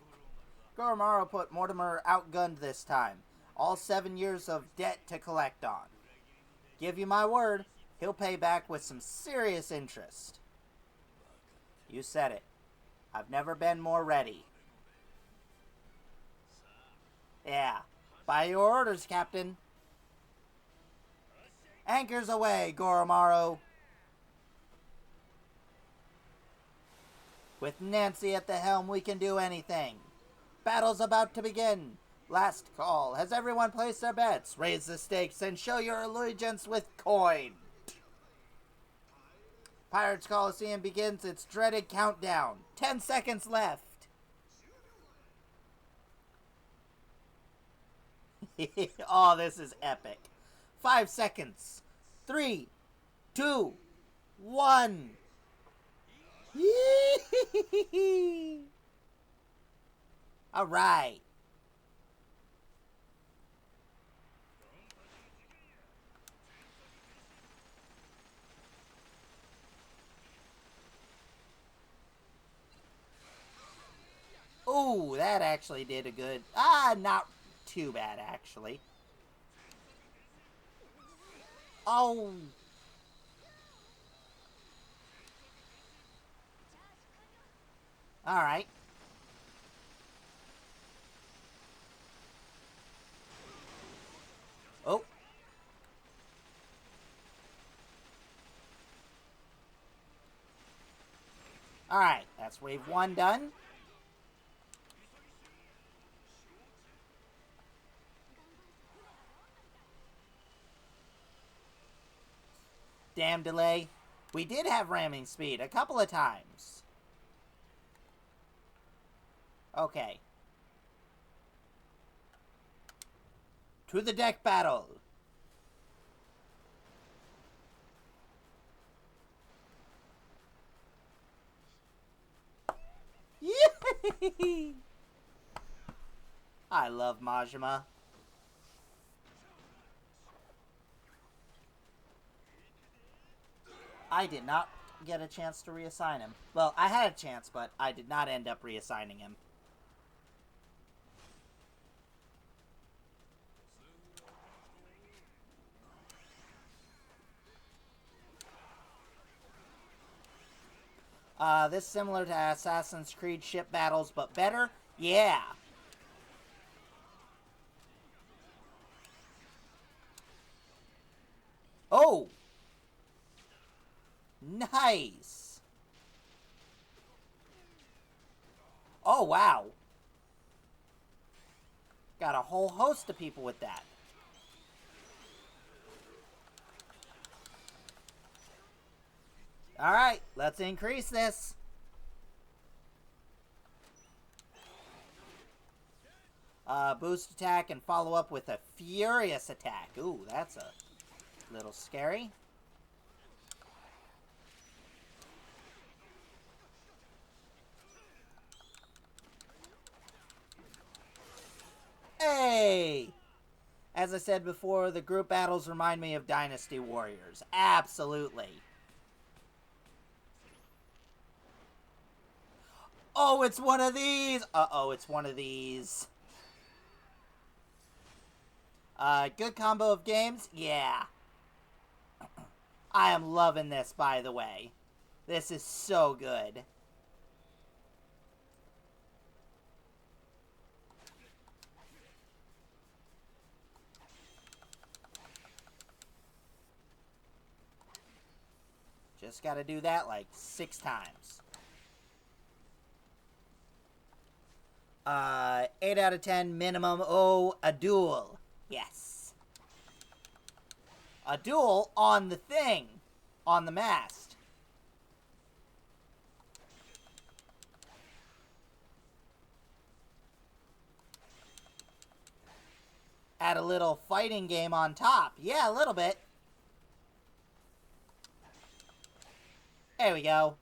Goromaru put Mortimer outgunned this time. All 7 years of debt to collect on. Give you my word, he'll pay back with some serious interest. You said it. I've never been more ready. Yeah. By your orders, Captain. Anchors away, Goromaru. With Nancy at the helm, we can do anything. Battle's about to begin. Last call. Has everyone placed their bets? Raise the stakes and show your allegiance with coin. Pirates Colosseum begins its dreaded countdown. 10 seconds left. Oh, this is epic. 5 seconds. 3, 2, 1. All right. Ooh, that actually did a good... not too bad, actually. Oh. Alright. Oh. Alright, that's wave 1 done. Damn delay. We did have ramming speed a couple of times. Okay. To the deck battle! Yay! I love Majima. I did not get a chance to reassign him. Well, I had a chance, but I did not end up reassigning him. This similar to Assassin's Creed ship battles, but better? Yeah! Oh! Nice! Oh, wow. Got a whole host of people with that. Alright, let's increase this. Boost attack and follow up with a furious attack. Ooh, that's a little scary. Hey! As I said before, the group battles remind me of Dynasty Warriors. Absolutely. Oh, it's one of these! Uh-oh, it's one of these. Good combo of games? Yeah. I am loving this, by the way. This is so good. Just gotta do that like 6 times. 8 out of 10 minimum. Oh, a duel. Yes. A duel on the thing. On the mast. Add a little fighting game on top. Yeah, a little bit. There we go.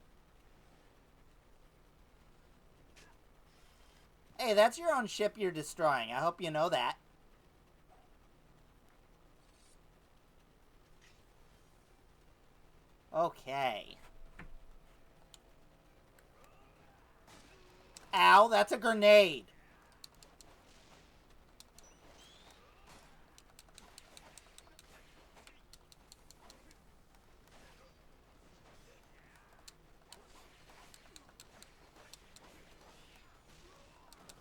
Hey, that's your own ship you're destroying. I hope you know that. Okay. Ow, that's a grenade.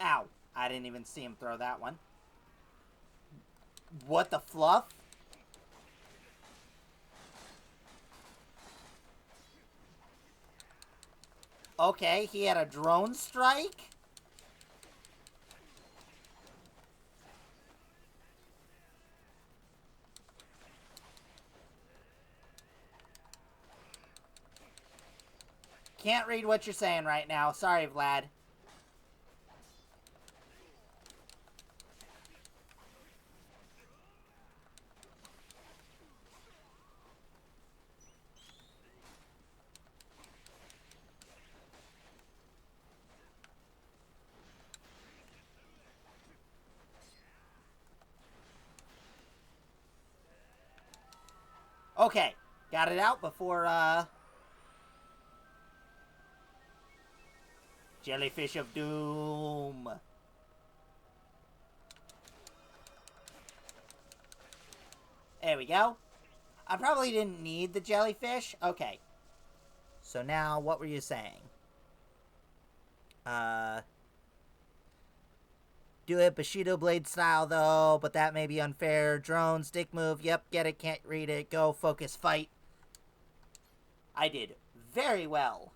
Ow. I didn't even see him throw that one. What the fluff? Okay, he had a drone strike? Can't read what you're saying right now. Sorry, Vlad. Okay, got it out before, Jellyfish of Doom. There we go. I probably didn't need the jellyfish. Okay. So now, what were you saying? Do it Bushido Blade style, though, but that may be unfair. Drone, stick move. Yep, get it, can't read it. Go, focus, fight. I did very well.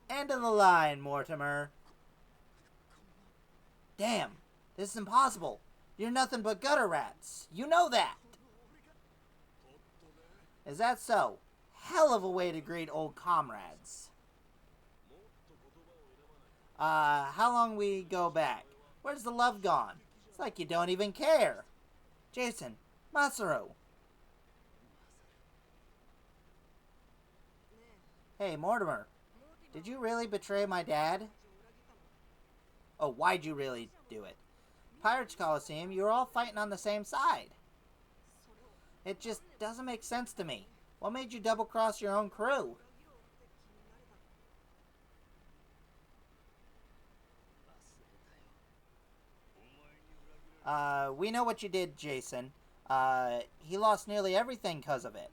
End of the line, Mortimer. Damn, this is impossible. You're nothing but gutter rats. You know that. Is that so? Hell of a way to greet old comrades. How long we go back? Where's the love gone? It's like you don't even care. Jason, Masaru. Hey, Mortimer. Did you really betray my dad? Oh, why'd you really do it? Pirates Colosseum, you were all fighting on the same side. It just doesn't make sense to me. What made you double-cross your own crew? We know what you did, Jason. He lost nearly everything because of it.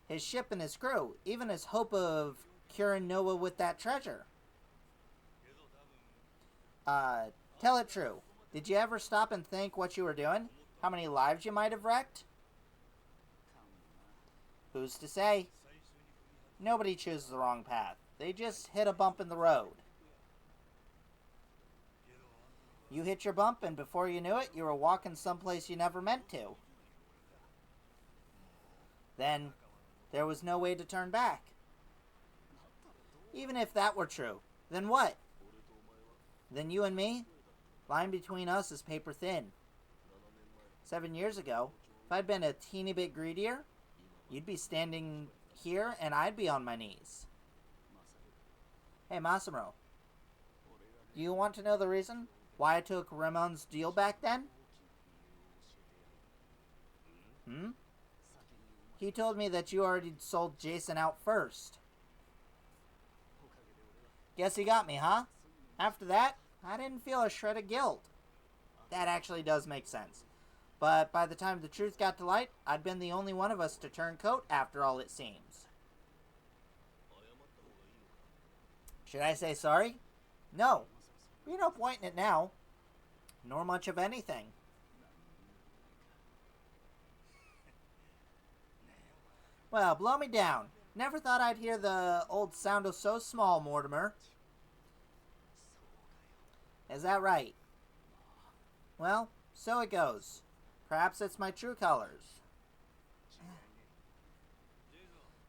His ship and his crew, even his hope of curing Noah with that treasure. Tell it true. Did you ever stop and think what you were doing? How many lives you might have wrecked? Who's to say? Nobody chooses the wrong path. They just hit a bump in the road. You hit your bump, and before you knew it, you were walking someplace you never meant to. Then, there was no way to turn back. Even if that were true, then what? Then you and me? Line between us is paper thin. 7 years ago, if I'd been a teeny bit greedier, you'd be standing here and I'd be on my knees. Hey, Masamuro. Do you want to know the reason why I took Ramon's deal back then? He told me that you already sold Jason out first. Guess he got me, huh? After that, I didn't feel a shred of guilt. That actually does make sense. But by the time the truth got to light, I'd been the only one of us to turn coat after all, it seems. Should I say sorry? No. Be no point in it now. Nor much of anything. Well, blow me down. Never thought I'd hear the old sound of so small, Mortimer. Is that right? Well, so it goes. Perhaps it's my true colors.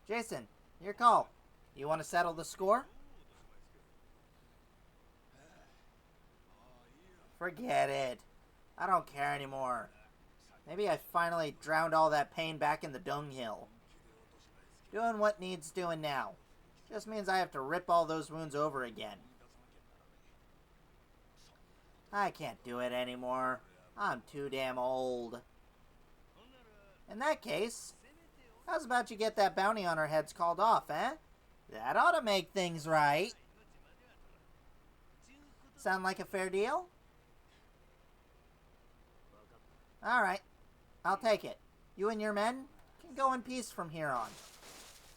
Jason, your call. You want to settle the score? Forget it. I don't care anymore. Maybe I finally drowned all that pain back in the dunghill. Doing what needs doing now. Just means I have to rip all those wounds over again. I can't do it anymore. I'm too damn old. In that case, how's about you get that bounty on our heads called off, eh? That ought to make things right. Sound like a fair deal? Alright, I'll take it. You and your men can go in peace from here on.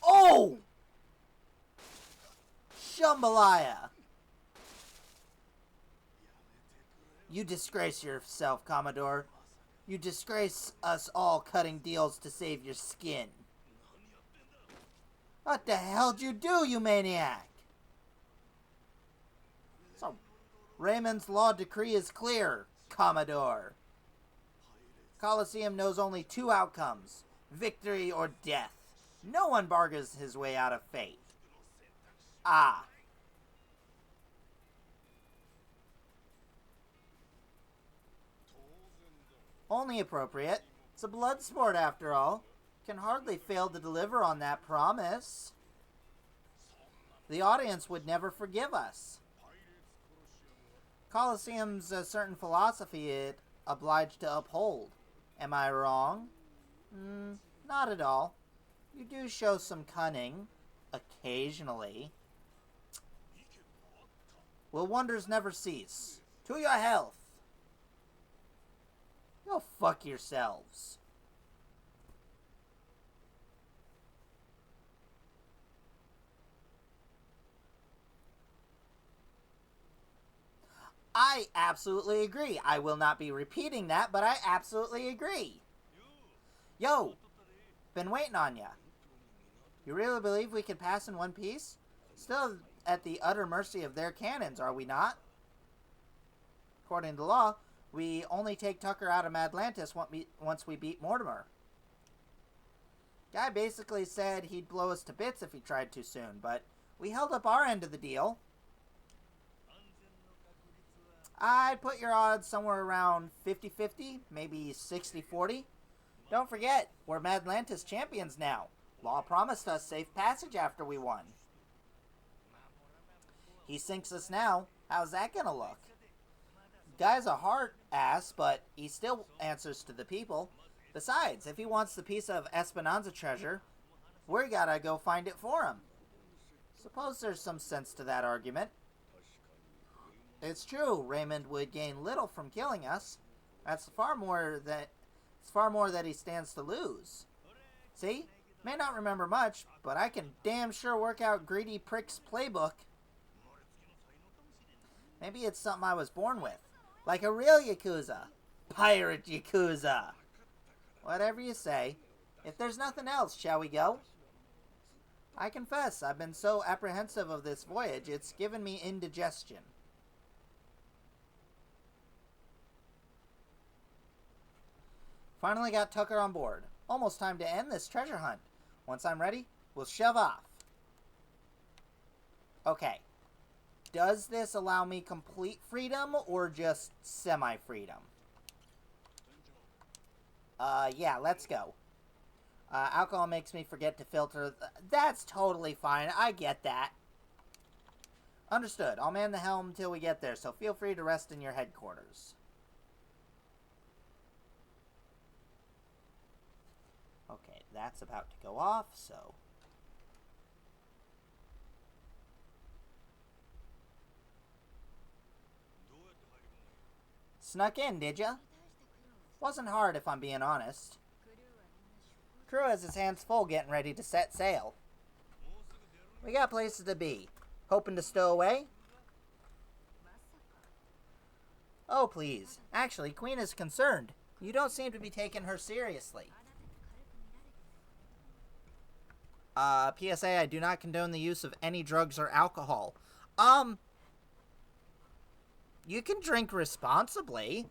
Oh! Jambalaya! You disgrace yourself, Commodore. You disgrace us all cutting deals to save your skin. What the hell'd you do, you maniac? So, Raymond's law decree is clear, Commodore. Colosseum knows only two outcomes, victory or death. No one bargains his way out of fate. Ah. Only appropriate. It's a blood sport after all. Can hardly fail to deliver on that promise. The audience would never forgive us. Colosseum's a certain philosophy it obliged to uphold. Am I wrong? Not at all. You do show some cunning, occasionally. Will wonders never cease? To your health! Go fuck yourselves. I absolutely agree. I will not be repeating that, but I absolutely agree. Yo, been waiting on ya. You really believe we can pass in one piece? Still at the utter mercy of their cannons, are we not? According to law, we only take Tucker out of Atlantis once we beat Mortimer. Guy basically said he'd blow us to bits if he tried too soon, but we held up our end of the deal. I'd put your odds somewhere around 50-50, maybe 60-40. Don't forget, we're Madlantis champions now. Law promised us safe passage after we won. He sinks us now. How's that gonna look? Guy's a hard ass, but he still answers to the people. Besides, if he wants the piece of Esperanza treasure, we gotta go find it for him. Suppose there's some sense to that argument. It's true, Raymond would gain little from killing us. It's far more that he stands to lose. See? May not remember much, but I can damn sure work out Greedy Prick's playbook. Maybe it's something I was born with. Like a real Yakuza. Pirate Yakuza. Whatever you say. If there's nothing else, shall we go? I confess, I've been so apprehensive of this voyage, it's given me indigestion. Finally got Tucker on board. Almost time to end this treasure hunt. Once I'm ready, we'll shove off. Okay. Does this allow me complete freedom or just semi-freedom? Yeah, let's go. Alcohol makes me forget to filter. That's totally fine. I get that. Understood. I'll man the helm till we get there, so feel free to rest in your headquarters. Okay, that's about to go off, so... Snuck in, did ya? Wasn't hard, if I'm being honest. Crew has his hands full getting ready to set sail. We got places to be. Hoping to stow away? Oh, please. Actually, Queen is concerned. You don't seem to be taking her seriously. PSA, I do not condone the use of any drugs or alcohol. You can drink responsibly.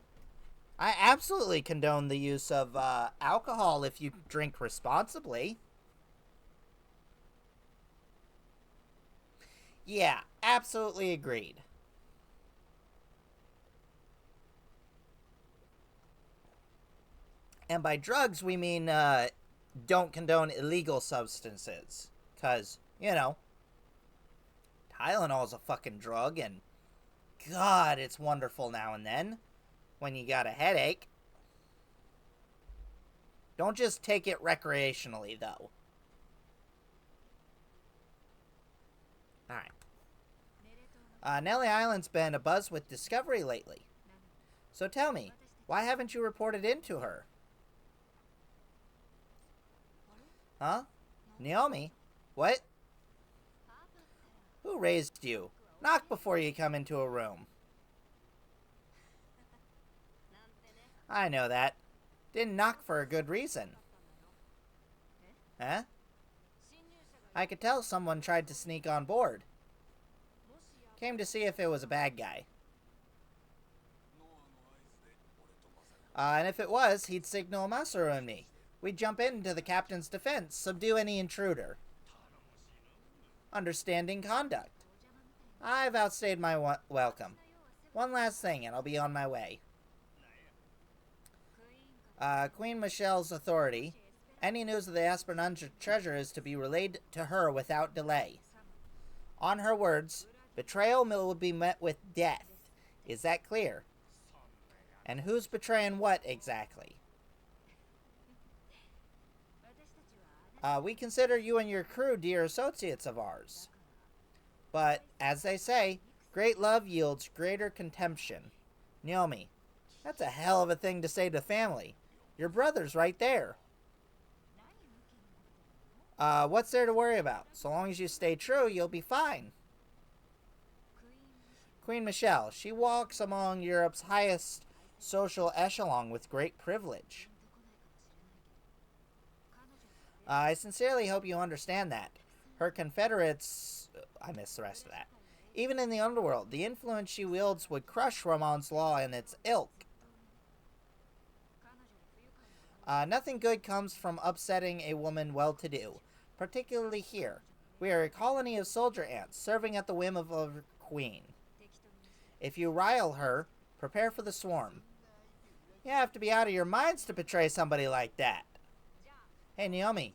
I absolutely condone the use of alcohol if you drink responsibly. Yeah, absolutely agreed. And by drugs, we mean don't condone illegal substances. Because, you know, Tylenol's a fucking drug, and God, it's wonderful now and then when you got a headache. Don't just take it recreationally, though. Alright. Nelly Island's been abuzz with discovery lately. So tell me, why haven't you reported in to her? Huh? Naomi? What? Who raised you? Knock before you come into a room. I know that. Didn't knock for a good reason. Huh? I could tell someone tried to sneak on board. Came to see if it was a bad guy. And if it was, he'd signal Masaru and me. We'd jump into the captain's defense, subdue any intruder. Understanding conduct. I've outstayed my welcome. One last thing, and I'll be on my way. Queen Michelle's authority. Any news of the Esperanza treasure is to be relayed to her without delay. On her words, betrayal will be met with death. Is that clear? And who's betraying what exactly? We consider you and your crew dear associates of ours. But, as they say, great love yields greater contemption. Naomi, that's a hell of a thing to say to family. Your brother's right there. What's there to worry about? So long as you stay true, you'll be fine. Queen Michelle, she walks among Europe's highest social echelon with great privilege. I sincerely hope you understand that. Her confederates... I missed the rest of that. Even in the underworld, the influence she wields would crush Ramon's law and its ilk. Nothing good comes from upsetting a woman well-to-do, particularly here. We are a colony of soldier ants, serving at the whim of a queen. If you rile her, Prepare for the swarm. You have to be out of your minds to betray somebody like that. Hey, Naomi,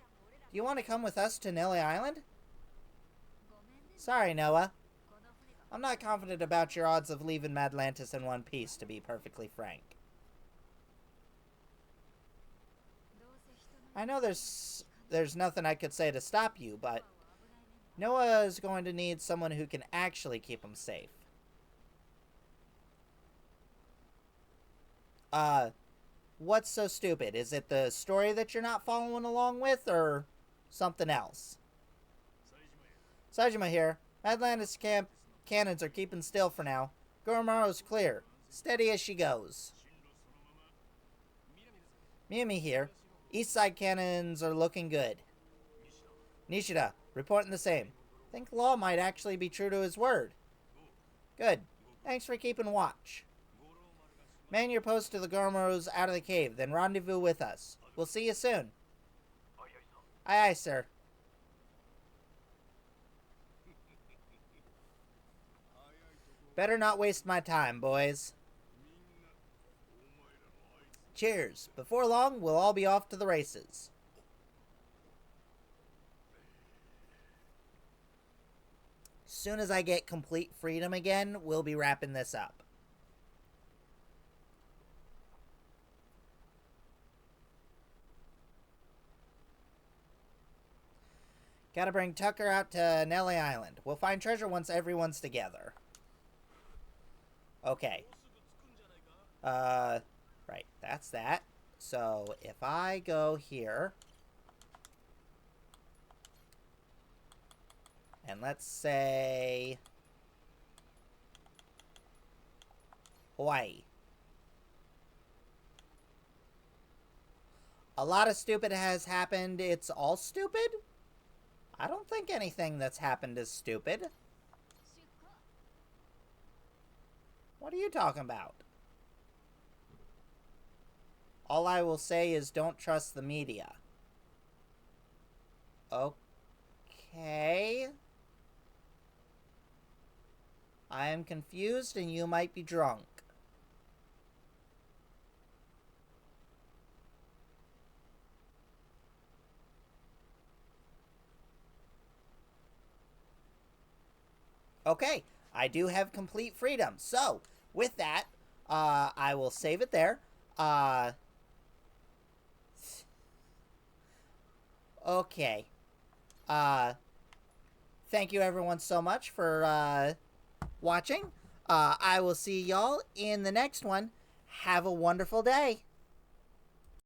do you want to come with us to Nelly Island? Sorry, Noah. I'm not confident about your odds of leaving Madlantis in one piece, to be perfectly frank. I know there's nothing I could say to stop you, but Noah is going to need someone who can actually keep him safe. What's so stupid? Is it the story that you're not following along with, or something else? Saejima here. Madlantis camp cannons are keeping still for now. Goromaru's clear. Steady as she goes. Miyami here. East side cannons are looking good. Nishida, reporting the same. Think Law might actually be true to his word. Good. Thanks for keeping watch. Man your post to the Goromarus out of the cave, then rendezvous with us. We'll see you soon. Aye, aye, sir. Better not waste my time, boys. Cheers. Before long, we'll all be off to the races. Soon as I get complete freedom again, we'll be wrapping this up. Gotta bring Tucker out to Nelly Island. We'll find treasure once everyone's together. Okay. Right, that's that. So, if I go here, and let's say Hawaii. A lot of stupid has happened. It's all stupid? I don't think anything that's happened is stupid. What are you talking about? All I will say is don't trust the media. Okay. I am confused and you might be drunk. Okay, I do have complete freedom. So, with that, I will save it there. Okay. Thank you everyone so much for watching. I will see y'all in the next one. Have a wonderful day.